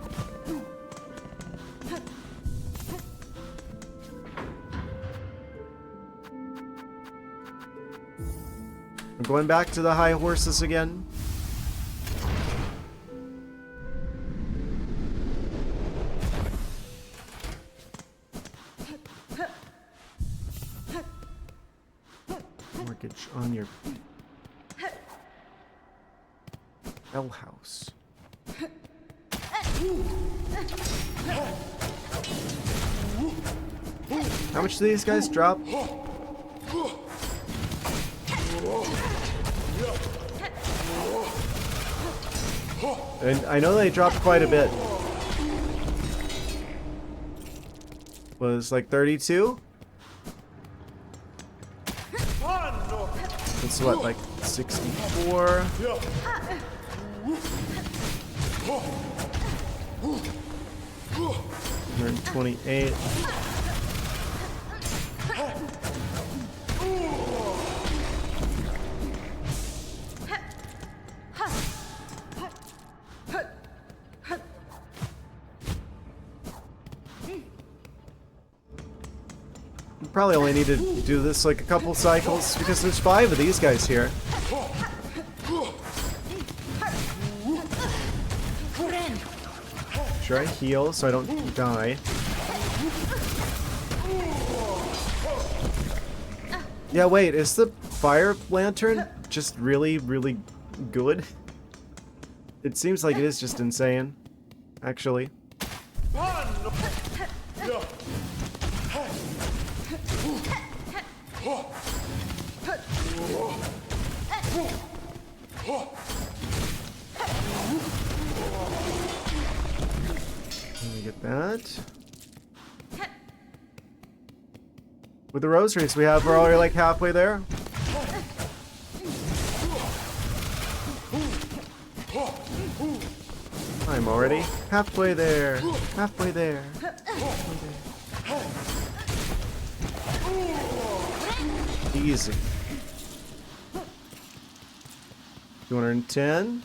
We're going back to the high horses again. Mortgage on your Bell house. How much do these guys drop? And I know they dropped quite a bit. Was like 32? It's what, like 64? 128. Probably only need to do this like a couple cycles because there's 5 of these guys here. Should I heal so I don't die? Yeah, wait, is the fire lantern just really, really good? It seems like it is just insane, actually. Let me get that. With the rosaries we have, we're already like halfway there. I'm already halfway there. Halfway there. Halfway there. Easy. 210.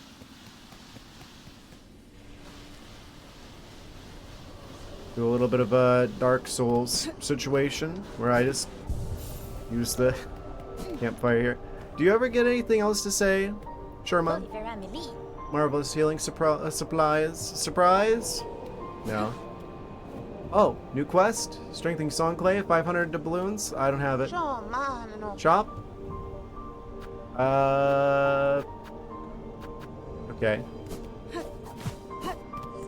Do a little bit of a Dark Souls situation where I just use the campfire here. Do you ever get anything else to say, Sherma? Marvelous healing supplies. Surprise? No. Oh, new quest? Strengthening Songclave, 500 doubloons? I don't have it. Shop? Okay.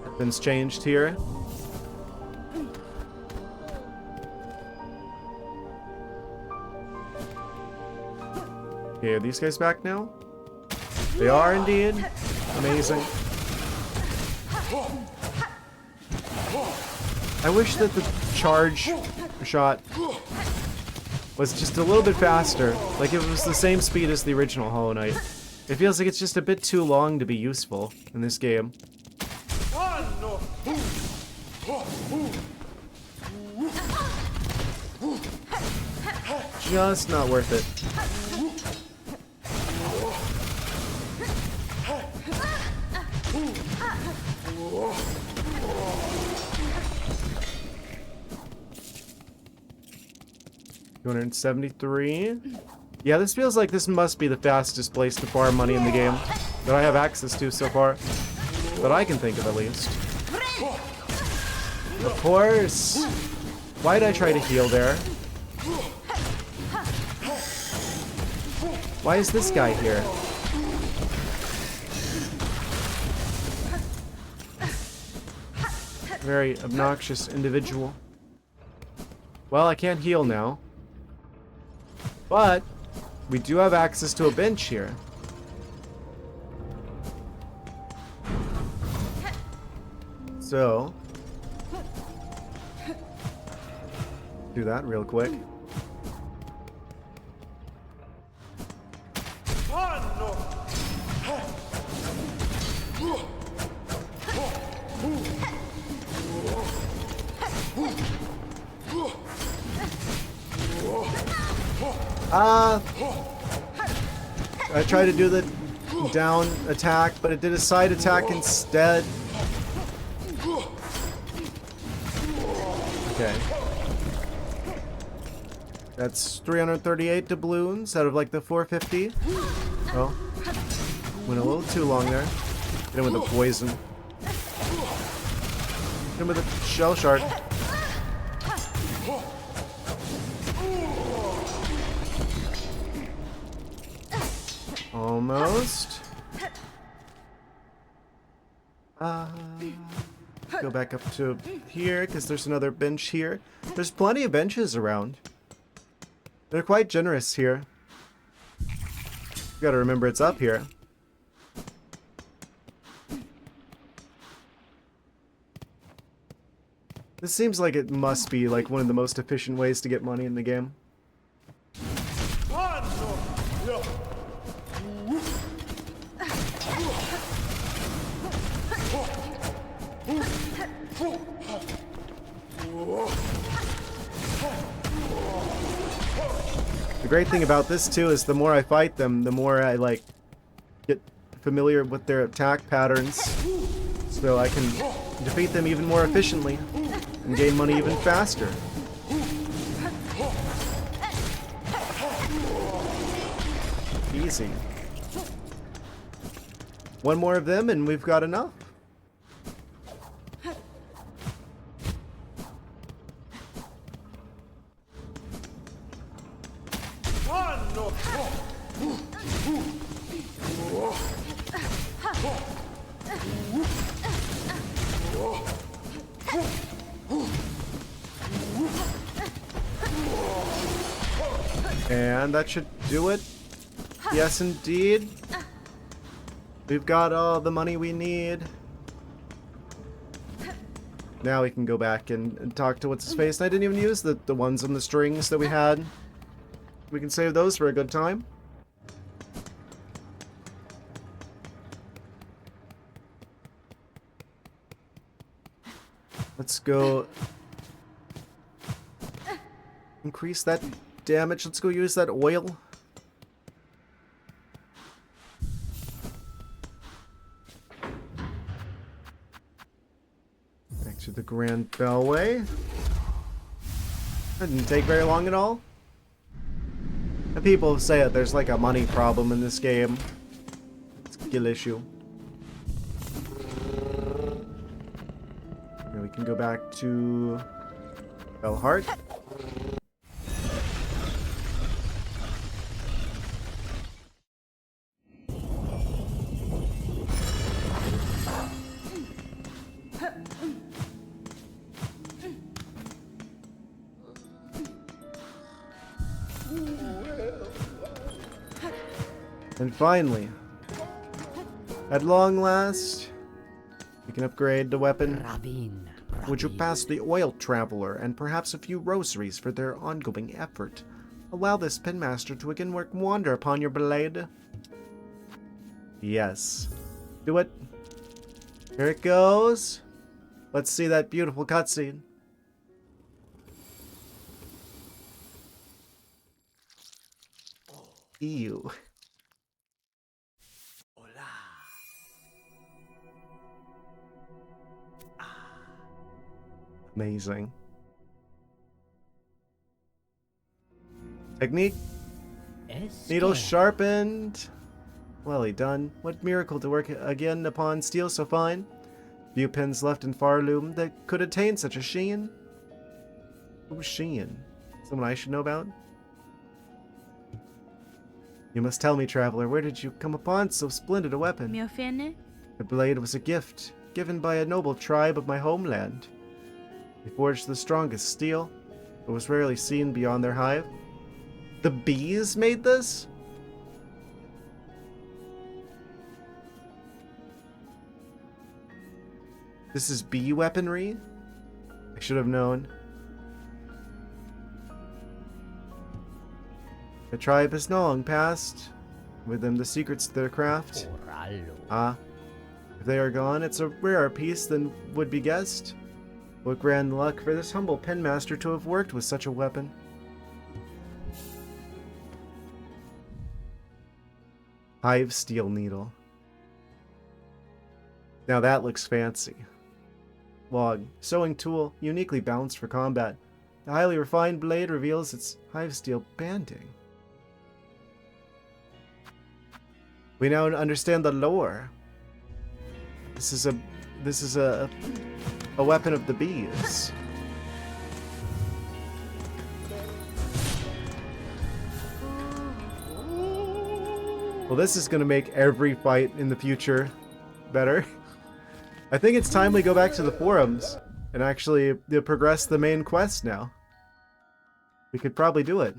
Nothing's changed here. Okay, are these guys back now? They are indeed. Amazing. I wish that the charge shot was just a little bit faster. Like if it was the same speed as the original Hollow Knight. It feels like it's just a bit too long to be useful in this game. Just not worth it. $273. Yeah, this feels like this must be the fastest place to farm money in the game that I have access to so far. That I can think of, at least. Of course! Why did I try to heal there? Why is this guy here? Very obnoxious individual. Well, I can't heal now. But we do have access to a bench here. So, do that real quick. I tried to do the down attack, but it did a side attack instead. Okay. That's 338 doubloons out of like the 450. Oh. Went a little too long there. Hit him with the poison. Hit him with a shell shard. Almost. Go back up to here, because there's another bench here. There's plenty of benches around. They're quite generous here. You gotta remember it's up here. This seems like it must be like one of the most efficient ways to get money in the game. The great thing about this too is the more I fight them, the more I like get familiar with their attack patterns, so I can defeat them even more efficiently and gain money even faster. Easy. One more of them and we've got enough. And that should do it. Yes, indeed. We've got all the money we need. Now we can go back and talk to what's-his-face. I didn't even use the ones on the strings that we had. We can save those for a good time. Let's go increase that damage. Let's go use that oil. Back to the Grand Bellway. That didn't take very long at all. And people say that there's like a money problem in this game. It's a skill issue. Now we can go back to Bellheart. And finally, at long last, we can upgrade the weapon. Would you pass the oil traveler and perhaps a few rosaries for their ongoing effort? Allow this pinmaster to again work wonder upon your blade. Yes. Do it. Here it goes. Let's see that beautiful cutscene. Ew. Amazing. Technique. Needle sharpened. Well done. What miracle to work again upon steel so fine? Few pins left in Farloom that could attain such a sheen. Who's Sheen? Someone I should know about? You must tell me, traveler, where did you come upon so splendid a weapon? Miofene? The blade was a gift, given by a noble tribe of my homeland. They forged the strongest steel, but was rarely seen beyond their hive. The bees made this? This is bee weaponry? I should have known. The tribe has long passed, with them the secrets to their craft. Ah, if they are gone, it's a rarer piece than would be guessed. What grand luck for this humble penmaster to have worked with such a weapon. Hive steel needle. Now that looks fancy. Log. Sewing tool, uniquely balanced for combat. The highly refined blade reveals its hive steel banding. We now understand the lore. This is a weapon of the bees. Well, this is going to make every fight in the future better. I think it's time we go back to the forums and actually progress the main quest now. We could probably do it.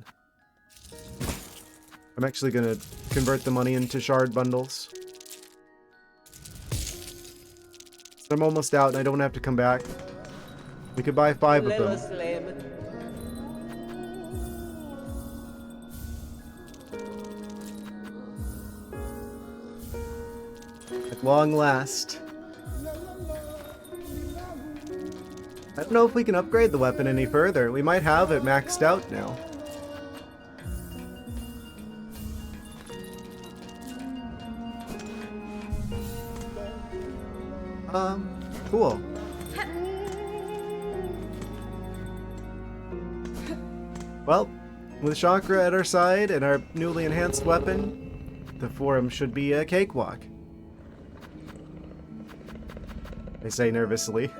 I'm actually going to convert the money into shard bundles. So I'm almost out and I don't have to come back. We could buy 5 of them. At long last. I don't know if we can upgrade the weapon any further. We might have it maxed out now. Cool. Well, with Chakra at our side and our newly enhanced weapon, the forum should be a cakewalk. I say nervously.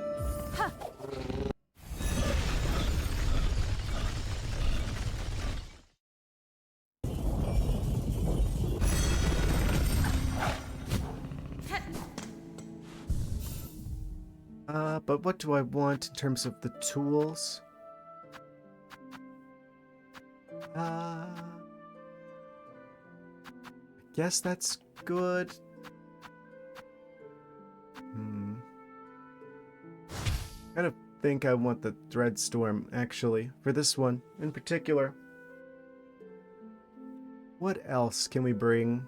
But what do I want in terms of the tools? I guess that's good. I kind of think I want the Dreadstorm, actually, for this one in particular. What else can we bring?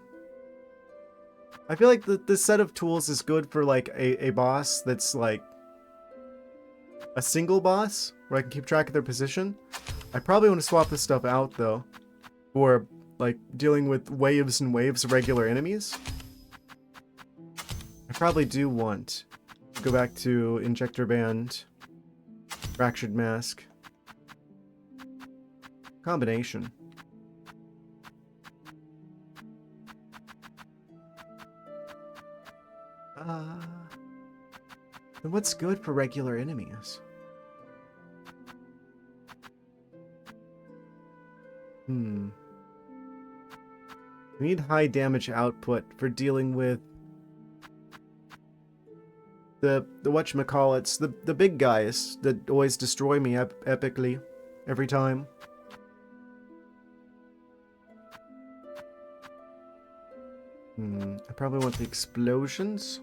I feel like this set of tools is good for, like, a boss that's, like, a single boss, where I can keep track of their position. I probably want to swap this stuff out, though, for, like, dealing with waves and waves of regular enemies. I probably do want to go back to Injector Band, Fractured Mask. Combination. Then what's good for regular enemies? We need high damage output for dealing with the whatchamacallits, the big guys that always destroy me epically every time. probably want the explosions.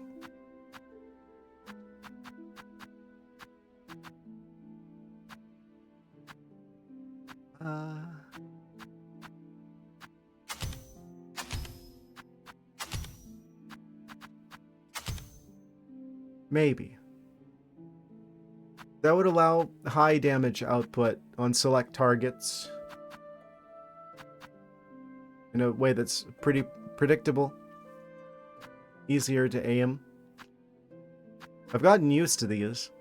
Maybe. That would allow high damage output on select targets in a way that's pretty predictable. Easier to aim. I've gotten used to these.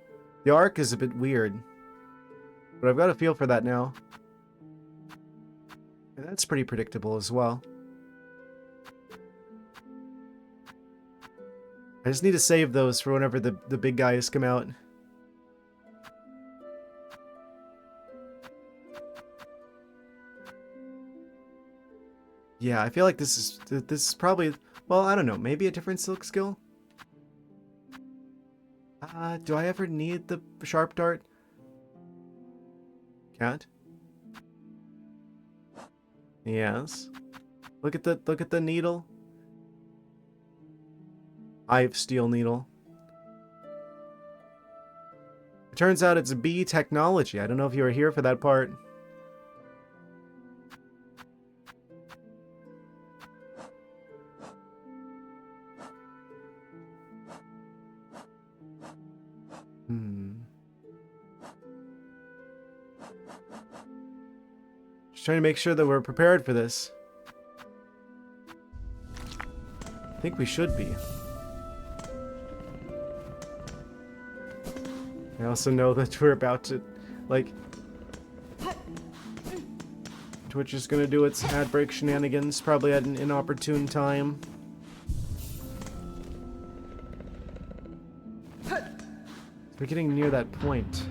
The arc is a bit weird, but I've got a feel for that now. And that's pretty predictable as well. I just need to save those for whenever the big guys come out. Yeah, I feel like this is probably, well, I don't know, maybe a different silk skill? Do I ever need the sharp dart? Cat? Yes. Look at the needle. Hive steel needle. It turns out it's bee technology. I don't know if you were here for that part. Just trying to make sure that we're prepared for this. I think we should be. I also know that we're about to, like, Twitch is gonna do its ad break shenanigans, probably at an inopportune time. We're getting near that point.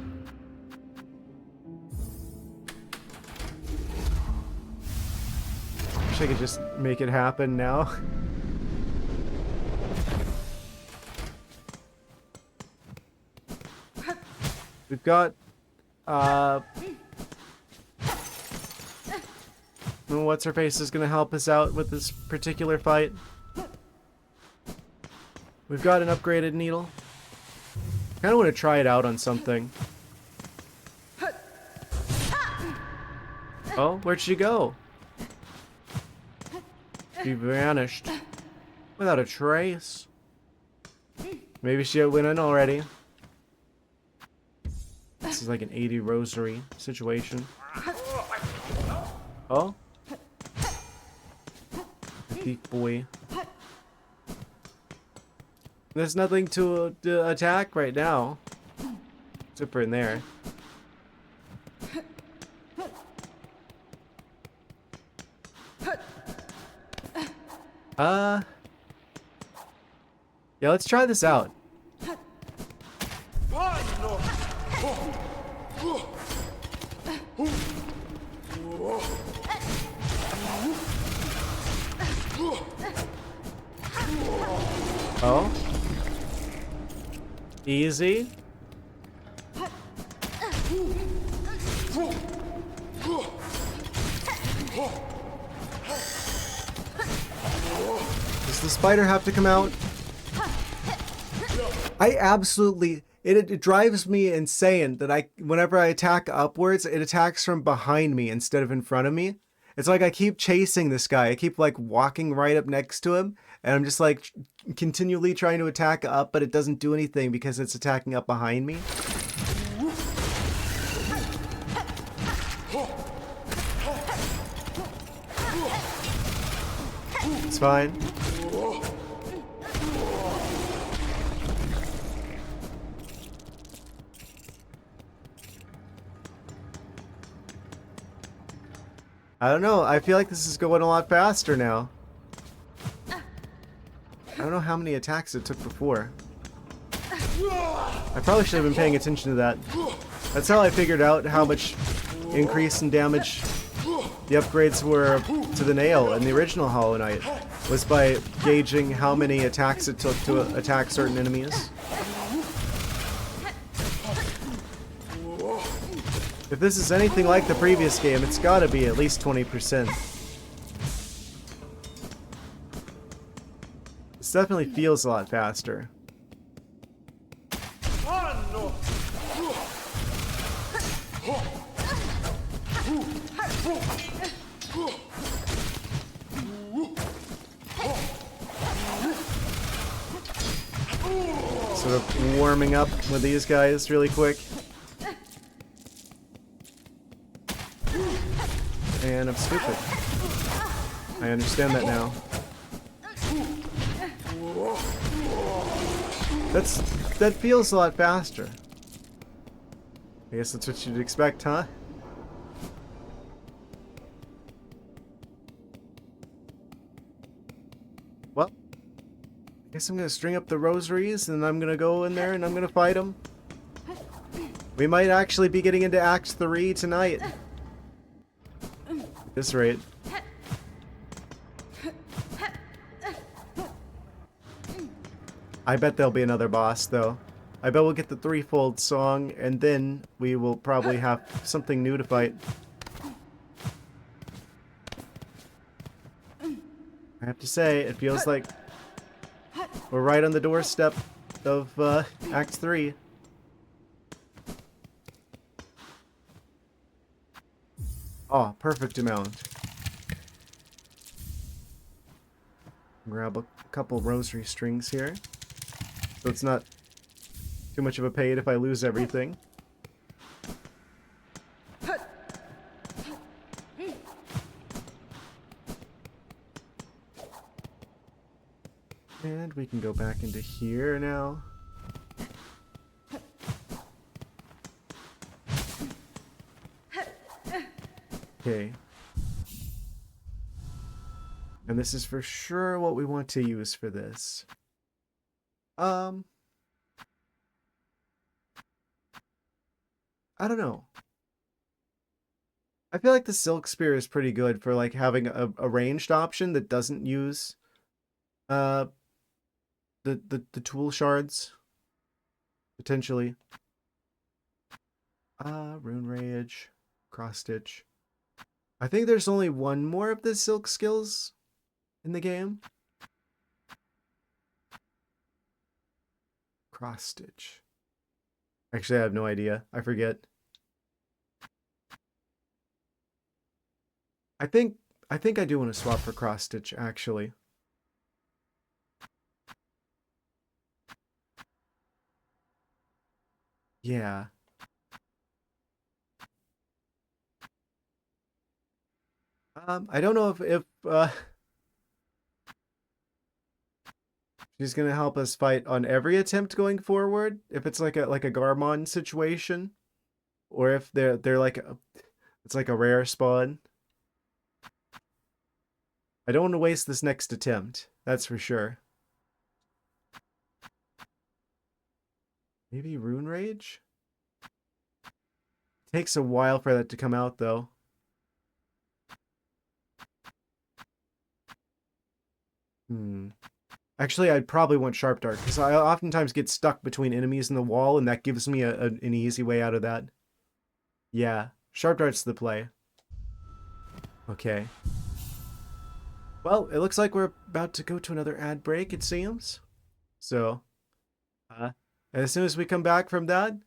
Wish I could just make it happen now. We've got, what's her face is gonna help us out with this particular fight. We've got an upgraded needle. Kinda wanna try it out on something. Oh, where'd she go? She vanished. Without a trace. Maybe she went in already. This is like an 80 rosary situation. Oh? Thief boy. There's nothing to attack right now. Except for in there. Yeah, let's try this out. Oh? Easy. Does the spider have to come out? I absolutely... It drives me insane that whenever I attack upwards, it attacks from behind me instead of in front of me. It's like I keep chasing this guy. I keep like walking right up next to him, and I'm just like continually trying to attack up, but it doesn't do anything because it's attacking up behind me. It's fine. I don't know. I feel like this is going a lot faster now. I don't know how many attacks it took before. I probably should have been paying attention to that. That's how I figured out how much increase in damage the upgrades were to the nail in the original Hollow Knight, was by gauging how many attacks it took to attack certain enemies. If this is anything like the previous game, it's gotta be at least 20%. This definitely feels a lot faster. Sort of warming up with these guys really quick. And I'm stupid. I understand that now. That feels a lot faster. I guess that's what you'd expect, huh? Well, I guess I'm gonna string up the rosaries and I'm gonna go in there and I'm gonna fight them. We might actually be getting into Act 3 tonight. At this rate. I bet there'll be another boss, though. I bet we'll get the threefold song, and then we will probably have something new to fight. I have to say, it feels like we're right on the doorstep of Act 3. Oh, perfect amount. Grab a couple rosary strings here. So it's not too much of a pain if I lose everything. And we can go back into here now. Okay. And this is for sure what we want to use for this. I don't know. I feel like the Silk Spear is pretty good for like having a ranged option that doesn't use the tool shards. Potentially. Rune Rage, Cross Stitch. I think there's only one more of the Silk skills in the game. Cross Stitch. Actually, I have no idea. I forget. I think I do want to swap for Cross Stitch, actually. Yeah. I don't know if she's gonna help us fight on every attempt going forward. If it's like a Garmon situation, or if they're like it's like a rare spawn. I don't want to waste this next attempt. That's for sure. Maybe Rune Rage? Takes a while for that to come out, though. Actually, I'd probably want Sharp Dart, because I oftentimes get stuck between enemies and the wall, and that gives me an easy way out of that. Yeah, Sharp Dart's the play. Okay. Well, it looks like we're about to go to another ad break, it seems. So, as soon as we come back from that,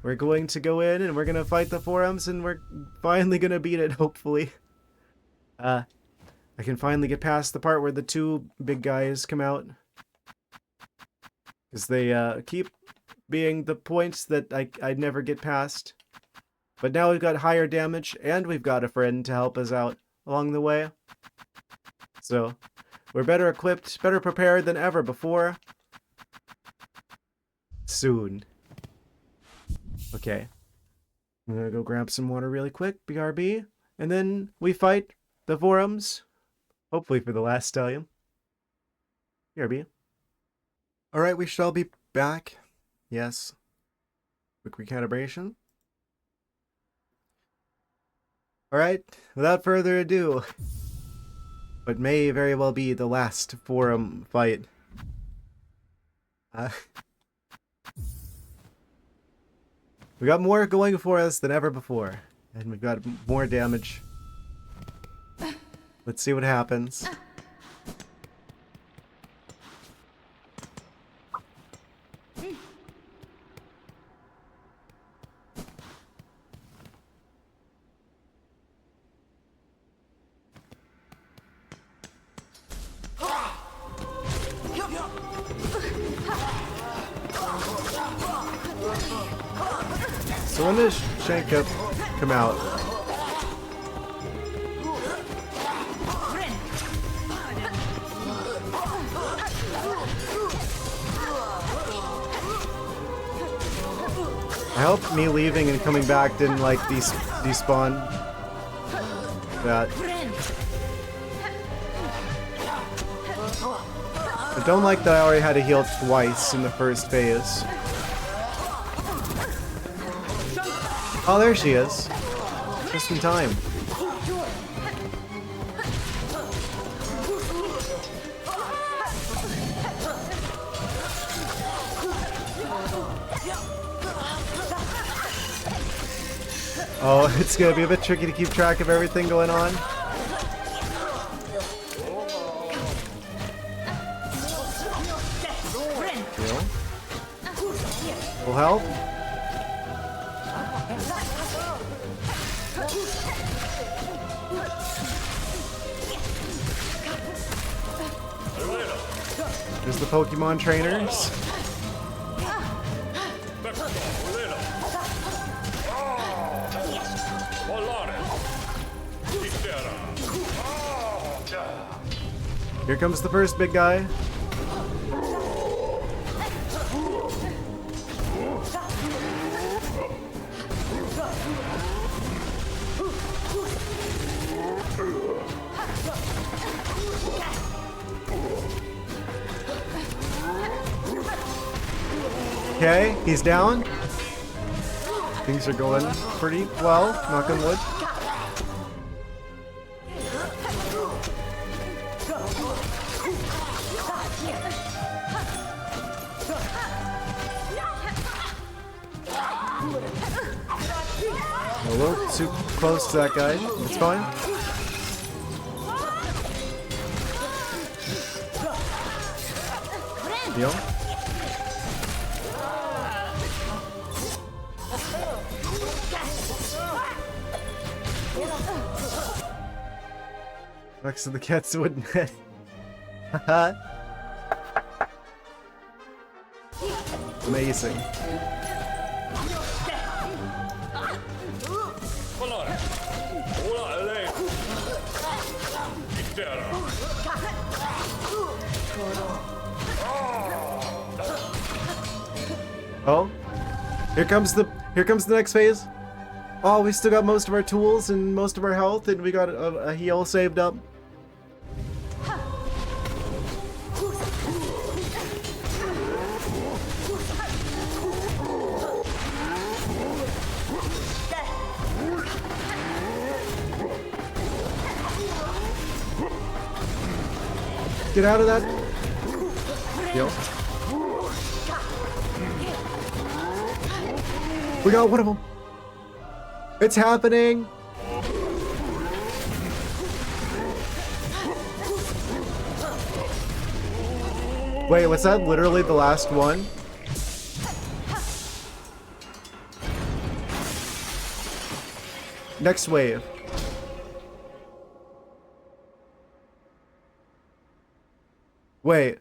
we're going to go in and we're going to fight the forums, and we're finally going to beat it, hopefully. I can finally get past the part where the two big guys come out. Because they keep being the points that I'd never get past. But now we've got higher damage, and we've got a friend to help us out along the way. So, we're better equipped, better prepared than ever before. Soon. Okay. I'm gonna go grab some water really quick, BRB. And then we fight the forums. Hopefully for the last time. BRB. Alright, we shall be back. Yes. Quick recalibration. Alright, without further ado. What may very well be the last forum fight. We got more going for us than ever before. And we've got more damage. Let's see what happens. So when does Shanka come out? I hope me leaving and coming back didn't like despawn that. I don't like that I already had to heal twice in the first phase. Oh, there she is. Just in time. Oh, it's gonna be a bit tricky to keep track of everything going on. Heal. Full health. There's the Pokemon trainers. Here comes the first big guy. Okay, he's down. Things are going pretty well, knock on wood. A little too close to that guy. It's fine. Deal. Next to the cat's wooden head. Haha. Amazing. Oh, here comes the next phase. Oh, we still got most of our tools and most of our health, and we got a heal saved up. Get out of that. Heal. We got one of them. It's happening. Wait, was that literally the last one? Next wave. Wait.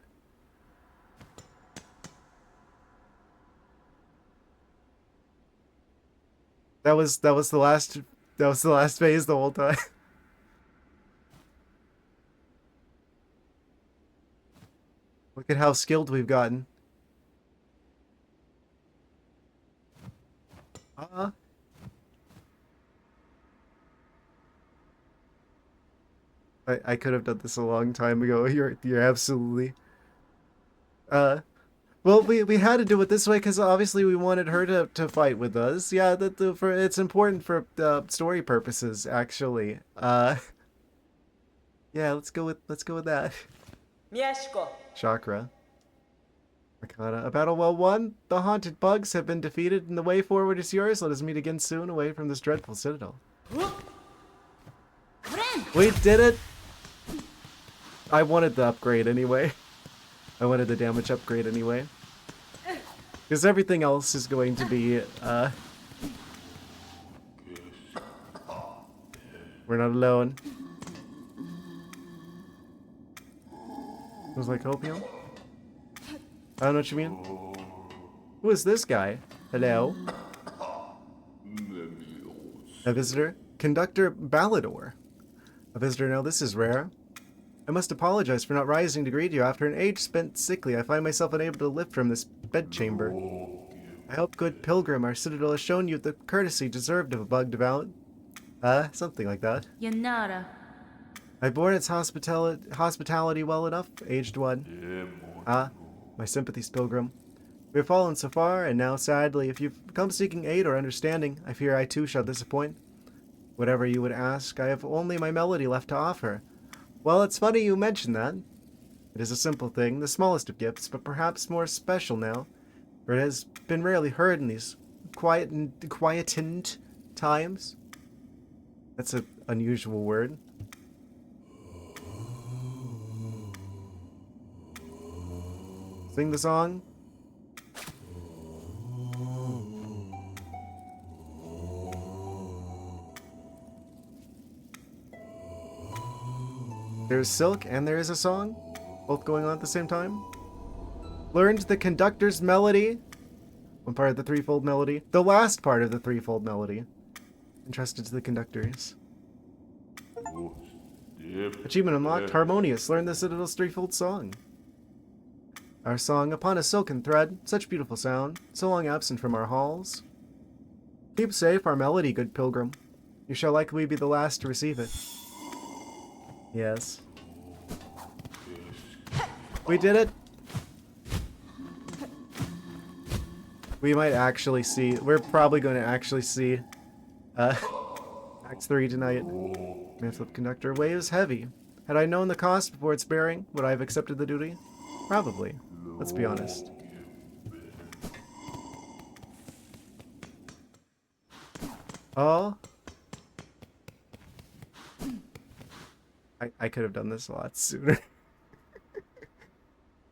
That was the last phase the whole time. Look at how skilled we've gotten. I could have done this a long time ago. You're absolutely. Well, we had to do it this way because obviously we wanted her to fight with us. Yeah, it's important for story purposes, actually. Yeah, let's go with that. Mieszko. Chakra. Makata. A battle well won. The haunted bugs have been defeated, and the way forward is yours. Let us meet again soon, away from this dreadful citadel. We did it. I wanted the upgrade anyway. I wanted the damage upgrade anyway. Because everything else is going to be, we're not alone. It was like opium? I don't know what you mean. Who is this guy? Hello? A visitor? Conductor Ballador. A visitor, no, this is rare. I must apologize for not rising to greet you. After an age spent sickly, I find myself unable to lift from this bedchamber. I hope, good pilgrim, our citadel has shown you the courtesy deserved of a bug devout. Something like that. Yanara. I've borne its hospitality well enough, aged one. My sympathies, pilgrim. We have fallen so far, and now, sadly, if you've come seeking aid or understanding, I fear I too shall disappoint. Whatever you would ask, I have only my melody left to offer. Well, it's funny you mention that. It is a simple thing, the smallest of gifts, but perhaps more special now, for it has been rarely heard in these quietened times. That's an unusual word. Sing the song. There's Silk and there is a song, both going on at the same time. Learned the conductor's melody. One part of the threefold melody. The last part of the threefold melody. Entrusted to the conductors. Achievement unlocked. Harmonious. Learn the Citadel's threefold song. Our song upon a silken thread. Such beautiful sound. So long absent from our halls. Keep safe our melody, good pilgrim. You shall likely be the last to receive it. Yes. We did it! We might actually see... We're probably going to actually see... Act 3 tonight. Manflip conductor. Weight is heavy. Had I known the cost before its bearing, would I have accepted the duty? Probably. Let's be honest. Oh... I could have done this a lot sooner.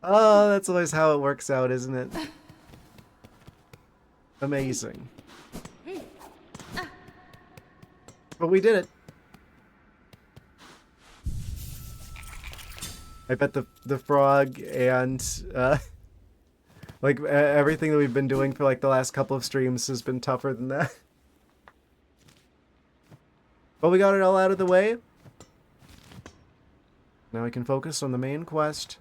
Oh, that's always how it works out, isn't it? Amazing. But we did it. I bet the frog and like everything that we've been doing for like the last couple of streams has been tougher than that. But we got it all out of the way. Now we can focus on the main quest.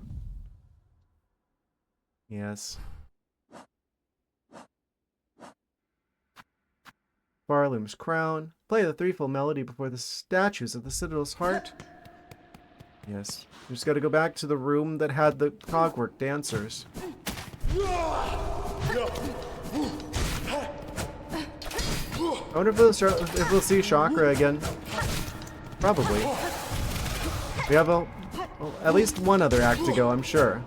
Yes. Farloom's crown. Play the threefold melody before the statues of the Citadel's heart. Yes. We just gotta go back to the room that had the cogwork dancers. I wonder if we'll see Chakra again. Probably. We have at least one other act to go, I'm sure.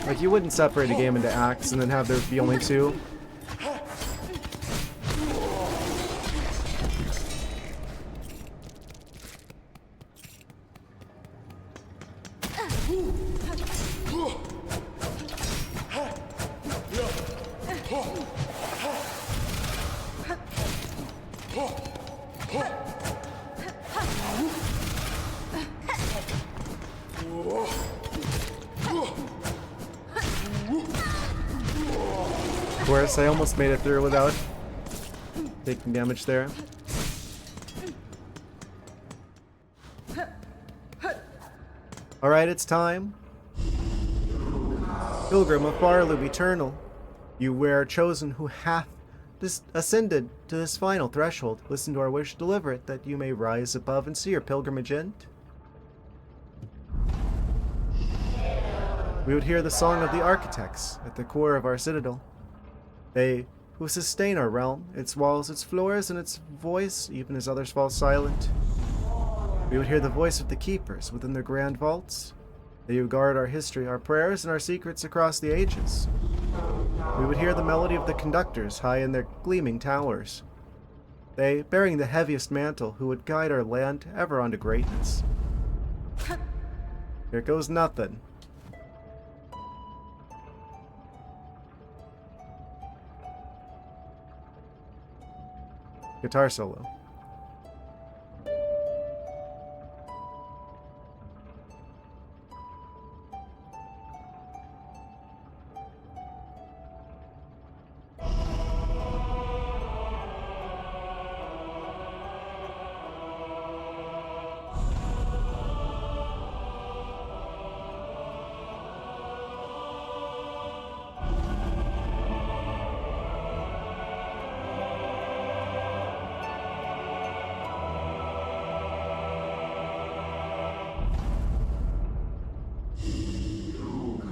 Like, you wouldn't separate a game into acts and then have there be only two. Of course, I almost made it through without taking damage there. Alright, it's time. Pilgrim of Farloom Eternal, you were chosen who hath ascended to this final threshold. Listen to our wish, deliver it, that you may rise above and see your pilgrimage end. We would hear the song of the architects at the core of our citadel. They who sustain our realm, its walls, its floors, and its voice, even as others fall silent. We would hear the voice of the keepers within their grand vaults. They who guard our history, our prayers, and our secrets across the ages. We would hear the melody of the conductors high in their gleaming towers. They, bearing the heaviest mantle, who would guide our land ever on to greatness. Here goes nothing. Guitar solo.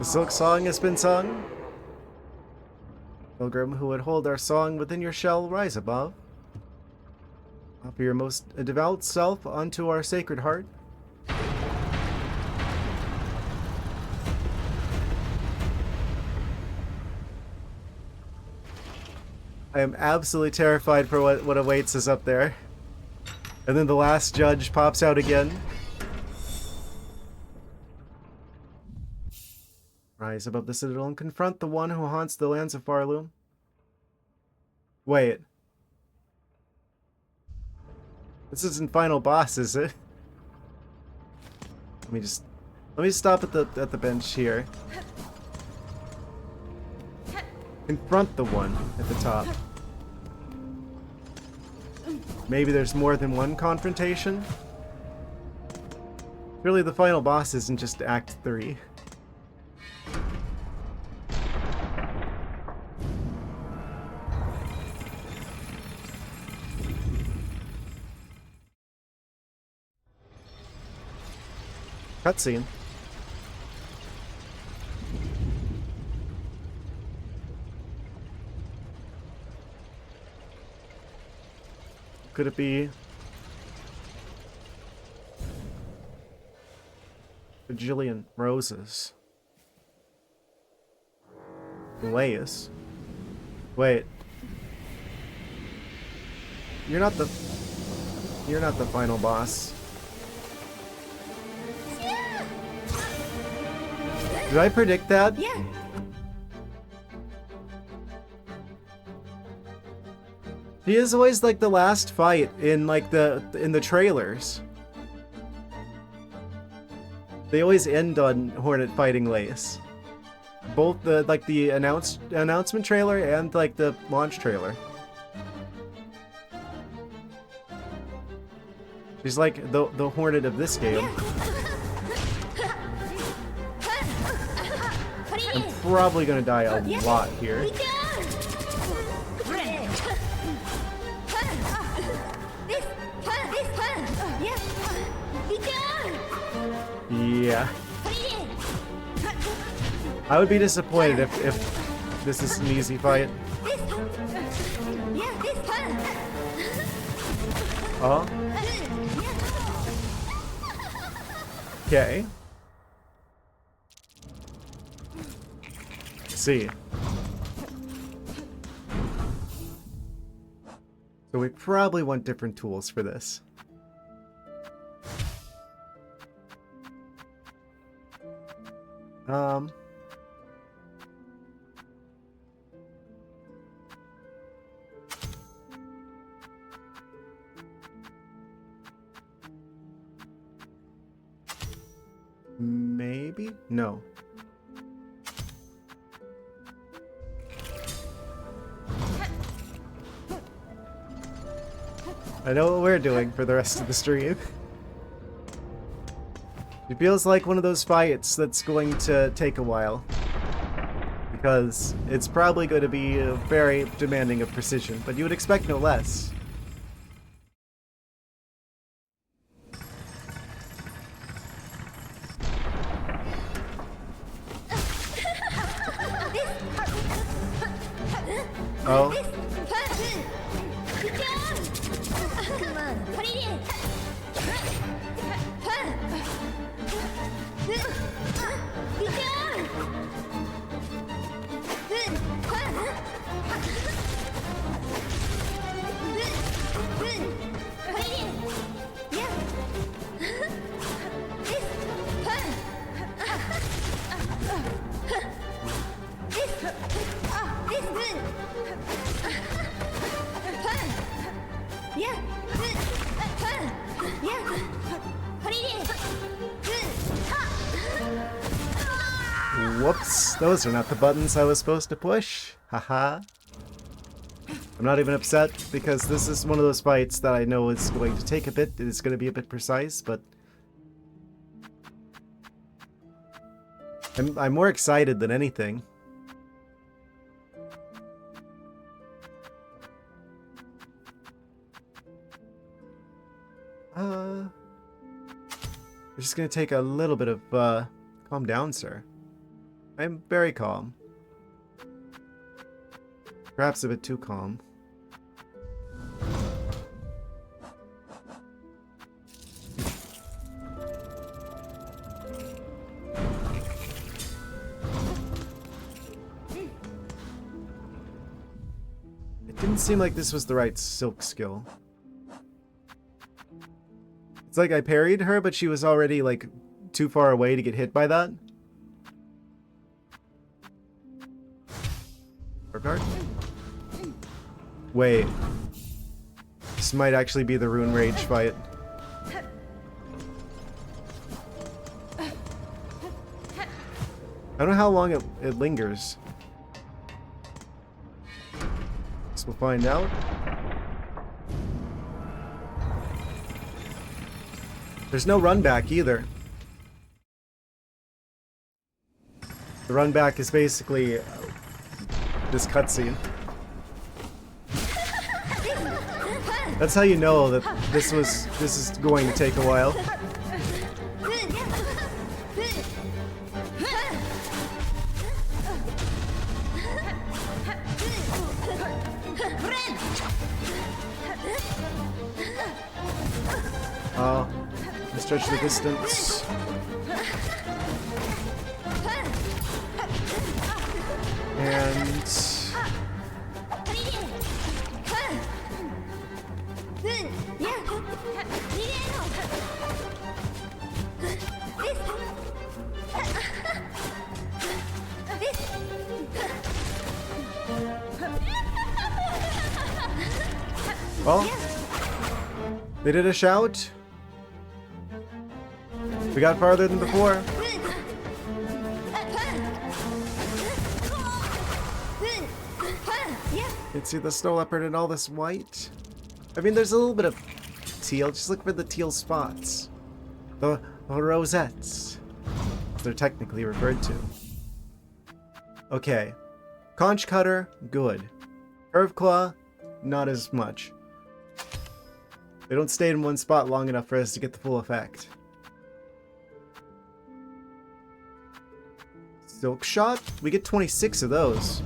Silksong has been sung. Pilgrim who would hold our song within your shell, rise above. Offer your most devout self unto our sacred heart. I am absolutely terrified for what awaits us up there. And then the last judge pops out again. Rise above the citadel and confront the one who haunts the lands of Farloom. Wait. This isn't final boss, is it? Let me stop at the bench here. Confront the one at the top. Maybe there's more than one confrontation? Really, the final boss isn't just Act 3. Cutscene. Could it be a Jillian Roses? Laius? Wait. You're not the final boss. Did I predict that? Yeah. He is always like the last fight in like in the trailers. They always end on Hornet fighting Laius. Both the announcement trailer and like the launch trailer. She's like the Hornet of this game. I'm probably gonna die a lot here. Yeah. I would be disappointed if this is an easy fight. Oh. Okay. Let's see. So we probably want different tools for this. Maybe? No. I know what we're doing for the rest of the stream. It feels like one of those fights that's going to take a while. Because it's probably going to be very demanding of precision, but you would expect no less. Oh. Whoops, those are not the buttons I was supposed to push. Haha. I'm not even upset because this is one of those fights that I know is going to take a bit. It is going to be a bit precise, but I'm more excited than anything. We're just gonna take a little bit of calm down, sir. I'm very calm. Perhaps a bit too calm. It didn't seem like this was the right silk skill. It's like I parried her, but she was already like too far away to get hit by that. Guard? Wait. This might actually be the Rune Rage fight. I don't know how long it lingers. Guess we'll find out. There's no run back either. The run back is basically this cutscene. That's how you know that this is going to take a while. Oh, stretch the distance. And well, they did a shout. We got farther than before. You can see the snow leopard and all this white. I mean, there's a little bit of teal. Just look for the teal spots. The rosettes. They're technically referred to. Okay. Conch cutter, good. Curve claw, not as much. They don't stay in one spot long enough for us to get the full effect. Silk shot? We get 26 of those.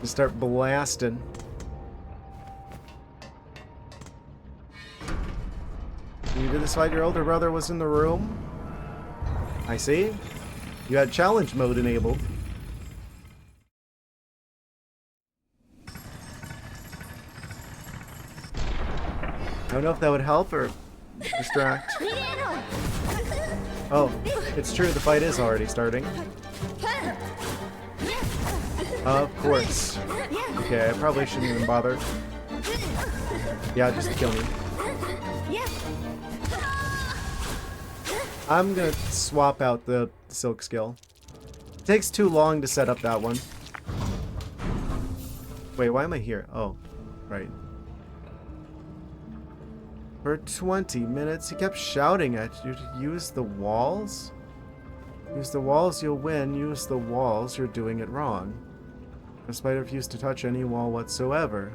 Just start blasting. You did this fight, your older brother was in the room? I see. You had challenge mode enabled. I don't know if that would help or distract. Oh, it's true, the fight is already starting. Of course. Okay, I probably shouldn't even bother. Yeah, just kill me. I'm gonna swap out the silk skill. It takes too long to set up that one. Wait, why am I here? Oh, right. For 20 minutes, he kept shouting at you to use the walls? Use the walls, you'll win. Use the walls, you're doing it wrong. Despite refuse to touch any wall whatsoever.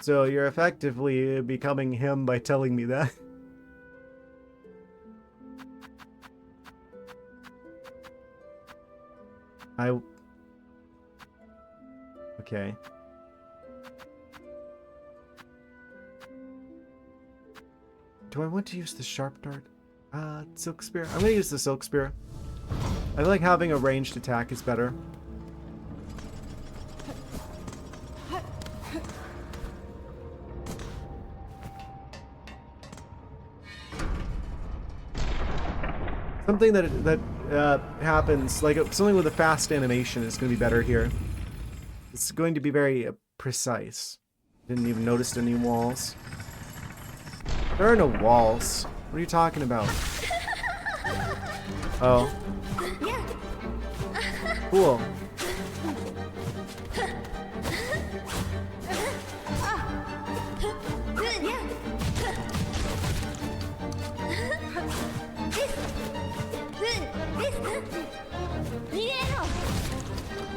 So you're effectively becoming him by telling me that. Okay. Do I want to use the sharp dart? Silk spear? I'm gonna use the silk spear. I feel like having a ranged attack is better. Something that happens, like something with a fast animation is going to be better here. It's going to be very precise. Didn't even notice any walls. There are no walls. What are you talking about? Oh. Cool.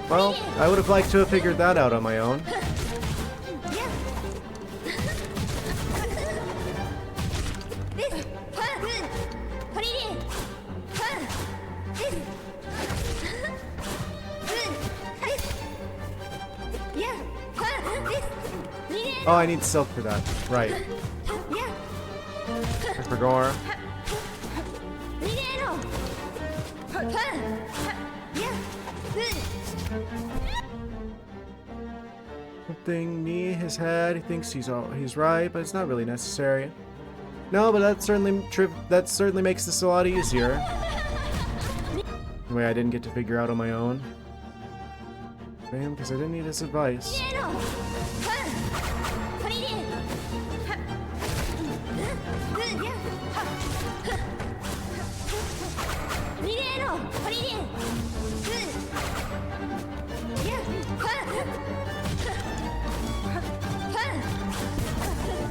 Well, I would have liked to have figured that out on my own. Oh, I need silk for that. Right. I forgot. Something knee his head. He thinks he's right, but it's not really necessary. No, but that certainly makes this a lot easier. Anyway, I didn't get to figure out on my own. Damn, because I didn't need his advice.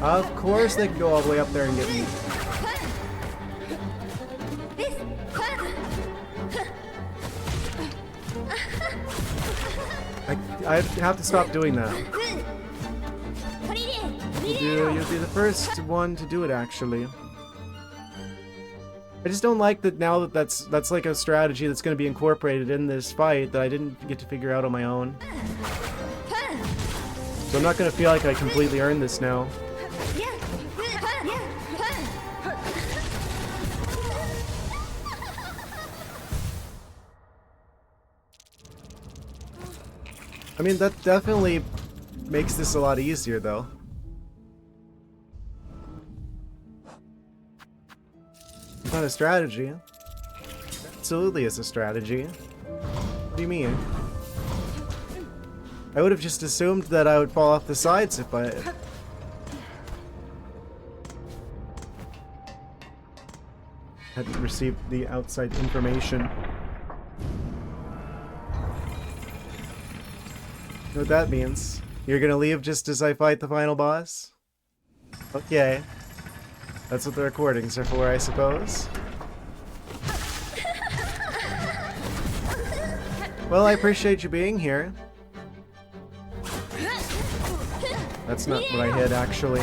Of course they can go all the way up there and get me. I have to stop doing that. You'll be the first one to do it, actually. I just don't like that now that that's like a strategy that's going to be incorporated in this fight that I didn't get to figure out on my own. So I'm not going to feel like I completely earned this now. I mean, that definitely makes this a lot easier, though. It's not a strategy. Absolutely is a strategy. What do you mean? I would have just assumed that I would fall off the sides if I... hadn't received the outside information. You know what that means? You're gonna leave just as I fight the final boss? Okay. That's what the recordings are for, I suppose. Well, I appreciate you being here. That's not what I hit, actually.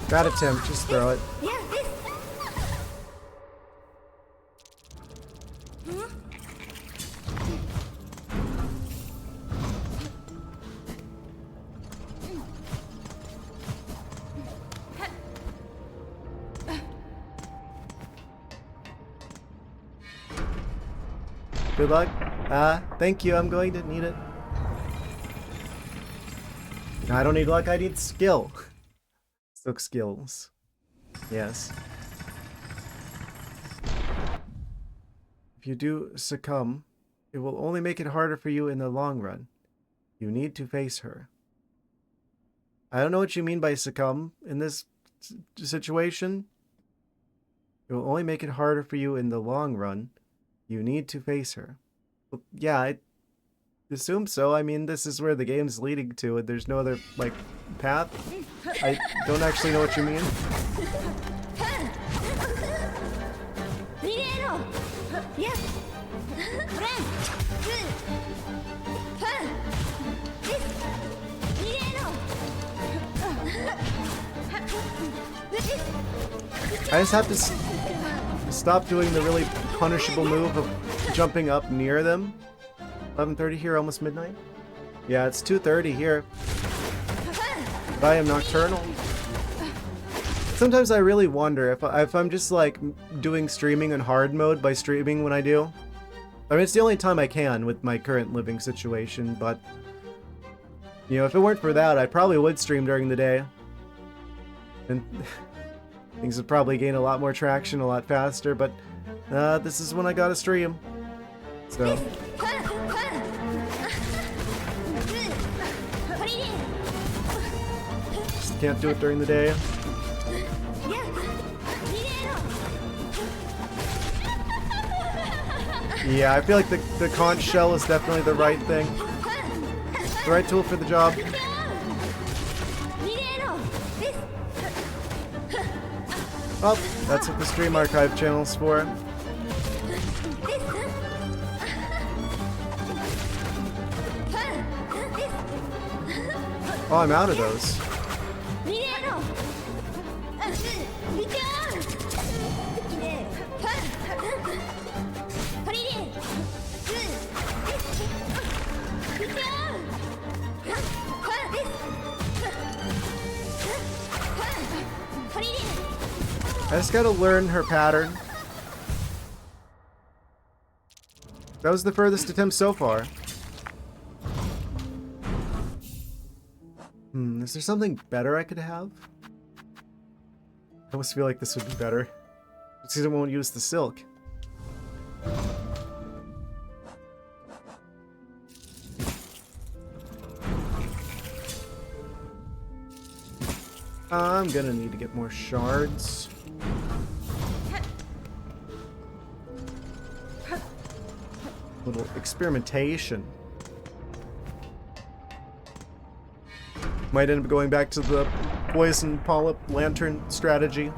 Bad attempt, just throw it. Good luck. Thank you, I'm going to need it. No, I don't need luck, I need skill. Silk skills. Yes. If you do succumb, it will only make it harder for you in the long run. You need to face her. I don't know what you mean by succumb in this situation. It will only make it harder for you in the long run. You need to face her. Well, yeah, I assume so. I mean, this is where the game's leading to, and there's no other, like, path. I don't actually know what you mean. I just have to stop doing the really punishable move of jumping up near them. 11:30 here, almost midnight? Yeah, it's 2:30 here. But I am nocturnal. Sometimes I really wonder if I'm just like doing streaming in hard mode by streaming when I do. I mean, it's the only time I can with my current living situation, but you know, if it weren't for that, I probably would stream during the day. And things would probably gain a lot more traction a lot faster, but this is when I gotta stream. So just can't do it during the day. Yeah, I feel like the conch shell is definitely the right thing. The right tool for the job. Well, that's what the stream archive channel's for. Oh, I'm out of those. I just gotta learn her pattern. That was the furthest attempt so far. Is there something better I could have? I almost feel like this would be better. Because I won't use the silk. I'm gonna need to get more shards. Little experimentation. Might end up going back to the poison polyp lantern strategy.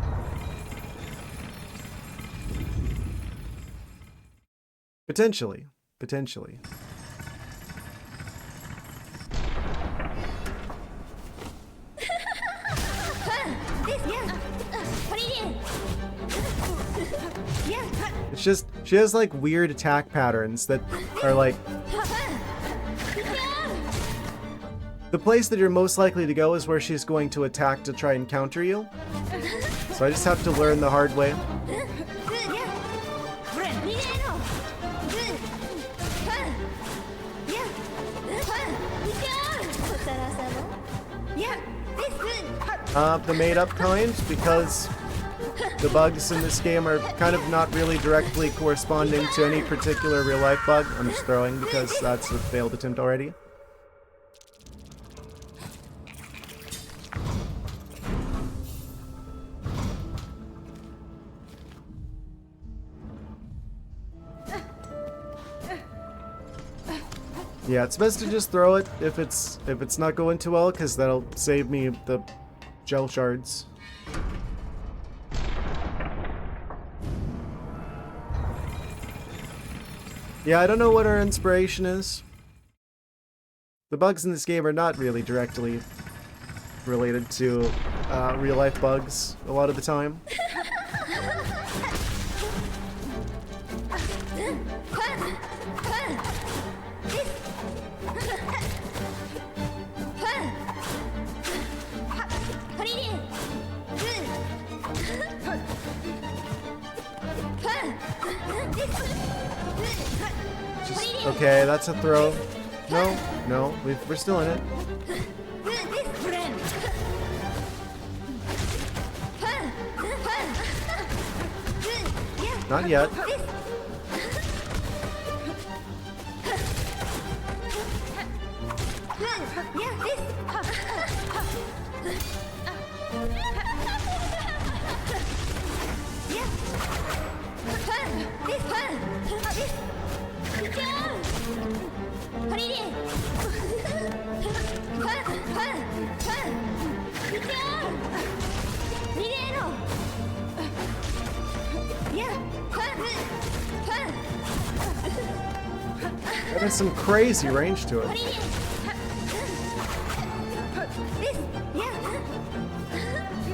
Potentially. Potentially. It's just, she has like weird attack patterns that are like... The place that you're most likely to go is where she's going to attack to try and counter you. So I just have to learn the hard way. The made-up kind, because the bugs in this game are kind of not really directly corresponding to any particular real-life bug. I'm just throwing because that's a failed attempt already. Yeah, it's best to just throw it if it's not going too well, because that'll save me the gel shards. Yeah, I don't know what our inspiration is. The bugs in this game are not really directly related to real-life bugs a lot of the time. Okay, that's a throw. No, we're still in it. Not yet. That has some crazy range to it.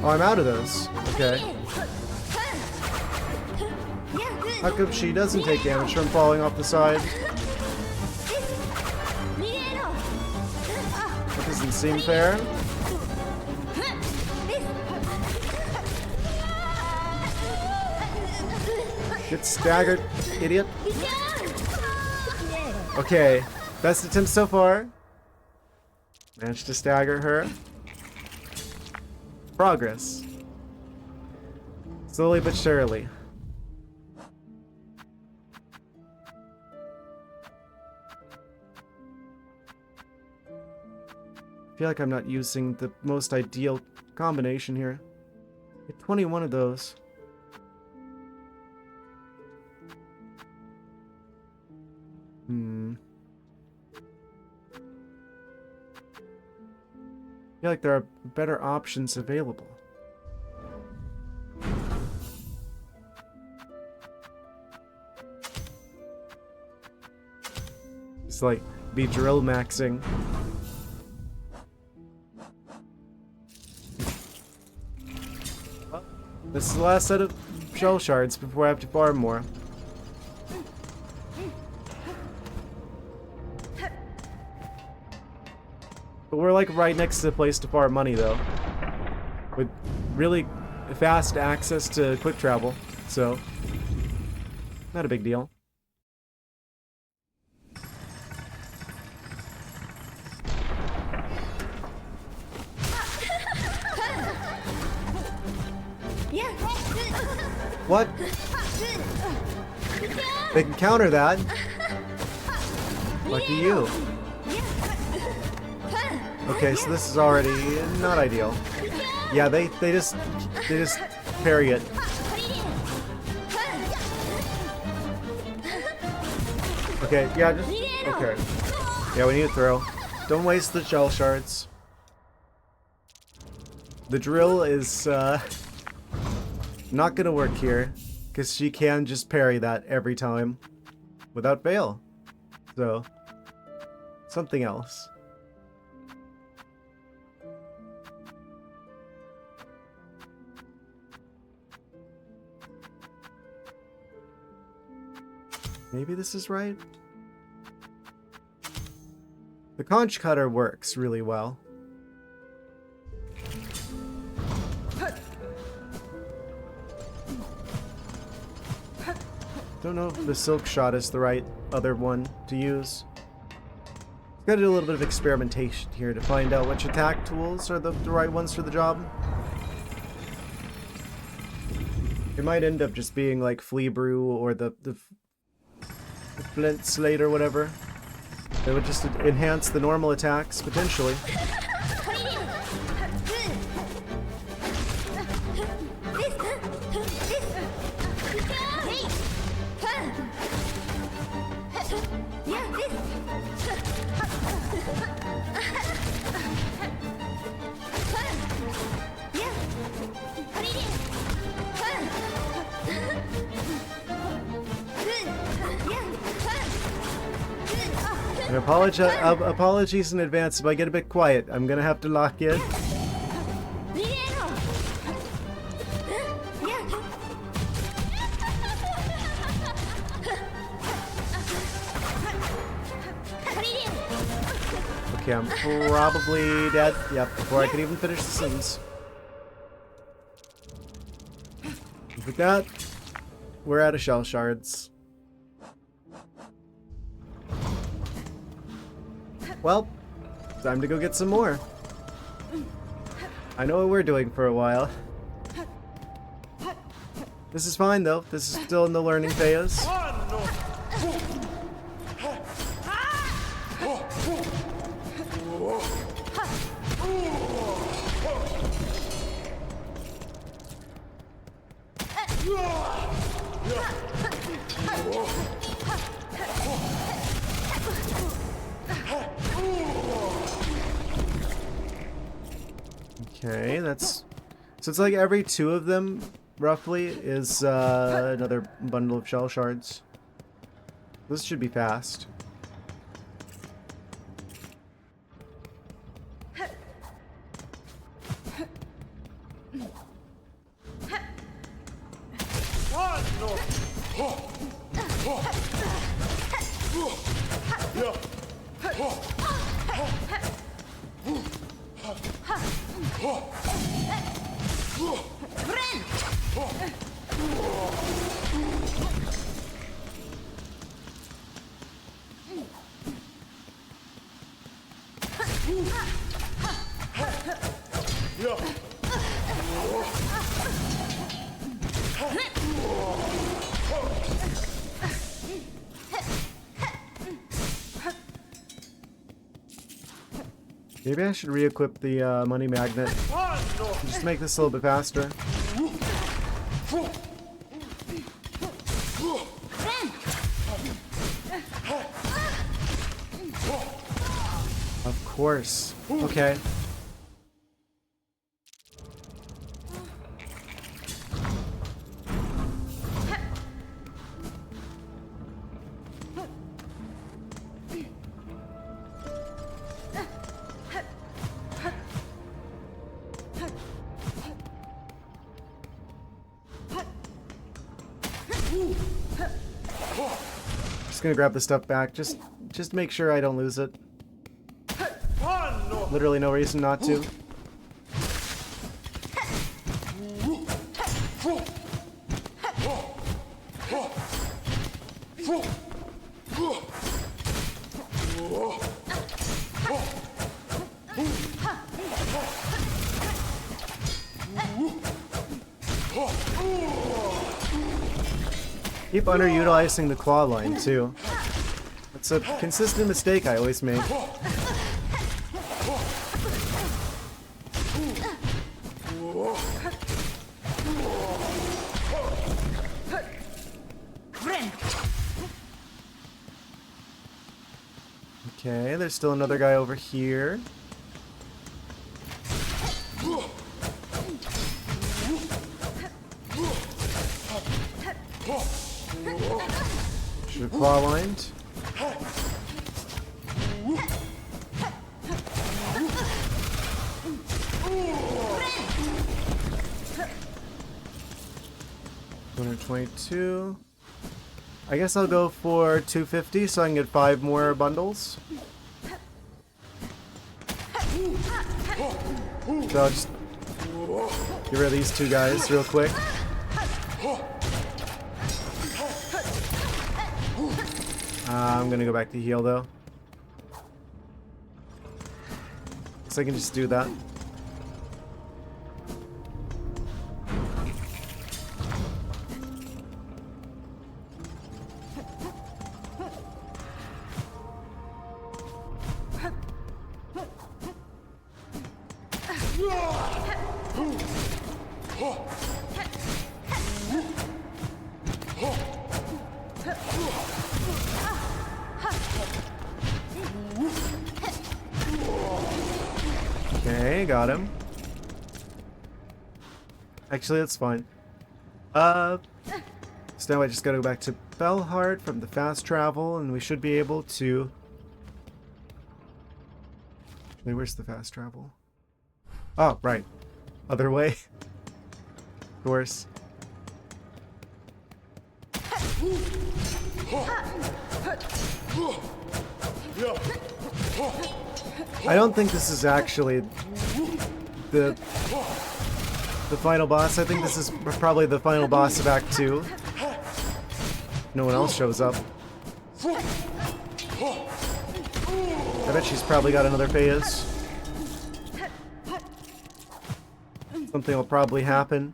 Oh, I'm out of those. Okay. How come she doesn't take damage from falling off the side? That doesn't seem fair. Get staggered, idiot. Okay, best attempt so far. Managed to stagger her. Progress. Slowly but surely. I feel like I'm not using the most ideal combination here. Get 21 of those. feel like there are better options available. Just like be drill maxing. Well, this is the last set of shell shards before I have to farm more. But we're like right next to the place to farm money though. With really fast access to quick travel, so not a big deal. What? They can counter that. Lucky you. Okay, so this is already not ideal. Yeah, they just parry it. Okay, yeah, just okay. Yeah, we need to throw. Don't waste the shell shards. The drill is not gonna work here, because she can just parry that every time without fail. So something else. Maybe this is right? The conch cutter works really well. Don't know if the silk shot is the right other one to use. Gotta do a little bit of experimentation here to find out which attack tools are the right ones for the job. It might end up just being like Flea Brew or the Flint Slate or whatever. That would just enhance the normal attacks, potentially. And apologies in advance if I get a bit quiet. I'm gonna have to lock in. Okay, I'm probably dead. Yep, before I can even finish the sentence. With that, we're out of shell shards. Well, time to go get some more. I know what we're doing for a while. This is fine though. This is still in the learning phase. Okay, that's... So it's like every two of them, roughly, is another bundle of shell shards. This should be fast. Maybe I should re-equip the money magnet. Just make this a little bit faster. Of course. Okay. Just gonna grab the stuff back. Just make sure I don't lose it. Literally no reason not to. Keep underutilizing the claw line too. It's a consistent mistake I always make. Okay, there's still another guy over here. Should have claw lined. $222. I guess I'll go for 250 so I can get 5 more bundles. So I'll just get rid of these 2 guys real quick. I'm gonna go back to heal though. So I can just do that. Okay, got him. Actually, that's fine. So now I just gotta go back to Bellheart from the fast travel, and we should be able to... Wait, where's the fast travel? Oh, right. Other way. Of course. I don't think this is actually the final boss. I think this is probably the final boss of Act 2. No one else shows up. I bet she's probably got another phase. Something will probably happen.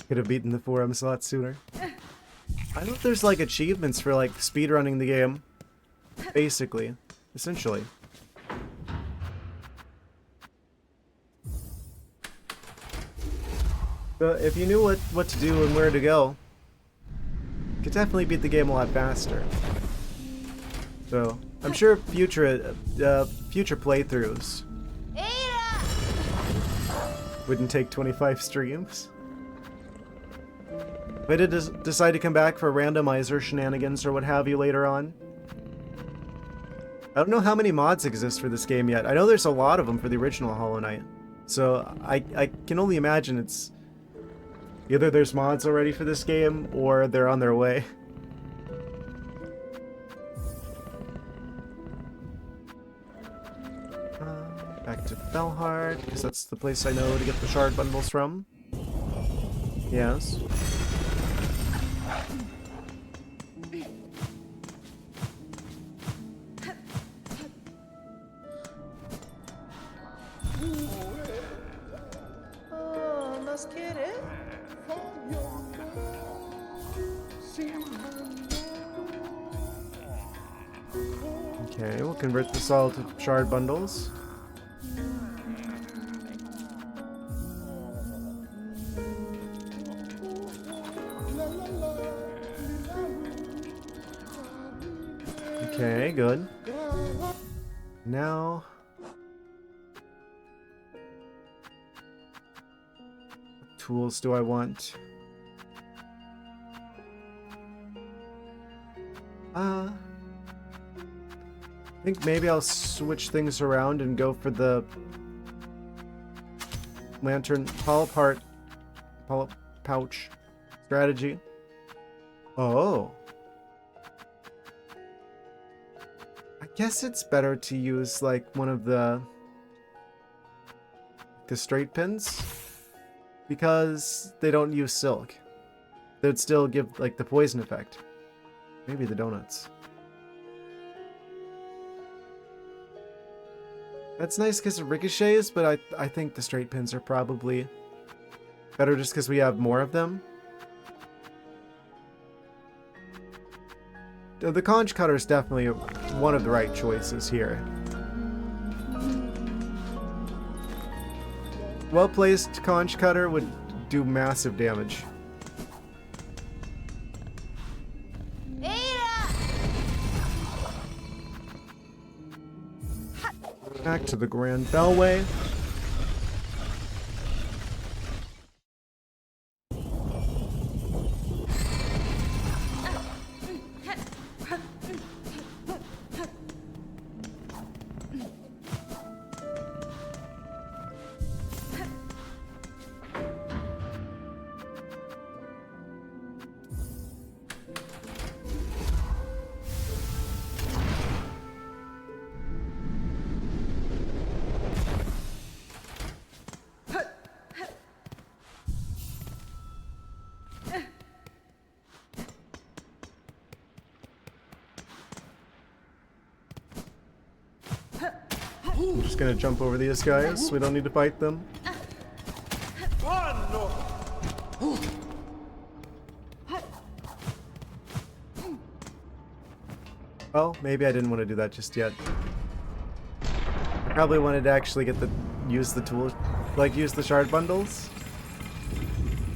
Could have beaten the forums a lot sooner. I know there's like achievements for like speedrunning the game. Basically. Essentially. But if you knew what to do and where to go, you could definitely beat the game a lot faster. So, I'm sure future playthroughs wouldn't take 25 streams. If I did decide to come back for randomizer shenanigans or what have you later on. I don't know how many mods exist for this game yet. I know there's a lot of them for the original Hollow Knight. So I can only imagine it's either there's mods already for this game or they're on their way. Back to Bellheart, because that's the place I know to get the shard bundles from. Yes. Okay, we'll convert this all to shard bundles. Okay, good. Now... what tools do I want? think maybe I'll switch things around and go for the lantern polyp pouch strategy. Oh. I guess it's better to use like one of the straight pins because they don't use silk. They'd still give like the poison effect. Maybe the donuts. That's nice because it ricochets, but I think the straight pins are probably better just because we have more of them. The conch cutter is definitely one of the right choices here. Well-placed conch cutter would do massive damage. Back to the Grand Bellway. I'm just gonna jump over these guys. We don't need to fight them. Well, maybe I didn't want to do that just yet. I probably wanted to actually get use the tool, like use the shard bundles.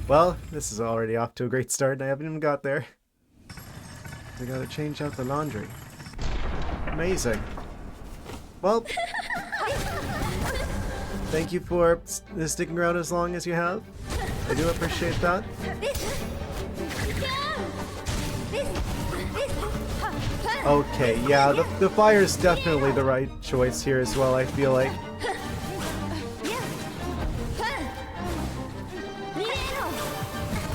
Well, this is already off to a great start and I haven't even got there. I gotta change out the laundry. Amazing. Well, thank you for sticking around as long as you have. I do appreciate that. Okay, yeah, the fire is definitely the right choice here as well, I feel like.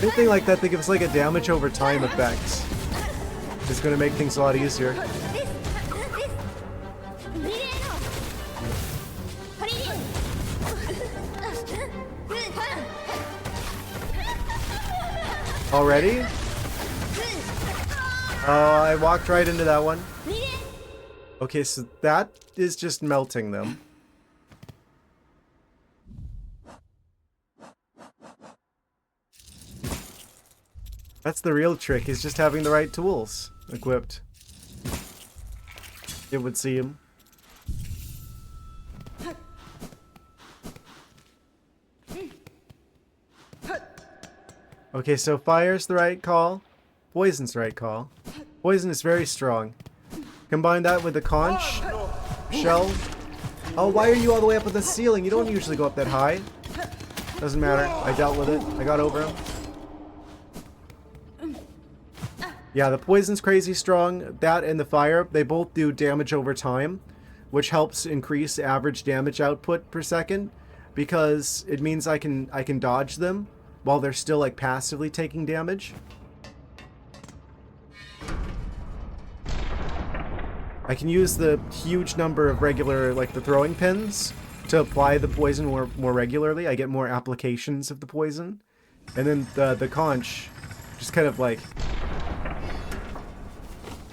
Anything like that that gives like a damage over time effect is going to make things a lot easier. Already? Oh, I walked right into that one. Okay, so that is just melting them. That's the real trick, is just having the right tools equipped. It would seem. Okay, so fire's the right call. Poison's the right call. Poison is very strong. Combine that with the conch shell. Oh, why are you all the way up at the ceiling? You don't usually go up that high. Doesn't matter. I dealt with it. I got over him. Yeah, the poison's crazy strong. That and the fire, they both do damage over time, which helps increase average damage output per second because it means I can dodge them while they're still like passively taking damage. I can use the huge number of regular, like the throwing pins, to apply the poison more regularly. I get more applications of the poison. And then the conch, just kind of like,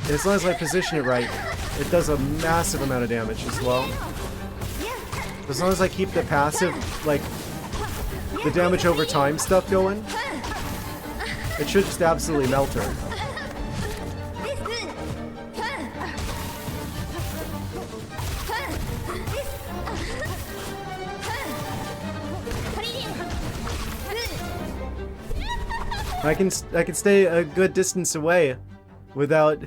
as long as I position it right, it does a massive amount of damage as well. As long as I keep the passive, like, the damage over time stuff going, it should just absolutely melt her. I can stay a good distance away without,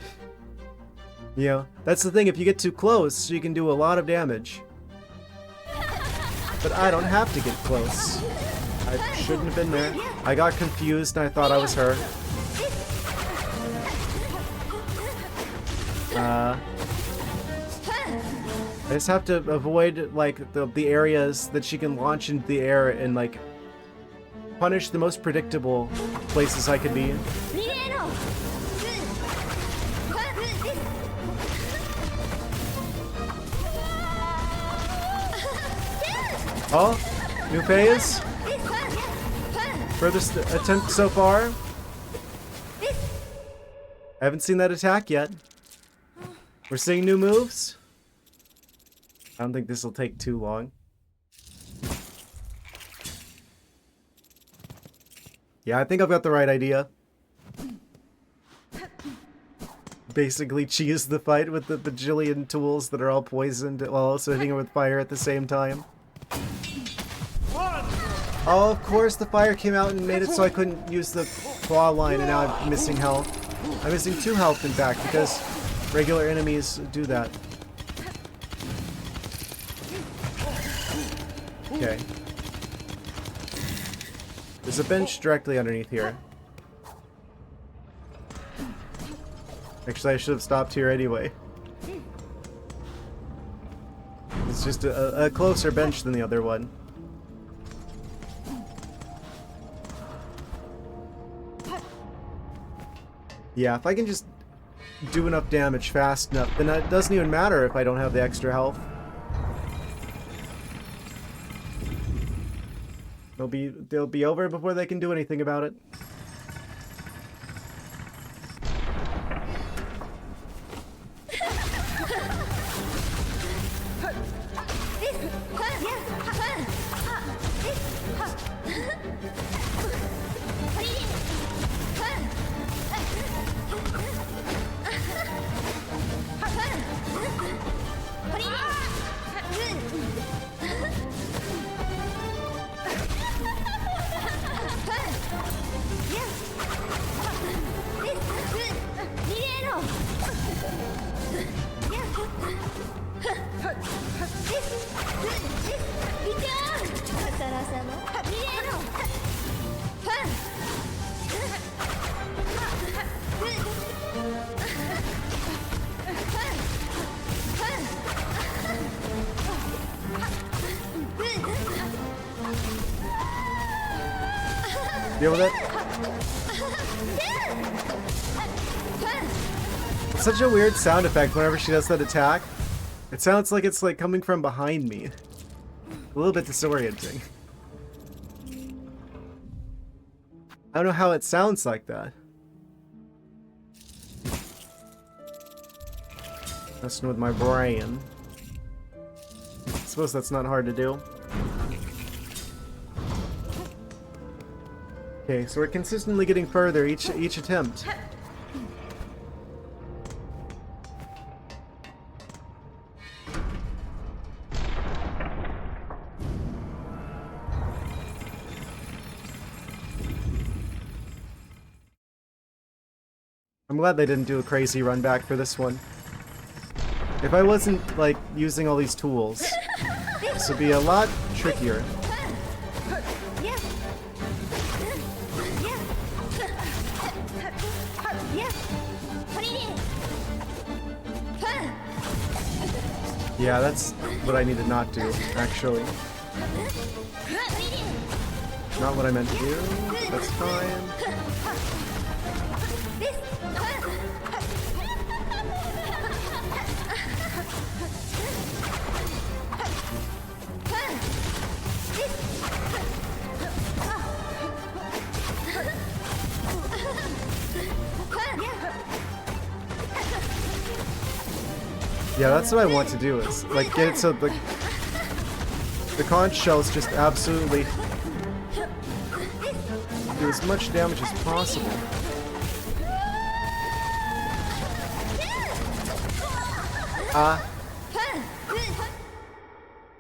you know, that's the thing, if you get too close, you can do a lot of damage. But I don't have to get close. I shouldn't have been there. I got confused and I thought I was her. I just have to avoid, like, the areas that she can launch into the air and, like, punish the most predictable places I could be. Oh, new phase. Furthest attempt so far. I haven't seen that attack yet. We're seeing new moves. I don't think this will take too long. Yeah, I think I've got the right idea. Basically cheese the fight with the bajillion tools that are all poisoned while also hitting her with fire at the same time. Oh, of course the fire came out and made it so I couldn't use the claw line, and now I'm missing health. I'm missing 2 health, in fact, because regular enemies do that. Okay. There's a bench directly underneath here. Actually, I should have stopped here anyway. It's just a closer bench than the other one. Yeah, if I can just do enough damage fast enough, then it doesn't even matter if I don't have the extra health. They'll be over before they can do anything about it. Deal with it. It's such a weird sound effect whenever she does that attack. It sounds like it's like coming from behind me. A little bit disorienting. I don't know how it sounds like that. Messing with my brain. I suppose that's not hard to do. Okay, so we're consistently getting further each attempt. I'm glad they didn't do a crazy run back for this one. If I wasn't, like, using all these tools, this would be a lot trickier. Yeah, that's what I need to not do, actually. Not what I meant to do. That's fine. Yeah, that's what I want to do, is like get it so the conch shells just absolutely do as much damage as possible.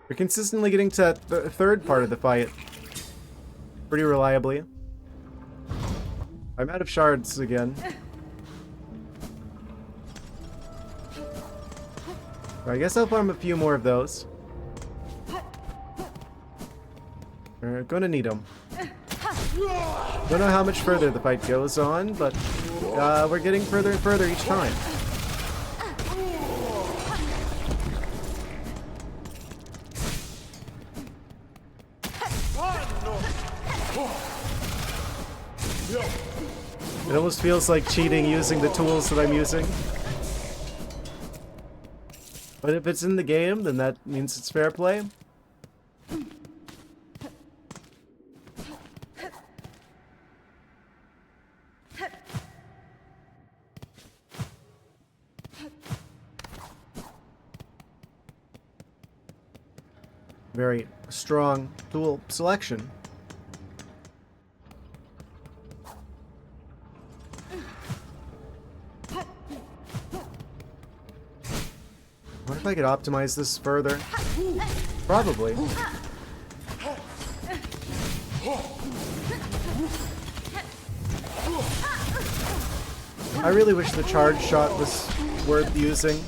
We're consistently getting to the third part of the fight pretty reliably. I'm out of shards again. I guess I'll farm a few more of those. We're gonna need them. Don't know how much further the fight goes on, but we're getting further and further each time. It almost feels like cheating using the tools that I'm using. But if it's in the game, then that means it's fair play. Very strong tool selection. What if I could optimize this further? Probably. I really wish the charge shot was worth using.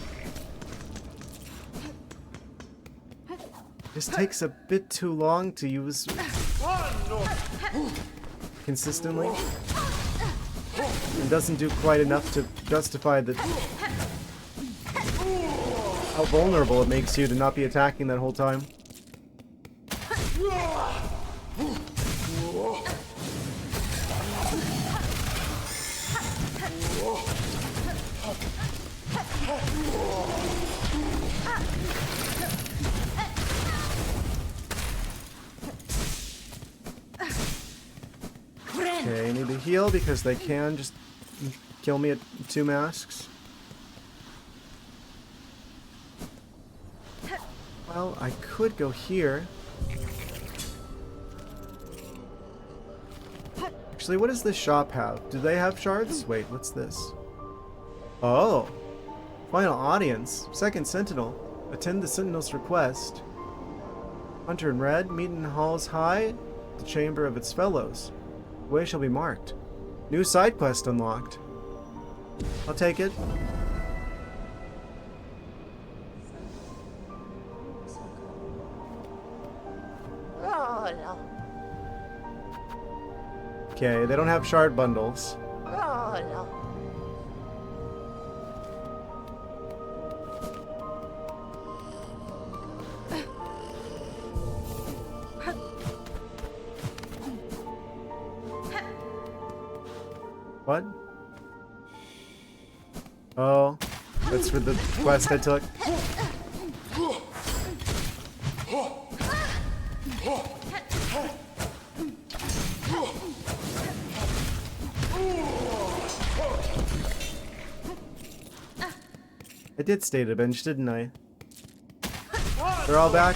This takes a bit too long to use consistently. And doesn't do quite enough to justify the how vulnerable it makes you to not be attacking that whole time. Okay, I need to heal because they can just kill me at 2 masks. Well, I could go here. Actually, what does this shop have? Do they have shards? Wait, what's this? Oh! Final audience. Second Sentinel. Attend the Sentinel's request. Hunter in red, meet in halls high, the chamber of its fellows. Way shall be marked. New side quest unlocked. I'll take it. Okay, they don't have shard bundles. What? Oh, that's for the quest I took. I did stay at a bench, didn't I? They're all back?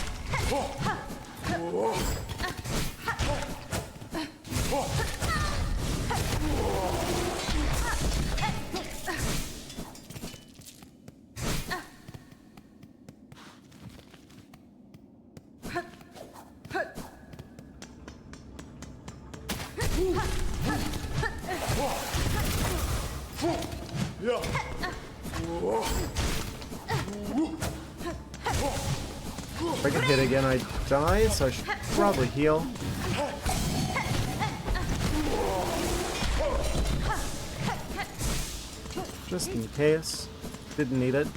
If I get hit again, I die, so I should probably heal. Just in case. Didn't need it.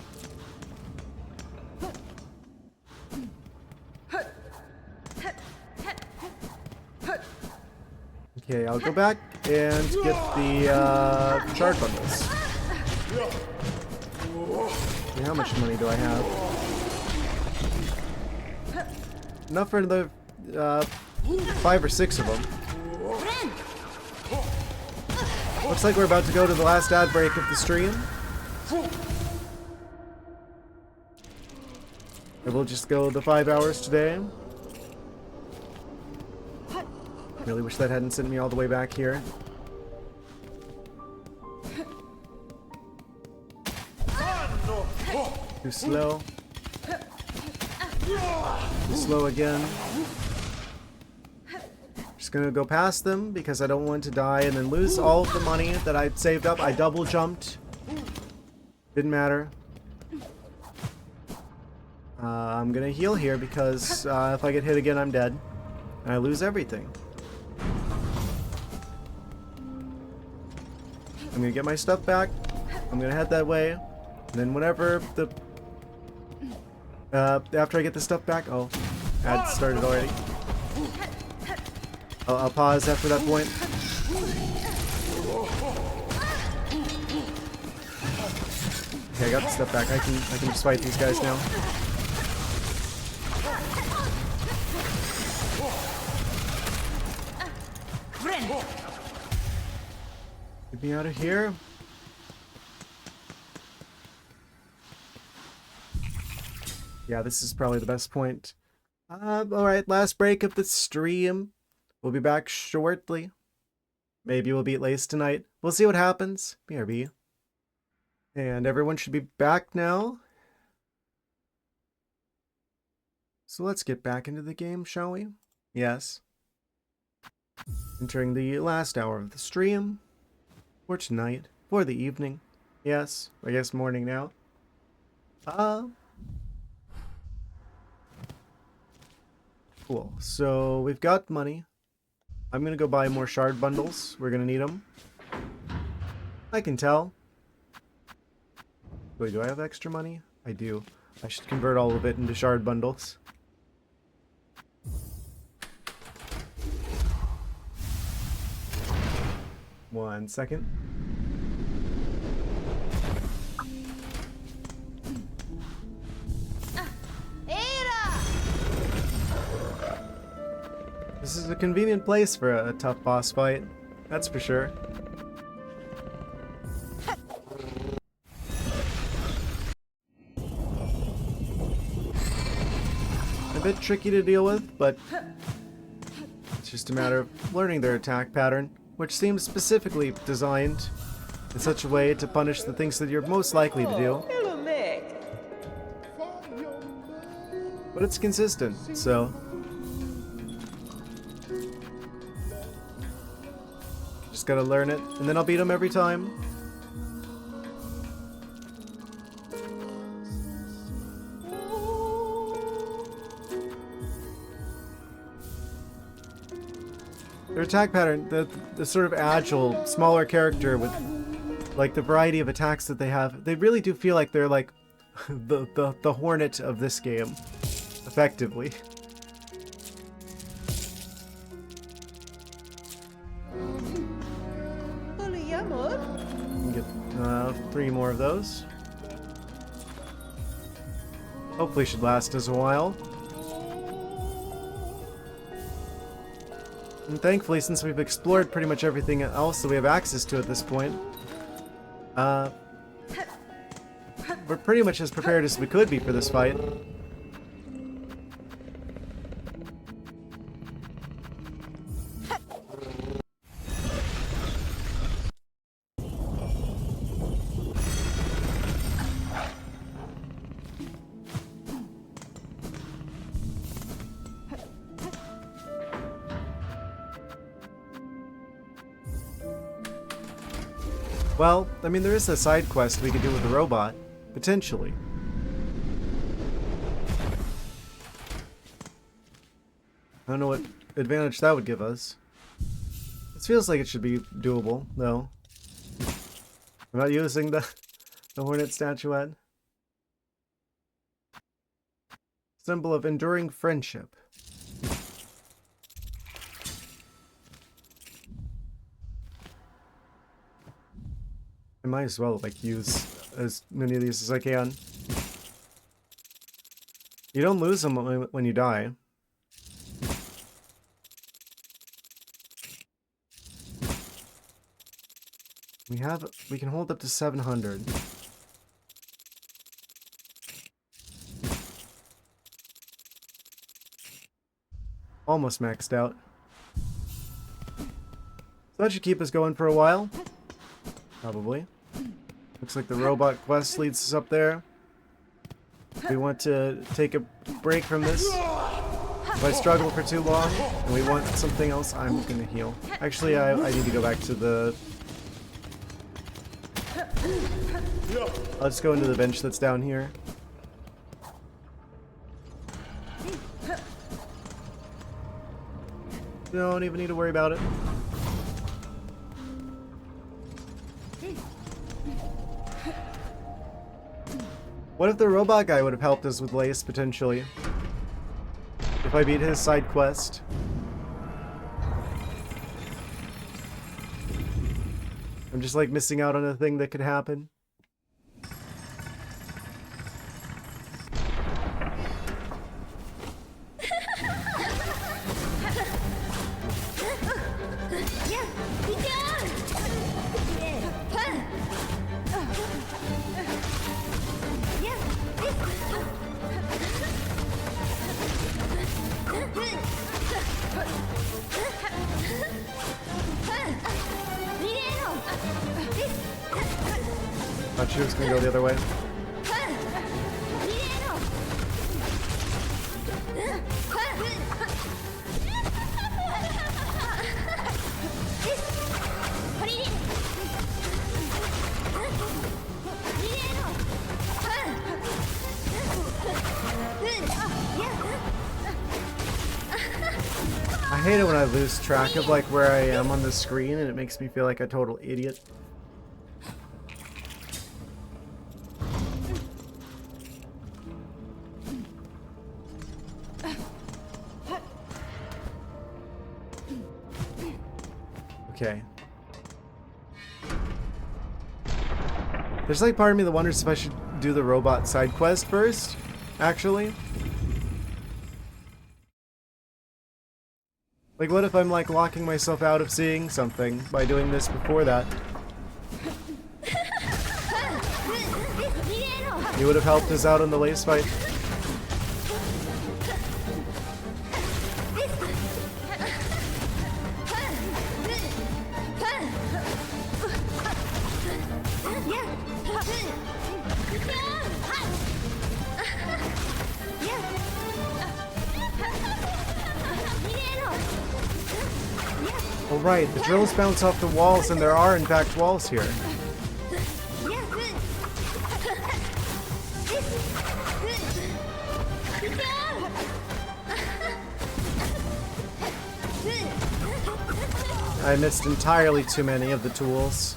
Okay, I'll go back and get the shard bundles. Okay, how much money do I have? Enough for another 5 or 6 of them. Looks like we're about to go to the last ad break of the stream. And we'll just go the 5 hours today. Really wish that hadn't sent me all the way back here. Too slow. Too slow again. Just gonna go past them because I don't want to die and then lose all of the money that I saved up. I double jumped. Didn't matter. I'm gonna heal here because if I get hit again, I'm dead. And I lose everything. I'm gonna get my stuff back. I'm gonna head that way. And then whenever the... after I get the stuff back... Oh, ad started already. I'll pause after that point. Okay, I got the step back. I can just fight these guys now. Get me out of here. Yeah, this is probably the best point. Alright, last break of the stream. We'll be back shortly. Maybe we'll beat Lace tonight. We'll see what happens. BRB. And everyone should be back now. So let's get back into the game, shall we? Yes. Entering the last hour of the stream. For tonight. For the evening. Yes. I guess morning now. Cool. So we've got money. I'm gonna go buy more shard bundles. We're gonna need them. I can tell. Wait, do I have extra money? I do. I should convert all of it into shard bundles. One second. This is a convenient place for a tough boss fight. That's for sure. A bit tricky to deal with, but it's just a matter of learning their attack pattern, which seems specifically designed in such a way to punish the things that you're most likely to do. But it's consistent, so just gotta learn it, and then I'll beat them every time. Their attack pattern, the sort of agile, smaller character with like the variety of attacks that they have, they really do feel like they're like the Hornet of this game, effectively. Get 3 more of those. Hopefully should last us a while. And thankfully, since we've explored pretty much everything else that we have access to at this point, we're pretty much as prepared as we could be for this fight. Well, I mean, there is a side quest we could do with the robot, potentially. I don't know what advantage that would give us. This feels like it should be doable, though. I'm not using the Hornet statuette. Symbol of enduring friendship. I might as well, like, use as many of these as I can. You don't lose them when you die. We can hold up to 700. Almost maxed out. So that should keep us going for a while. Probably. Looks like the robot quest leads us up there. If we want to take a break from this, if I struggle for too long and we want something else, I'm gonna heal. Actually, I need to go back to the... I'll just go into the bench that's down here. Don't even need to worry about it. What if the robot guy would have helped us with Lace, potentially? If I beat his side quest. I'm just like missing out on a thing that could happen. Thought she was gonna go the other way. I hate it when I lose track of like where I am on the screen and it makes me feel like a total idiot. Okay. There's like part of me that wonders if I should do the robot side quest first, actually. Like, what if I'm like locking myself out of seeing something by doing this before that? You would have helped us out on the lace fight. Oh right, the drills bounce off the walls and there are in fact walls here. I missed entirely too many of the tools.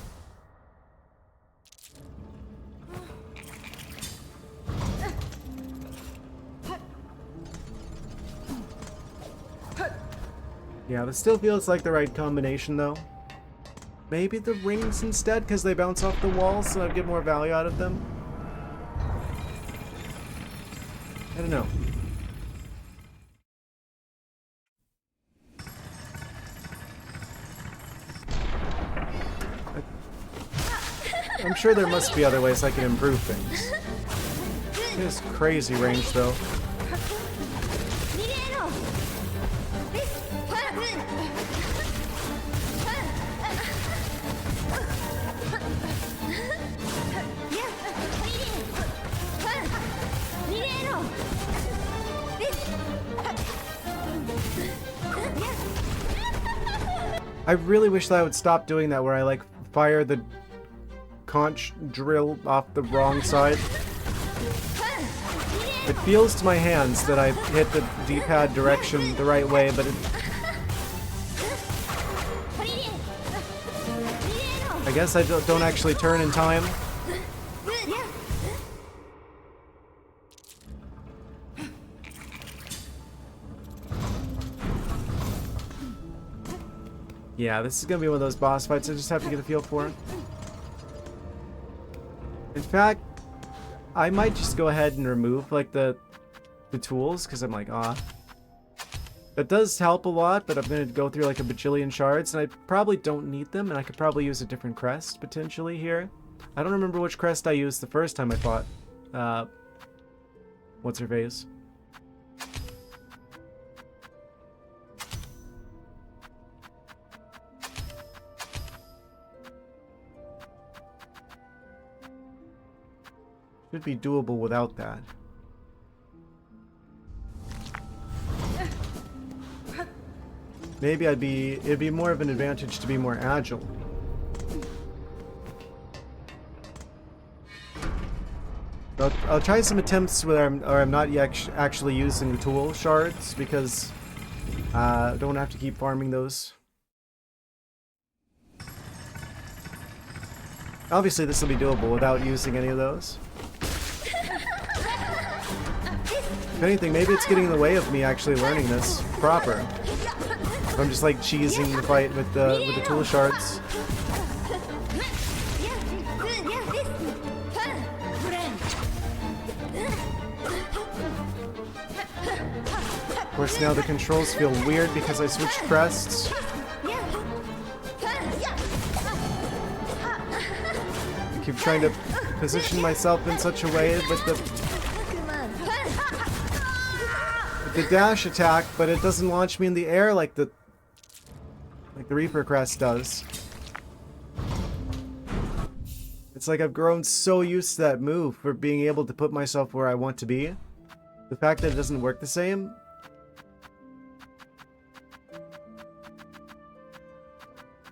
Yeah, this still feels like the right combination though. Maybe the rings instead, because they bounce off the walls so I'd get more value out of them. I don't know. I'm sure there must be other ways I can improve things. It is crazy range though. I really wish that I would stop doing that where I like fire the conch drill off the wrong side. It feels to my hands that I hit the D-pad direction the right way, but it... I guess I don't actually turn in time. Yeah, this is gonna be one of those boss fights I just have to get a feel for. In fact, I might just go ahead and remove like the tools because I'm like, that does help a lot, but I'm gonna go through like a bajillion shards and I probably don't need them, and I could probably use a different crest potentially here. I don't remember which crest I used the first time I fought. What's her face? Should be doable without that. Maybe it'd be more of an advantage to be more agile. I'll try some attempts where I'm not yet actually using the tool shards because I don't have to keep farming those. Obviously this will be doable without using any of those. If anything, maybe it's getting in the way of me actually learning this proper. If I'm just like cheesing the fight with the tool shards. Of course, now the controls feel weird because I switched crests. I keep trying to position myself in such a way with the dash attack, but it doesn't launch me in the air like the Reaper crest does. It's like I've grown so used to that move for being able to put myself where I want to be. The fact that it doesn't work the same.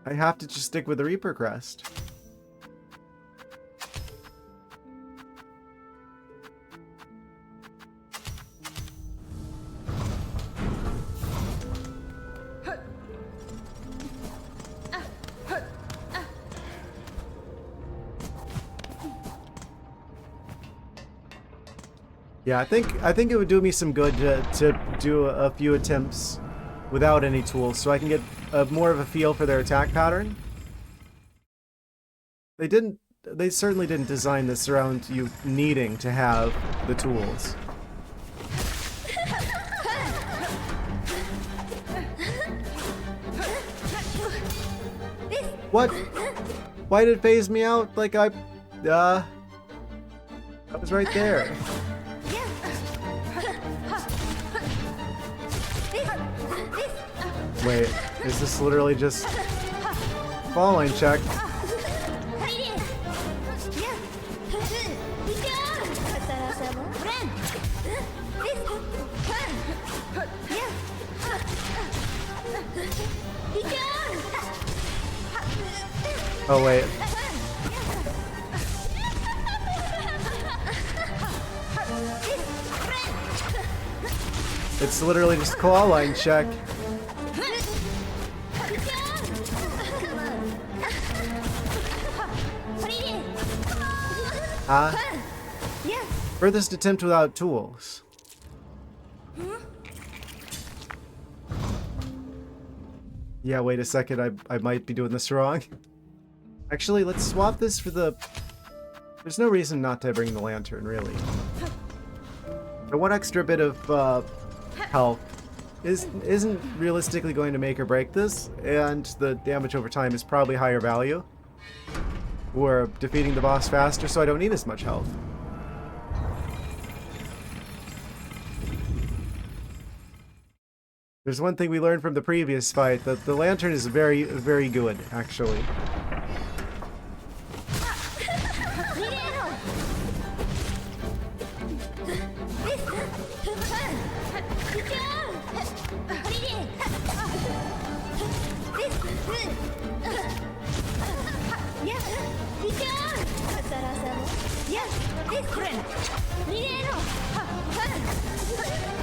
I have to just stick with the Reaper crest. Yeah, I think it would do me some good to do a few attempts without any tools, so I can get more of a feel for their attack pattern. They certainly didn't design this around you needing to have the tools. What? Why did it phase me out? Like I was right there. Wait, is this literally just fall line check? Oh wait. It's literally just claw line check. Furthest attempt without tools. Yeah, wait a second, I might be doing this wrong. Actually, let's swap this for the... There's no reason not to bring the lantern, really. The one extra bit of health isn't realistically going to make or break this, and the damage over time is probably higher value. We're defeating the boss faster, so I don't need as much health. There's one thing we learned from the previous fight, that the lantern is very, very good, actually.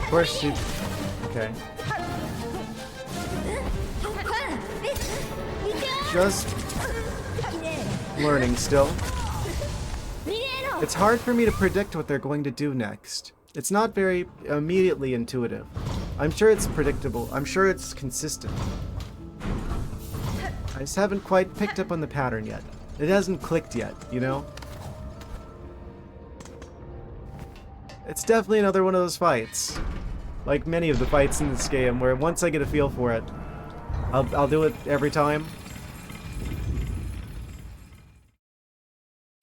Of course she... Okay. Just learning still. It's hard for me to predict what they're going to do next. It's not very immediately intuitive. I'm sure it's predictable. I'm sure it's consistent. I just haven't quite picked up on the pattern yet. It hasn't clicked yet, you know? It's definitely another one of those fights. Like many of the fights in this game, where once I get a feel for it, I'll do it every time.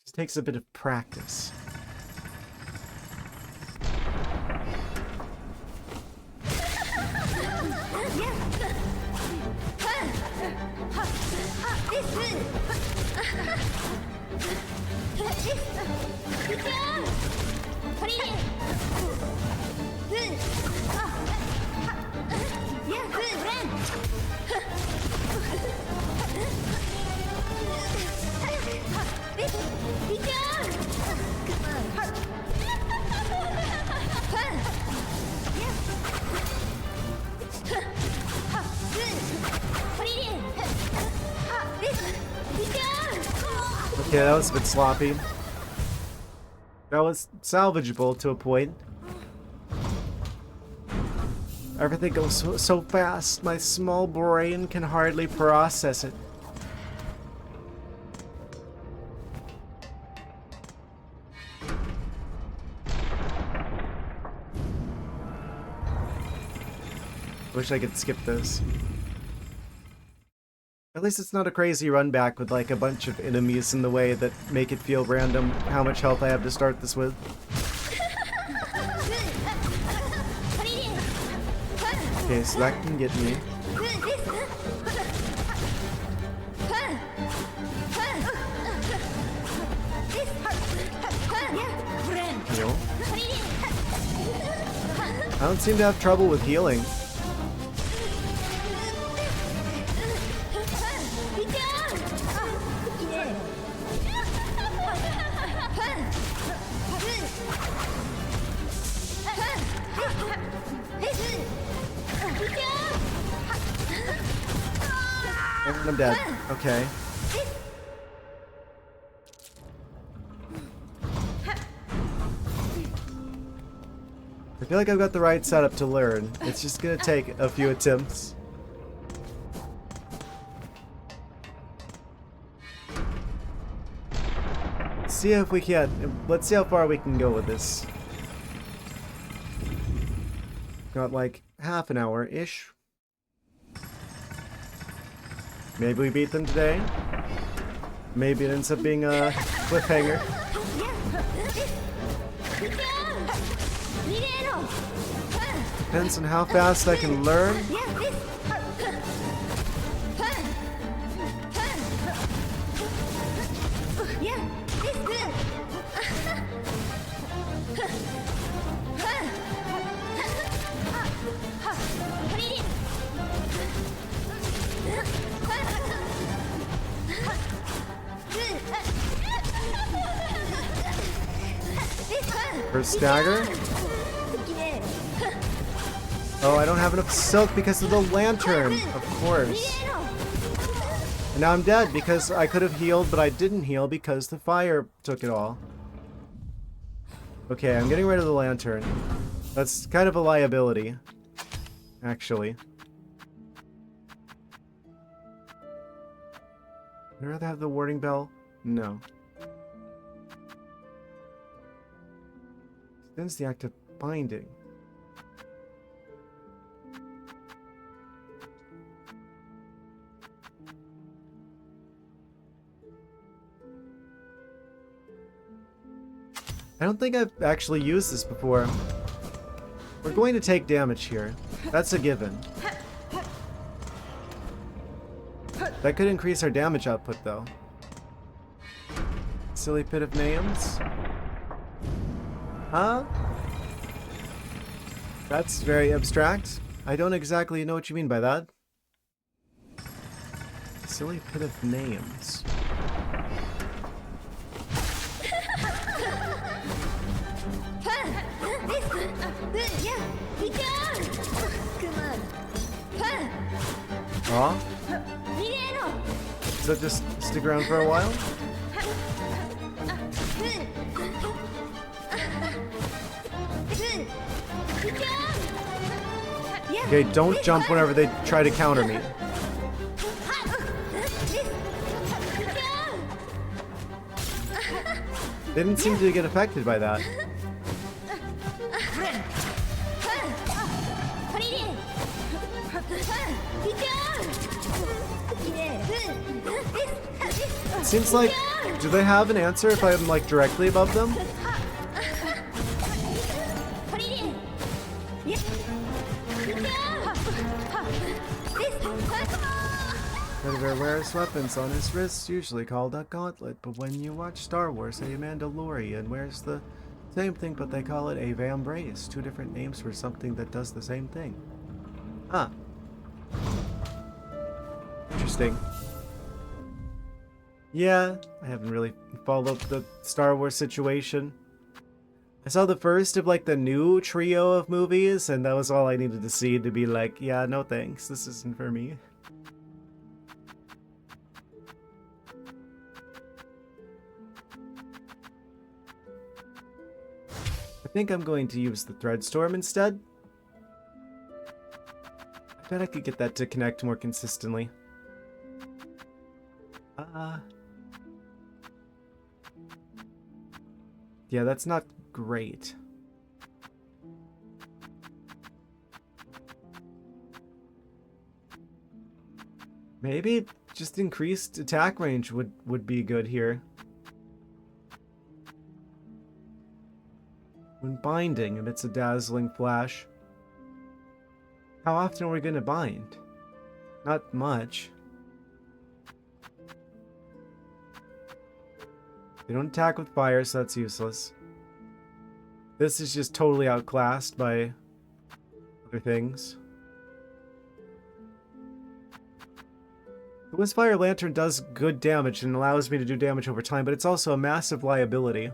Just takes a bit of practice. Okay, that was a bit sloppy. That was salvageable to a point. Everything goes so fast, my small brain can hardly process it. Wish I could skip this. At least it's not a crazy run back with like a bunch of enemies in the way that make it feel random how much health I have to start this with. Okay, so that can get me. Heal. I don't seem to have trouble with healing. And I'm dead. Okay. I feel like I've got the right setup to learn. It's just gonna take a few attempts. See if we can. Let's see how far we can go with this. Got like half an hour-ish. Maybe we beat them today. Maybe it ends up being a cliffhanger. Depends on how fast I can learn. First stagger. Oh, I don't have enough silk because of the lantern, of course. And now I'm dead because I could have healed, but I didn't heal because the fire took it all. Okay, I'm getting rid of the lantern. That's kind of a liability, actually. Would I rather have the warding bell? No. Extends the act of binding. I don't think I've actually used this before. We're going to take damage here. That's a given. That could increase our damage output, though. Silly pit of names. Huh? That's very abstract. I don't exactly know what you mean by that. Silly pit of names. Aw? Does that just stick around for a while? Okay, don't jump whenever they try to counter me. They didn't seem to get affected by that. Seems like, do they have an answer if I'm like directly above them? Predator wears weapons on his wrists, usually called a gauntlet, but when you watch Star Wars, a Mandalorian wears the same thing, but they call it a vambrace. Two different names for something that does the same thing. Huh. Interesting. Yeah, I haven't really followed the Star Wars situation. I saw the first of like the new trio of movies, and that was all I needed to see to be like, yeah, no thanks, this isn't for me. I think I'm going to use the Threadstorm instead. I bet I could get that to connect more consistently. Yeah, that's not great. Maybe just increased attack range would be good here. When binding emits a dazzling flash. How often are we going to bind? Not much. They don't attack with fire, so that's useless. This is just totally outclassed by other things. The Whizfire Lantern does good damage and allows me to do damage over time, but it's also a massive liability.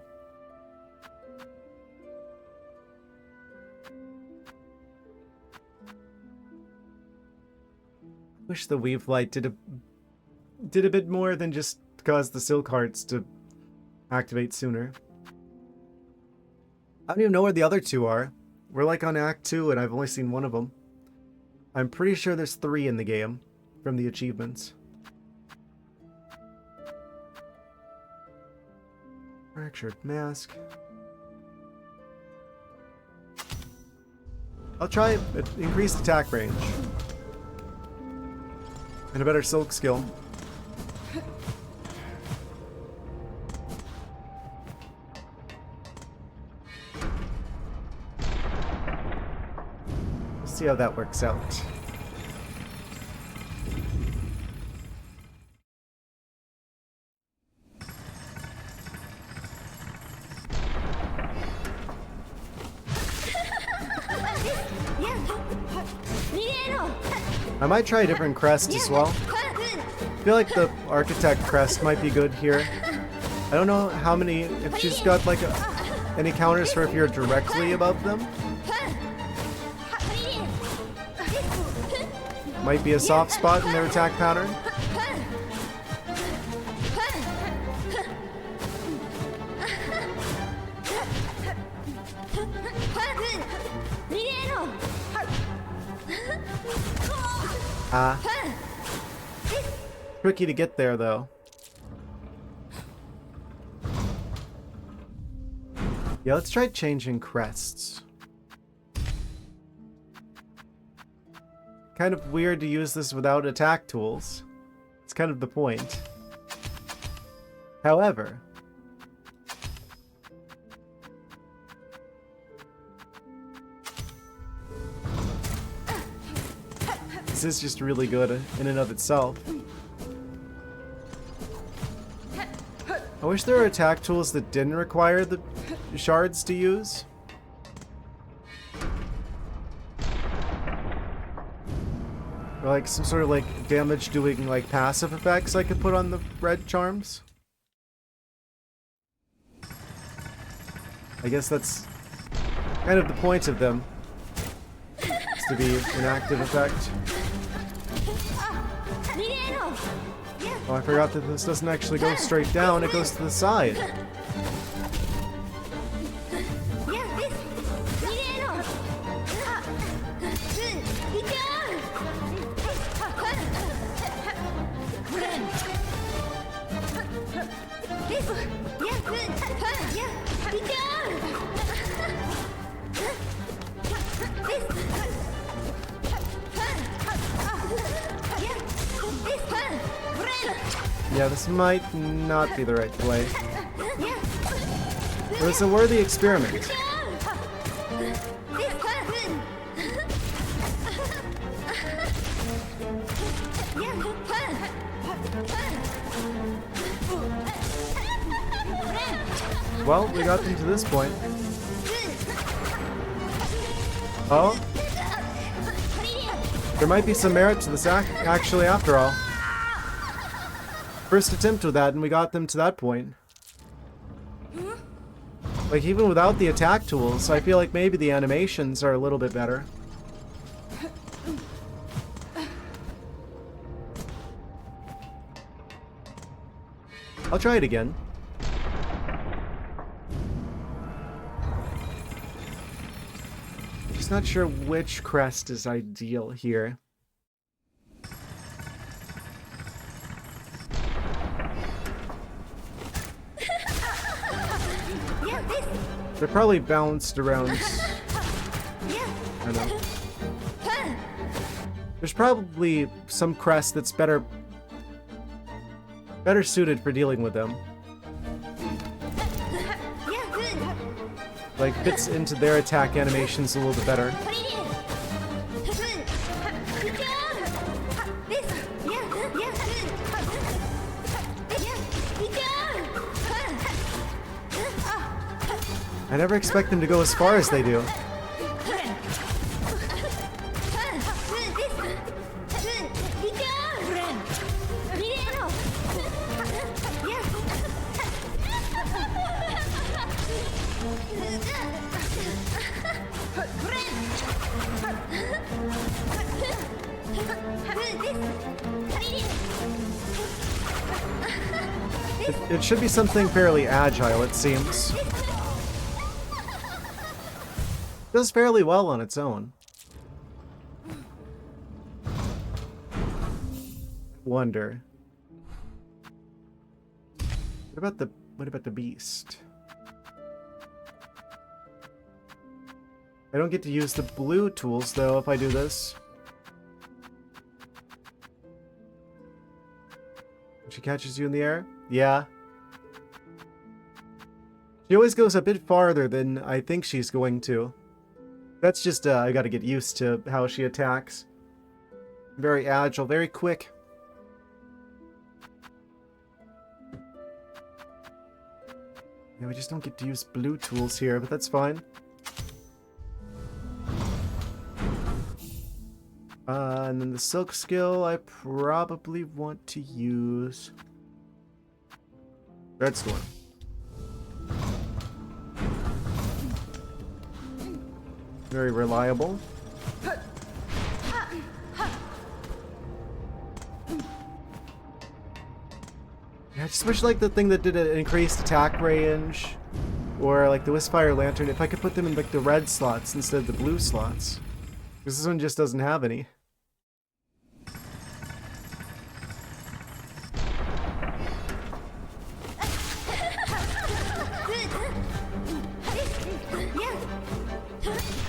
Wish the Weave Light did a bit more than just cause the Silk Hearts to activate sooner. I don't even know where the other two are. We're like on Act 2 and I've only seen one of them. I'm pretty sure there's 3 in the game from the achievements. Fractured Mask. I'll try increased attack range. And a better silk skill. We'll see how that works out. I might try a different crest as well. I feel like the ArcticThwack crest might be good here. I don't know how many, if she's got like any counters for if you're directly above them. Might be a soft spot in their attack pattern. Tricky to get there, though. Yeah, let's try changing crests. Kind of weird to use this without attack tools. It's kind of the point. However, this is just really good in and of itself. I wish there were attack tools that didn't require the shards to use. Or like some sort of like damage doing like passive effects I could put on the red charms. I guess that's kind of the point of them. Is to be an active effect. Oh, I forgot that this doesn't actually go straight down, it goes to the side. Yeah, this might not be the right play. But it's a worthy experiment. Well, we got them to this point. Oh? There might be some merit to this actually after all. First attempt with that and we got them to that point. Like even without the attack tools, I feel like maybe the animations are a little bit better. I'll try it again. Just not sure which crest is ideal here. They're probably balanced around, I don't know, There's probably some crest that's better suited for dealing with them. Like, fits into their attack animations a little bit better. I never expect them to go as far as they do. It should be something fairly agile, it seems. Does fairly well on its own. Wonder. What about the beast? I don't get to use the blue tools though if I do this. She catches you in the air? Yeah. She always goes a bit farther than I think she's going to. That's just, I gotta get used to how she attacks. Very agile, very quick. Yeah, we just don't get to use blue tools here, but that's fine. And then the silk skill, I probably want to use Redstorm. Very reliable. Yeah, I just wish like the thing that did an increased attack range, or like the Wisfire Lantern, if I could put them in like the red slots instead of the blue slots. Because this one just doesn't have any.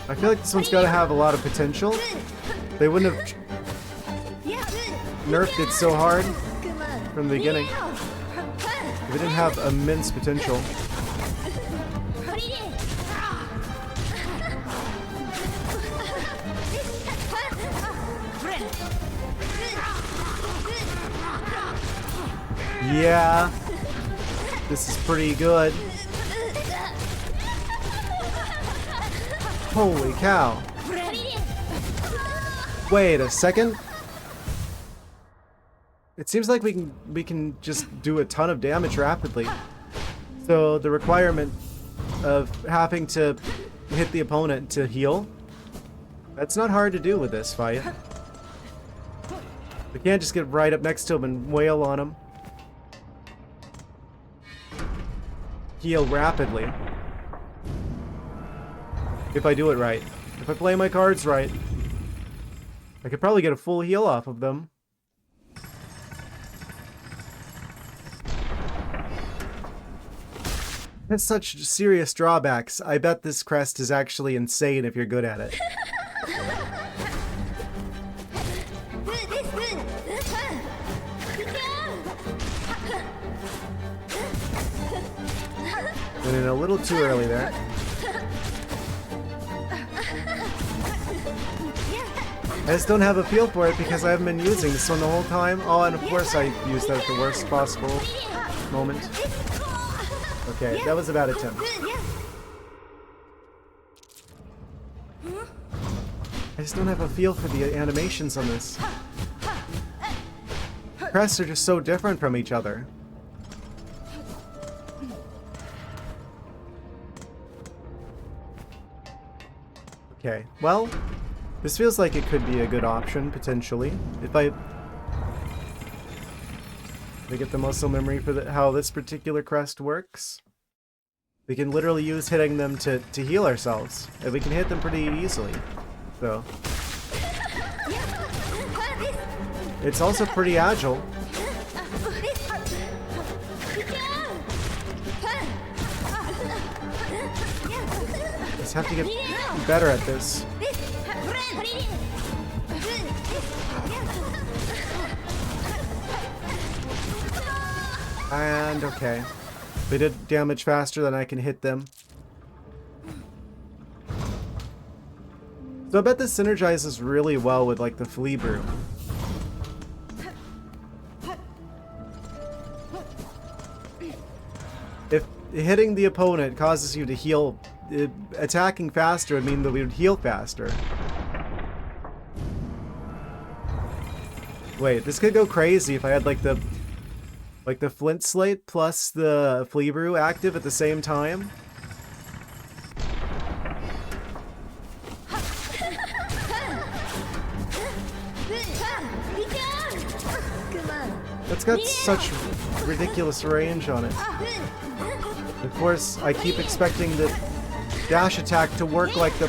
I feel like this one's gotta have a lot of potential. They wouldn't have nerfed it so hard from the beginning. It didn't have immense potential. Yeah, this is pretty good. Holy cow. Wait a second. It seems like we can just do a ton of damage rapidly. So the requirement of having to hit the opponent to heal, that's not hard to do with this fight. We can't just get right up next to him and wail on him. Heal rapidly. If I do it right. If I play my cards right, I could probably get a full heal off of them. Has such serious drawbacks. I bet this crest is actually insane if you're good at it. Went in a little too early there. I just don't have a feel for it because I haven't been using this one the whole time. Oh, and of course I used that at the worst possible moment. Okay, that was about a 10. I just don't have a feel for the animations on this. Crests are just so different from each other. Okay, well, this feels like it could be a good option, potentially. If I get the muscle memory for how this particular crest works, we can literally use hitting them to heal ourselves. And we can hit them pretty easily. So it's also pretty agile. Just have to get better at this. And okay. They did damage faster than I can hit them. So I bet this synergizes really well with like the flea brew. If hitting the opponent causes you to heal, attacking faster would mean that we would heal faster. Wait, this could go crazy if I had like the flint slate plus the flea brew active at the same time. It's got such ridiculous range on it. Of course, I keep expecting the dash attack to work like the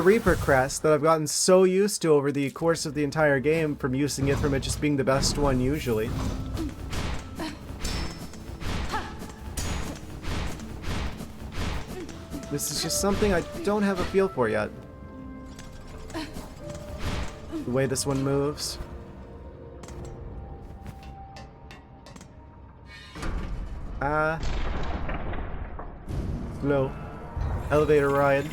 Reaper Crest that I've gotten so used to over the course of the entire game from using it from it just being the best one usually. This is just something I don't have a feel for yet. The way this one moves. Slow. Elevator ride.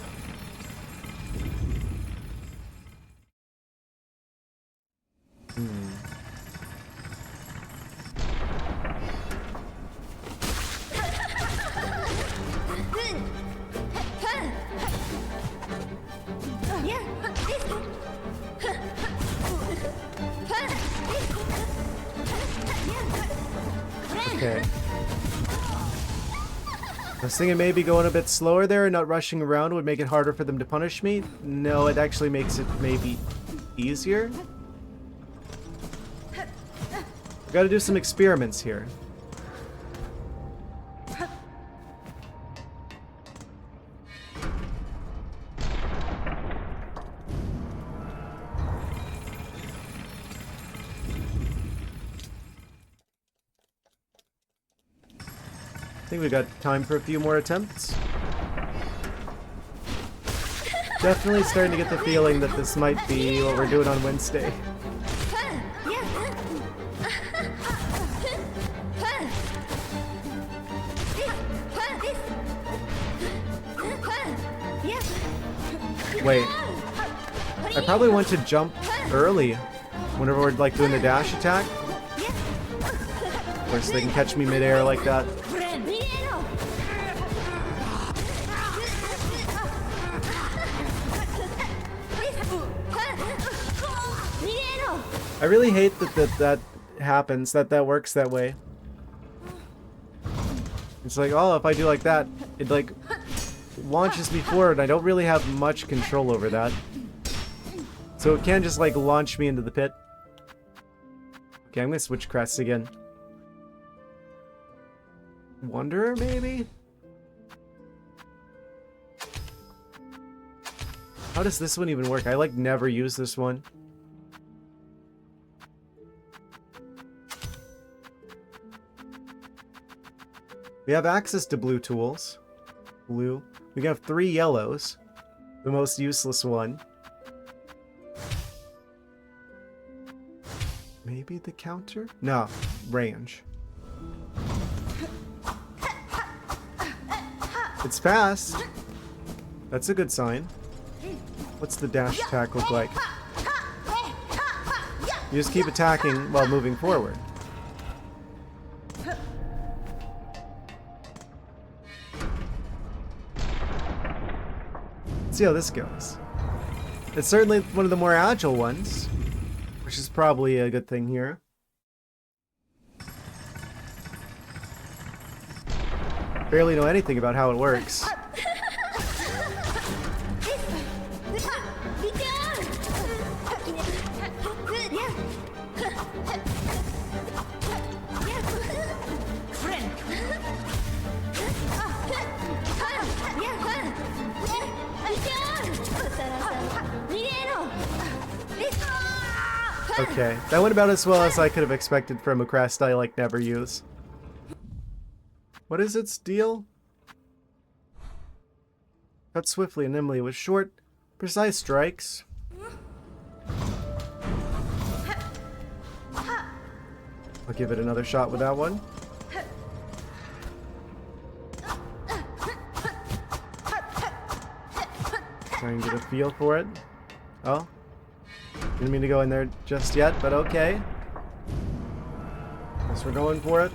Okay. I was thinking maybe going a bit slower there and not rushing around would make it harder for them to punish me. No, it actually makes it maybe easier. Gotta do some experiments here. I think we got time for a few more attempts. Definitely starting to get the feeling that this might be what we're doing on Wednesday. Wait. I probably want to jump early whenever we're like doing the dash attack. Of course, they can catch me midair like that. I really hate that happens, that works that way. It's like, oh, if I do like that, it like launches me forward. I don't really have much control over that. So it can just like launch me into the pit. Okay, I'm gonna switch crests again. Wanderer, maybe? How does this one even work? I like never use this one. We have access to blue tools. Blue. We can have 3 yellows. The most useless one. Maybe the counter? No. Range. It's fast. That's a good sign. What's the dash attack look like? You just keep attacking while moving forward. See how this goes. It's certainly one of the more agile ones, which is probably a good thing here. Barely know anything about how it works. Okay, that went about as well as I could have expected from a crest I like never use. What is its deal? Cut swiftly and nimbly with short, precise strikes. I'll give it another shot with that one. Try and get a feel for it. Oh. Didn't mean to go in there just yet, but okay. Guess we're going for it.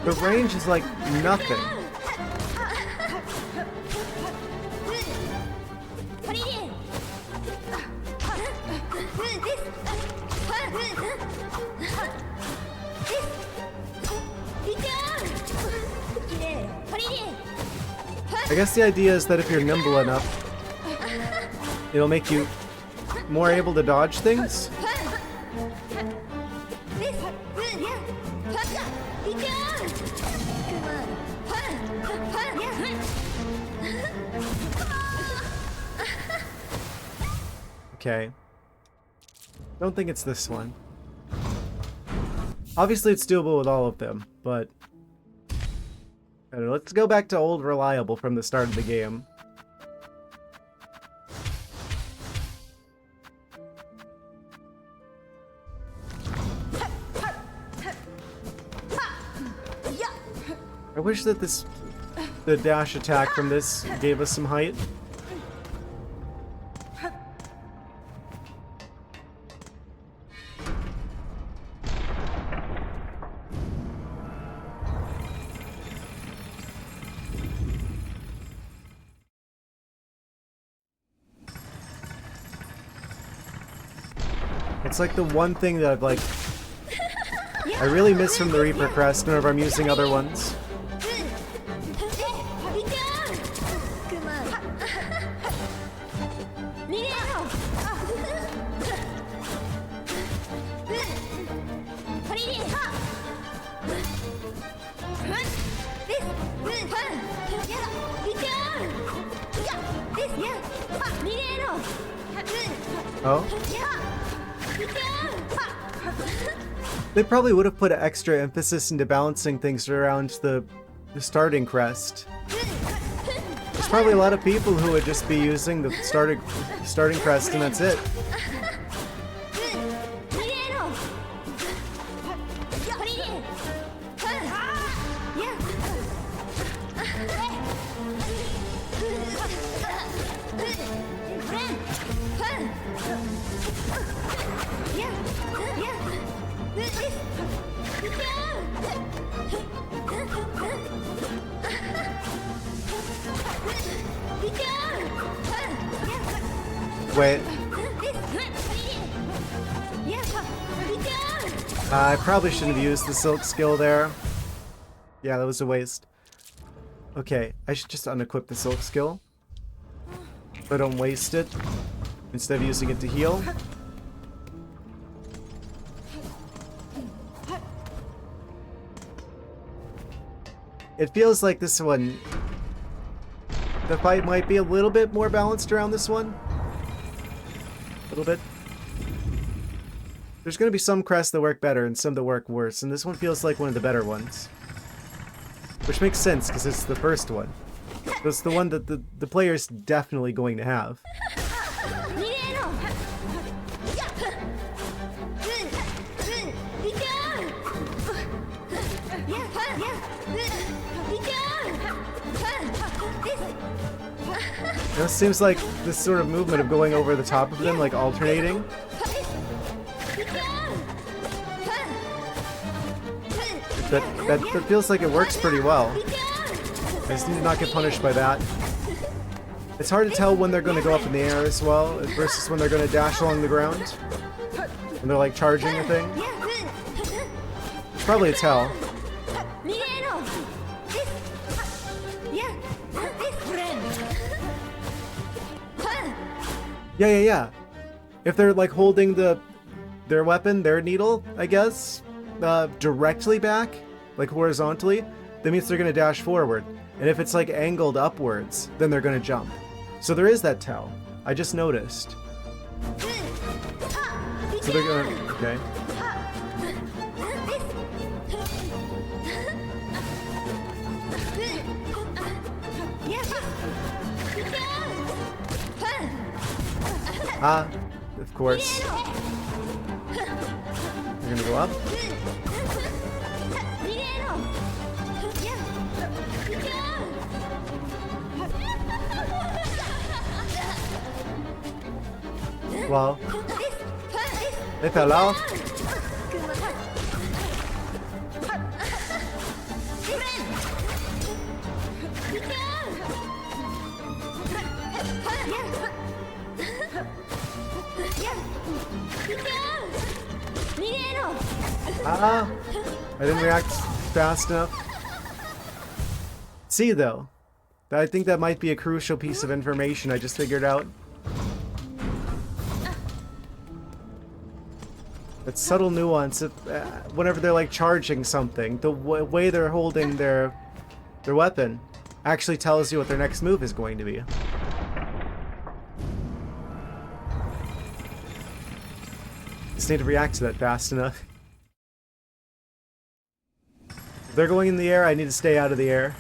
The range is like nothing. I guess the idea is that if you're nimble enough, it'll make you more able to dodge things. Okay. Don't think it's this one. Obviously it's doable with all of them, but I don't know, let's go back to old reliable from the start of the game. I wish that the dash attack from this gave us some height. It's like the one thing that I really miss from the Reaper Crest whenever I'm using other ones. Oh? They probably would have put extra emphasis into balancing things around the starting crest. There's probably a lot of people who would just be using the starting crest and that's it. Wait. I probably shouldn't have used the silk skill there. Yeah, that was a waste. Okay, I should just unequip the silk skill, so I don't waste it, instead of using it to heal. It feels like this one, the fight might be a little bit more balanced around this one. A little bit. There's going to be some crests that work better and some that work worse, and this one feels like one of the better ones. Which makes sense, because it's the first one. It's the one that the player's definitely going to have. It seems like this sort of movement of going over the top of them, like alternating. That feels like it works pretty well. I just need to not get punished by that. It's hard to tell when they're going to go up in the air as well, versus when they're going to dash along the ground. When they're like charging a thing. It's probably a tell. Yeah. If they're like holding the their weapon, their needle, I guess, directly back, like horizontally, that means they're going to dash forward. And if it's like angled upwards, then they're going to jump. So there is that tell. I just noticed. So they're going to... Okay. Ah, of course. We're gonna go up. Wow. They fell off. Ah, I didn't react fast enough. See, though, I think that might be a crucial piece of information I just figured out. That subtle nuance of whenever they're like charging something, the way they're holding their weapon actually tells you what their next move is going to be. Just need to react to that fast enough. If they're going in the air, I need to stay out of the air.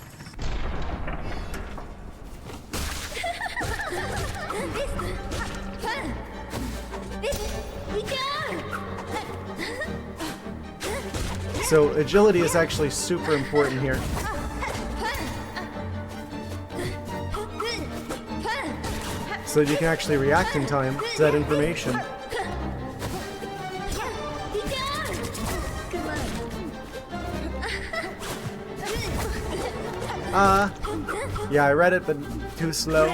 So agility is actually super important here. So that you can actually react in time to that information. Yeah, I read it, but too slow.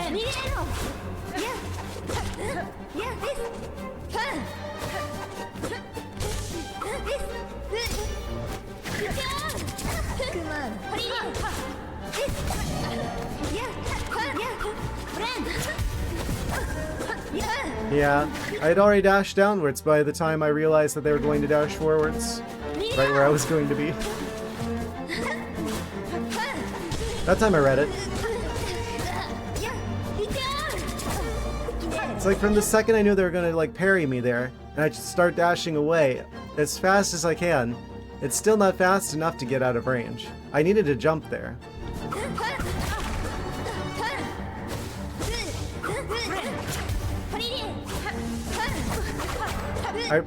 Yeah, I had already dashed downwards by the time I realized that they were going to dash forwards. Right where I was going to be. That time I read it. It's like from the second I knew they were going to like parry me there, and I just start dashing away as fast as I can. It's still not fast enough to get out of range. I needed to jump there.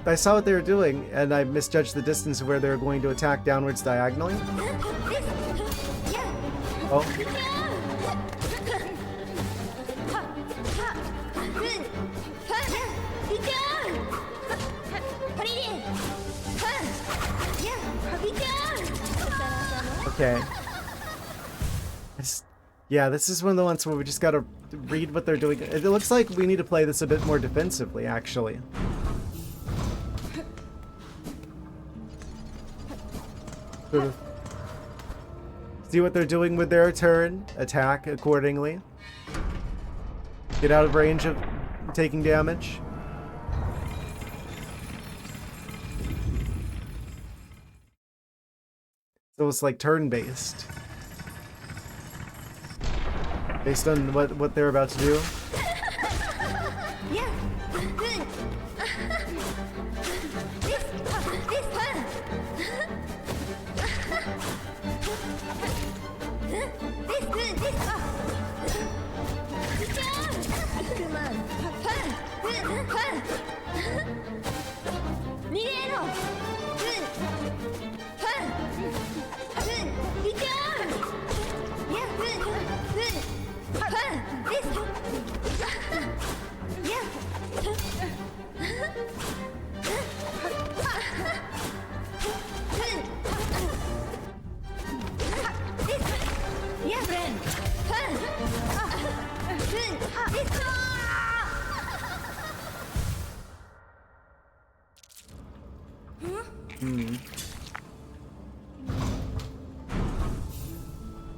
I saw what they were doing, and I misjudged the distance of where they were going to attack downwards diagonally. Oh. Okay. Yeah, this is one of the ones where we just gotta read what they're doing. It looks like we need to play this a bit more defensively, actually. Sort of see what they're doing with their turn, attack accordingly. Get out of range of taking damage. So it's like turn-based. Based on what they're about to do.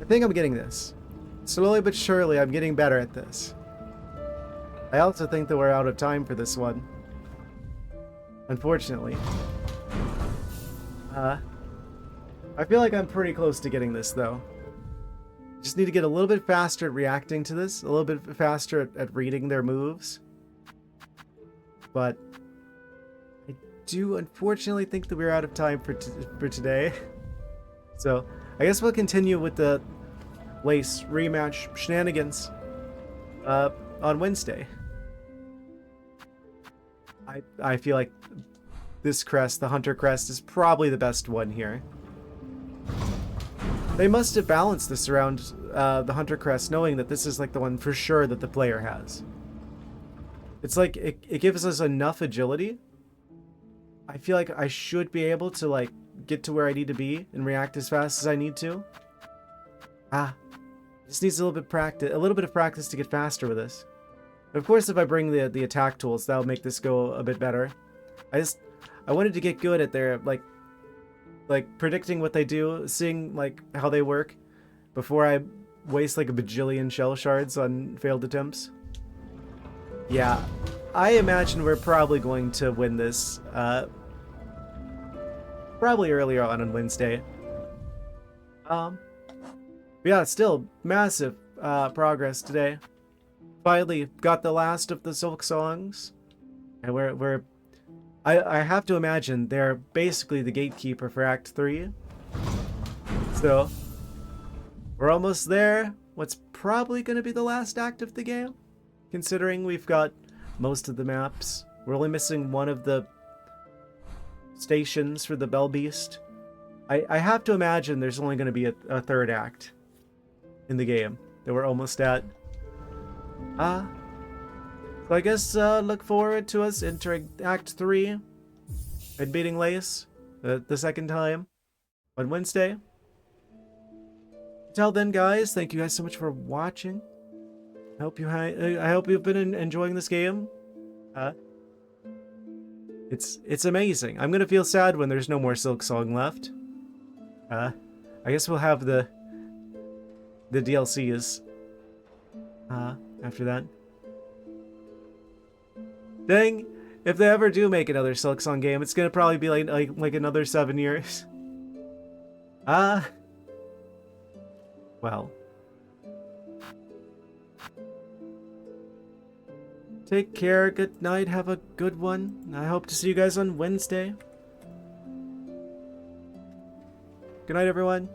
I think I'm getting this. Slowly but surely, I'm getting better at this. I also think that we're out of time for this one. unfortunately. I feel like I'm pretty close to getting this, though. Just need to get a little bit faster at reacting to this, a little bit faster at reading their moves. But I do unfortunately think that we're out of time for today. So I guess we'll continue with the Lace rematch shenanigans on Wednesday. I feel like this crest, the Hunter crest, is probably the best one here. They must have balanced this around the Hunter crest, knowing that this is like the one for sure that the player has. It's like it gives us enough agility. I feel like I should be able to like get to where I need to be and react as fast as I need to. Just needs a little bit of practice to get faster with this. Of course, if I bring the attack tools, that'll make this go a bit better. I wanted to get good at their like predicting what they do, seeing like how they work before I waste like a bajillion shell shards on failed attempts. Yeah, I imagine we're probably going to win this probably earlier on Wednesday. Yeah, still massive progress today. Finally got the last of the Silksongs, and I have to imagine they're basically the gatekeeper for Act 3. So we're almost there. What's probably going to be the last act of the game, considering we've got most of the maps. We're only missing one of the stations for the Bell Beast. I have to imagine there's only going to be a third act in the game that we're almost at. So I guess look forward to us entering Act 3 and beating Lace the second time on Wednesday. Until then, guys, thank you guys so much for watching. I hope you've been enjoying this game. It's amazing. I'm gonna feel sad when there's no more Silksong left. I guess we'll have the DLCs after that. Dang, if they ever do make another Silksong game, it's gonna probably be like another 7 years. Well. Take care, good night, have a good one. I hope to see you guys on Wednesday. Good night, everyone.